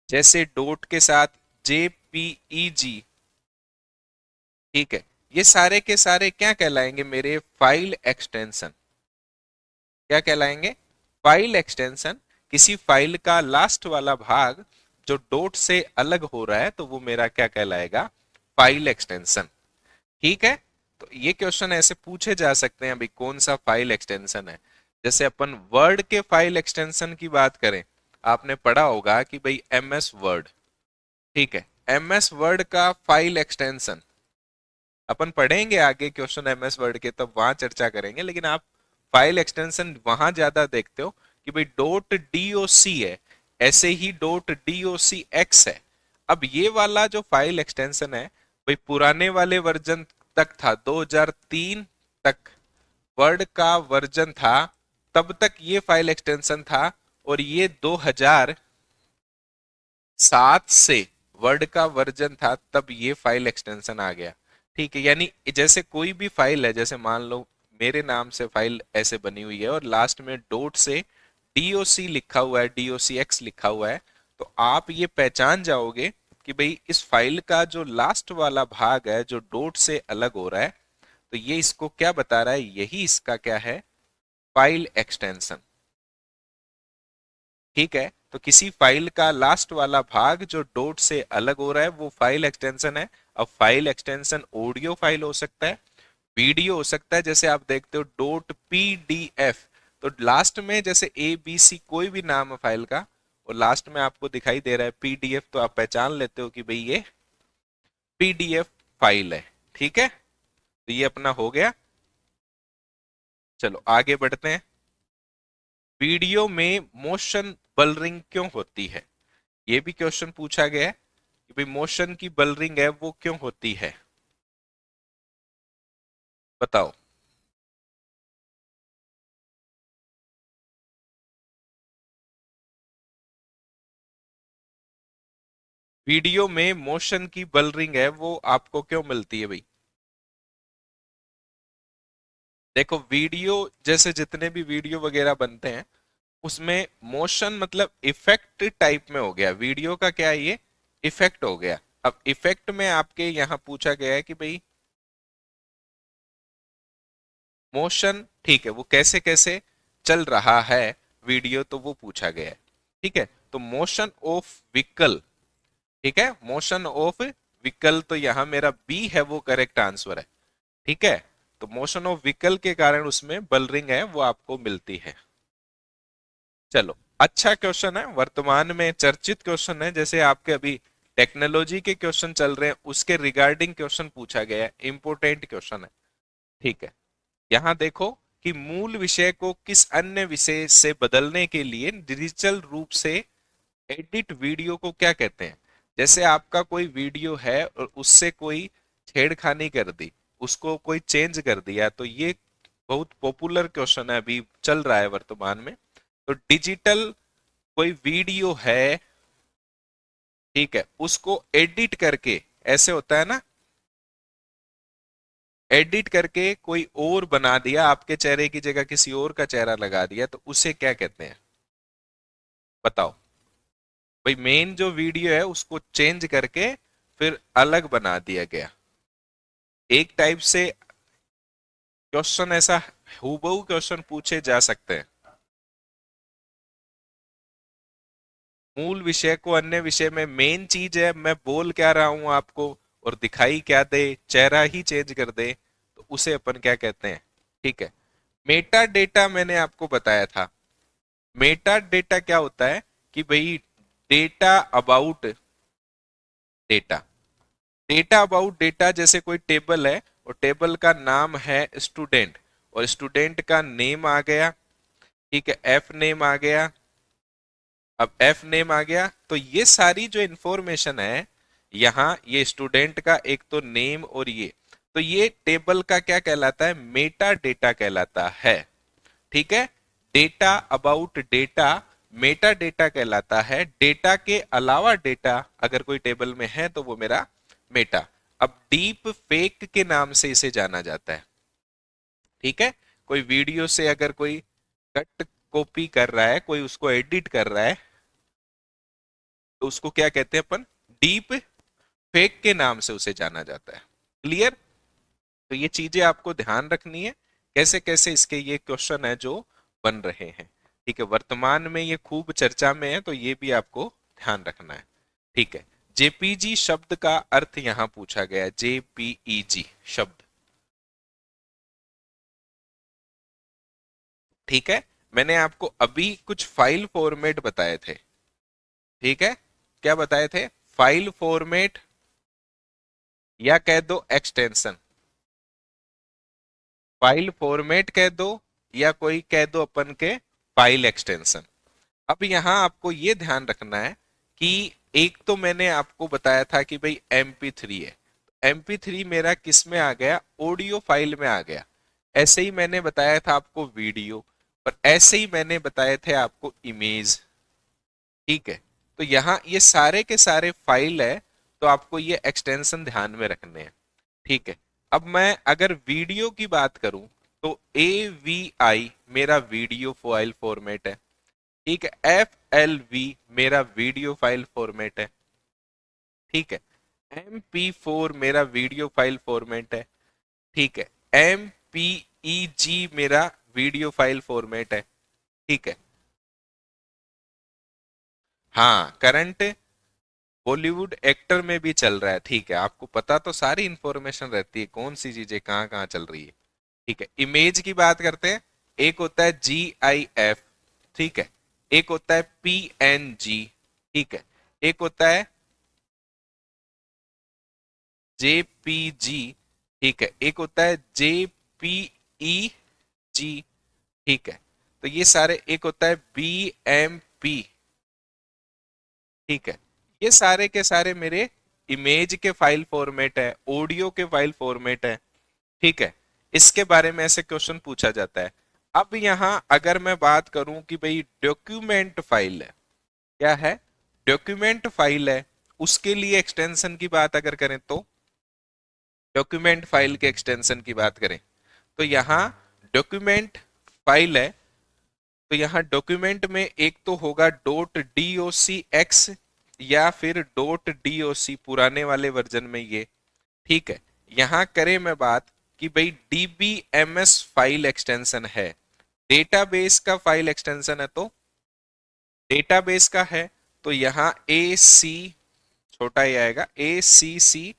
जैसे डॉट के साथ JPEG। ठीक है, ये सारे के सारे क्या कहलाएंगे मेरे, फाइल एक्सटेंशन। क्या कहलाएंगे, फाइल एक्सटेंशन। किसी फाइल का लास्ट वाला भाग जो डॉट से अलग हो रहा है तो वो मेरा क्या कहलाएगा, फाइल एक्सटेंशन। ठीक है, तो ये क्वेश्चन ऐसे पूछे जा सकते हैं, अभी कौन सा फाइल एक्सटेंशन है। जैसे अपन वर्ड के फाइल एक्सटेंशन की बात करें, आपने पढ़ा होगा कि भाई MS वर्ड। ठीक है, MS वर्ड का फाइल एक्सटेंशन अपन पढ़ेंगे आगे क्वेश्चन MS वर्ड के, तब वहां चर्चा करेंगे। लेकिन आप फाइल एक्सटेंशन वहां ज्यादा देखते हो कि भाई डॉट DOC है, ऐसे ही डॉट DOCX है। अब ये वाला जो फाइल एक्सटेंशन है, भाई पुराने वाले वर्जन तक था, 2003 तक वर्ड का वर्जन था, तब तक ये फाइल एक्सटेंशन था। और ये 2007 से वर्ड का वर्जन था, तब ये फाइल एक्सटेंशन आ गया। ठीक है, यानी जैसे कोई भी फाइल है, जैसे मान लो मेरे नाम से फाइल ऐसे बनी हुई है और लास्ट में डॉट से DOC लिखा हुआ है, DOCX लिखा हुआ है, तो आप ये पहचान जाओगे कि भाई इस फाइल का जो लास्ट वाला भाग है जो डॉट से अलग हो रहा है, तो ये इसको क्या बता रहा है, यही इसका क्या है, फाइल एक्सटेंशन। ठीक है, तो किसी फाइल का लास्ट वाला भाग जो डॉट से अलग हो रहा है वो फाइल एक्सटेंशन है। अब फाइल एक्सटेंशन ऑडियो फाइल हो सकता है, वीडियो हो सकता है, जैसे आप देखते हो डॉट PDF, तो लास्ट में जैसे ABC कोई भी नाम है फाइल का और लास्ट में आपको दिखाई दे रहा है PDF, तो आप पहचान लेते हो कि भाई ये PDF फाइल है। ठीक है, तो ये अपना हो गया। चलो आगे बढ़ते हैं। वीडियो में मोशन ब्लरिंग क्यों होती है, ये भी क्वेश्चन पूछा गया है कि भाई मोशन की ब्लरिंग है वो क्यों होती है, बताओ। वीडियो में मोशन की ब्लरिंग है वो आपको क्यों मिलती है भाई। देखो, वीडियो जैसे जितने भी वीडियो वगैरह बनते हैं उसमें मोशन मतलब इफेक्ट टाइप में हो गया, वीडियो का क्या है, ये इफेक्ट हो गया। अब इफेक्ट में आपके यहां पूछा गया है कि भाई मोशन, ठीक है, वो कैसे कैसे चल रहा है वीडियो, तो वो पूछा गया है। ठीक है, तो मोशन ऑफ व्हीकल, ठीक है, मोशन ऑफ व्हीकल, तो यहां मेरा बी है वो करेक्ट आंसर है। ठीक है, तो मोशन ऑफ व्हीकल के कारण उसमें ब्लरिंग है वो आपको मिलती है। चलो, अच्छा क्वेश्चन है, वर्तमान में चर्चित क्वेश्चन है, जैसे आपके अभी टेक्नोलॉजी के क्वेश्चन चल रहे हैं उसके रिगार्डिंग क्वेश्चन पूछा गया है, इंपोर्टेंट क्वेश्चन है। ठीक है, यहां देखो कि मूल विषय को किस अन्य विषय से बदलने के लिए डिजिटल रूप से एडिट वीडियो को क्या कहते हैं। जैसे आपका कोई वीडियो है और उससे कोई छेड़खानी कर दी, उसको कोई चेंज कर दिया, तो ये बहुत पॉपुलर क्वेश्चन है, अभी चल रहा है वर्तमान में। तो डिजिटल कोई वीडियो है, ठीक है, उसको एडिट करके, ऐसे होता है ना, एडिट करके कोई और बना दिया, आपके चेहरे की जगह किसी और का चेहरा लगा दिया, तो उसे क्या कहते हैं बताओ। भाई मेन जो वीडियो है उसको चेंज करके फिर अलग बना दिया गया। एक टाइप से क्वेश्चन ऐसा हूबहू क्वेश्चन पूछे जा सकते हैं, मूल विषय को अन्य विषय में, मेन चीज है मैं बोल क्या रहा हूं आपको और दिखाई क्या दे, चेहरा ही चेंज कर दे, तो उसे अपन क्या कहते हैं। ठीक है, मेटा डेटा मैंने आपको बताया था। मेटा डेटा क्या होता है कि भाई data about data, data about data, जैसे कोई टेबल है और टेबल का नाम है स्टूडेंट, और स्टूडेंट का नेम आ गया, ठीक है, एफ नेम आ गया। अब एफ नेम आ गया तो ये सारी जो इंफॉर्मेशन है यहाँ, ये स्टूडेंट का एक तो नेम और ये, तो ये टेबल का क्या कहलाता है, मेटा डेटा कहलाता है। ठीक है, data about data Meta data कहलाता है। डेटा के अलावा डेटा अगर कोई टेबल में है तो वो मेरा मेटा। अब डीप फेक के नाम से इसे जाना जाता है। ठीक है, कोई वीडियो से अगर कोई कट कॉपी कर रहा है, कोई उसको एडिट कर रहा है, तो उसको क्या कहते हैं अपन, डीप फेक के नाम से उसे जाना जाता है। क्लियर? तो ये चीजें आपको ध्यान रखनी है, कैसे कैसे इसके ये क्वेश्चन है जो बन रहे हैं। ठीक है, वर्तमान में ये खूब चर्चा में है, तो ये भी आपको ध्यान रखना है। ठीक है, जेपीजी शब्द का अर्थ यहां पूछा गया है, जेपीईजी शब्द। ठीक है, मैंने आपको अभी कुछ फाइल फॉर्मेट बताए थे। ठीक है, क्या बताए थे, फाइल फॉर्मेट या कह दो एक्सटेंशन, फाइल फॉर्मेट कह दो या कोई कह दो अपन के फाइल एक्सटेंशन। अब यहां आपको ये ध्यान रखना है कि एक तो मैंने आपको बताया था कि भाई MP3 है, MP3 मेरा किस में आ गया, ऑडियो फाइल में आ गया। ऐसे ही मैंने बताया था आपको वीडियो, और ऐसे ही मैंने बताए थे आपको इमेज। ठीक है, तो यहाँ ये सारे के सारे फाइल है, तो आपको ये एक्सटेंशन ध्यान में रखने हैं। ठीक है, अब मैं अगर वीडियो की बात करूं तो AVI मेरा वीडियो फाइल फॉर्मेट है। ठीक है, FLV मेरा वीडियो फाइल फॉर्मेट है। ठीक है, MP4 मेरा वीडियो फाइल फॉर्मेट है। ठीक है, MPEG मेरा वीडियो फाइल फॉर्मेट है। ठीक है, हाँ, करंट बॉलीवुड एक्टर में भी चल रहा है। ठीक है, आपको पता तो सारी इंफॉर्मेशन रहती है कौन सी चीजें कहाँ कहाँ चल रही है। ठीक है, इमेज की बात करते हैं, एक होता है GIF, ठीक है, एक होता है PNG, ठीक है, एक होता है JPG, ठीक है, एक होता है JPEG, ठीक है, तो ये सारे, एक होता है BMP, ठीक है, ये सारे के सारे मेरे इमेज के फाइल फॉर्मेट है, ऑडियो के फाइल फॉर्मेट है। ठीक है, इसके बारे में ऐसे क्वेश्चन पूछा जाता है। अब यहां अगर मैं बात करूं कि भाई डॉक्यूमेंट फाइल है, क्या है, डॉक्यूमेंट फाइल है, उसके लिए एक्सटेंशन की बात अगर करें तो, डॉक्यूमेंट फाइल के एक्सटेंशन की बात करें तो यहाँ डॉक्यूमेंट फाइल है, तो यहाँ डॉक्यूमेंट में एक तो होगा .docx या फिर .doc, पुराने वाले वर्जन में ये। ठीक है, यहाँ करें मैं बात कि भाई DBMS फाइल एक्सटेंशन है, डेटाबेस का फाइल एक्सटेंशन है, तो डेटाबेस का है तो यहाँ AC छोटा ही आएगा, ACCDB,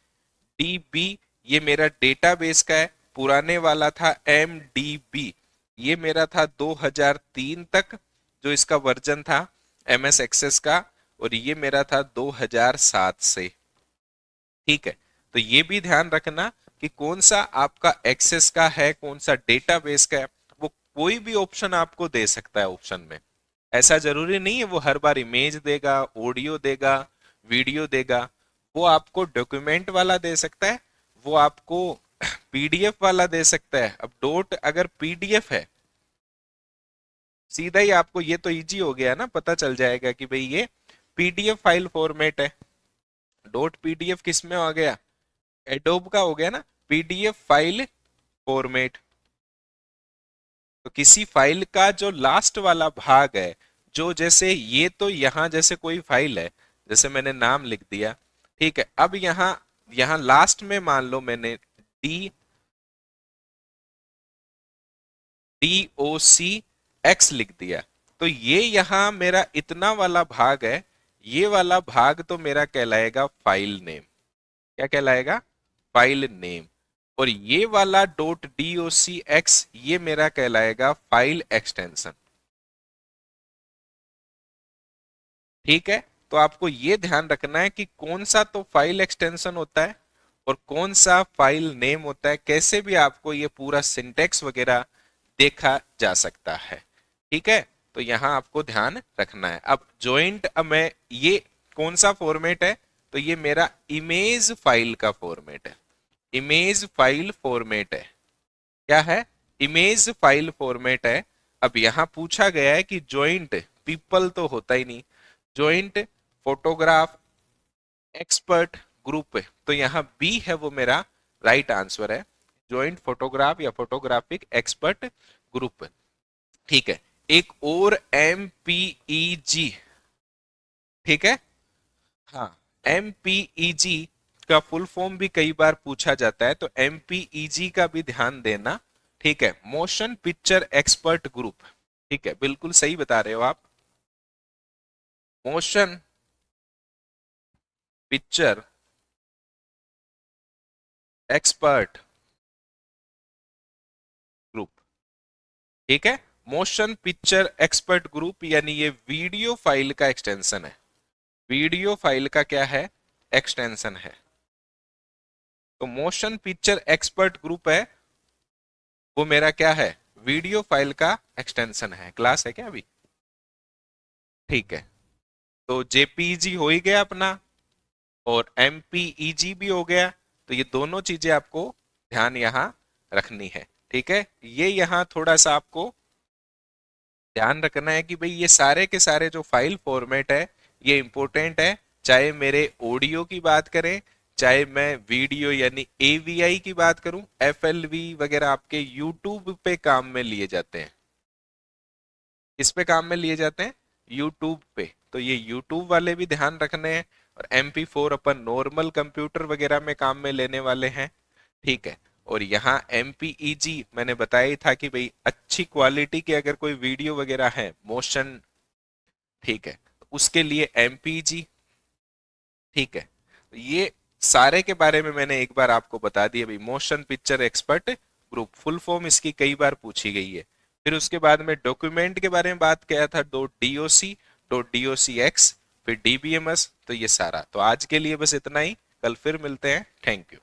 ये मेरा डेटाबेस का है। पुराने वाला था MDB, ये मेरा था 2003 तक जो इसका वर्जन था MS एक्सेस का, और ये मेरा था 2007 से। ठीक है, तो ये भी ध्यान रखना कि कौन सा आपका एक्सेस का है, कौन सा डेटाबेस का है। वो कोई भी ऑप्शन आपको दे सकता है ऑप्शन में, ऐसा जरूरी नहीं है वो हर बार इमेज देगा, ऑडियो देगा, वीडियो देगा। वो आपको डॉक्यूमेंट वाला दे सकता है, वो आपको पीडीएफ वाला दे सकता है। अब डॉट अगर पीडीएफ है, सीधा ही आपको ये तो इजी हो गया ना, पता चल जाएगा कि भाई ये पीडीएफ फाइल फॉर्मेट है। डॉट पीडीएफ किस में हो गया, एडोब का हो गया ना, पीडीएफ फाइल फॉर्मेट। तो किसी फाइल का जो लास्ट वाला भाग है, जो जैसे ये तो यहां जैसे कोई फाइल है, जैसे मैंने नाम लिख दिया, ठीक है। अब यहां यहां लास्ट में मान लो मैंने DOCX लिख दिया, तो ये यहां मेरा इतना वाला भाग है, ये वाला भाग तो मेरा कहलाएगा फाइल नेम। क्या कहलाएगा, फाइल नेम। और ये वाला .docx ये मेरा कहलाएगा फाइल एक्सटेंशन। ठीक है, तो आपको ये ध्यान रखना है कि कौन सा तो फाइल एक्सटेंशन होता है और कौन सा फाइल नेम होता है। कैसे भी आपको ये पूरा सिंटेक्स वगैरह देखा जा सकता है। ठीक है, तो यहां आपको ध्यान रखना है। अब जॉइंट, अब मैं ये कौन सा फॉर्मेट है, तो ये मेरा इमेज फाइल का फॉर्मेट है। इमेज फाइल फॉर्मेट है। क्या है, इमेज फाइल फॉर्मेट है। अब यहां पूछा गया है कि जॉइंट पीपल तो होता ही नहीं, जॉइंट फोटोग्राफ एक्सपर्ट ग्रुप, तो यहाँ बी है वो मेरा राइट आंसर है, जॉइंट फोटोग्राफ या फोटोग्राफिक एक्सपर्ट ग्रुप। ठीक है, एक और MPEG, ठीक है, हाँ, MPEG का फुल फॉर्म भी कई बार पूछा जाता है, तो MPEG का भी ध्यान देना। ठीक है, मोशन पिक्चर एक्सपर्ट ग्रुप। ठीक है, बिल्कुल सही बता रहे हो आप, मोशन पिक्चर एक्सपर्ट ग्रुप। ठीक है, मोशन पिक्चर एक्सपर्ट ग्रुप यानी ये वीडियो फाइल का एक्सटेंशन है। वीडियो फाइल का क्या है, एक्सटेंशन है। तो मोशन पिक्चर एक्सपर्ट ग्रुप है वो मेरा क्या है, वीडियो फाइल का एक्सटेंशन है। क्लास है क्या अभी, ठीक है। तो JPEG हो ही गया अपना और MPEG भी हो गया, तो ये दोनों चीजें आपको ध्यान यहां रखनी है। ठीक है, ये यहां थोड़ा सा आपको ध्यान रखना है कि भाई ये सारे के सारे जो फाइल फॉर्मेट है ये इंपॉर्टेंट है। चाहे मेरे ऑडियो की बात करें, चाहे मैं वीडियो यानी AVI की बात करूं, FLV वगैरह आपके YouTube पे काम में लिए जाते हैं। किस पे काम में लिए जाते हैं, YouTube पे। तो ये YouTube वाले भी ध्यान रखने हैं। और MP4 अपन नॉर्मल कंप्यूटर वगैरह में काम में लेने वाले हैं। ठीक है, और यहाँ MPEG मैंने बताया ही था कि भाई अच्छी क्वालिटी की अगर कोई वीडियो वगैरह है मोशन, ठीक है, तो उसके लिए MPEG। ठीक है, तो ये सारे के बारे में मैंने एक बार आपको बता दिया भाई। Motion picture expert group, full form इसकी कई बार पूछी गई है। फिर उसके बाद में डॉक्यूमेंट के बारे में बात किया था, .docx, फिर DBMS। तो ये सारा, तो आज के लिए बस इतना ही, कल फिर मिलते हैं। Thank you.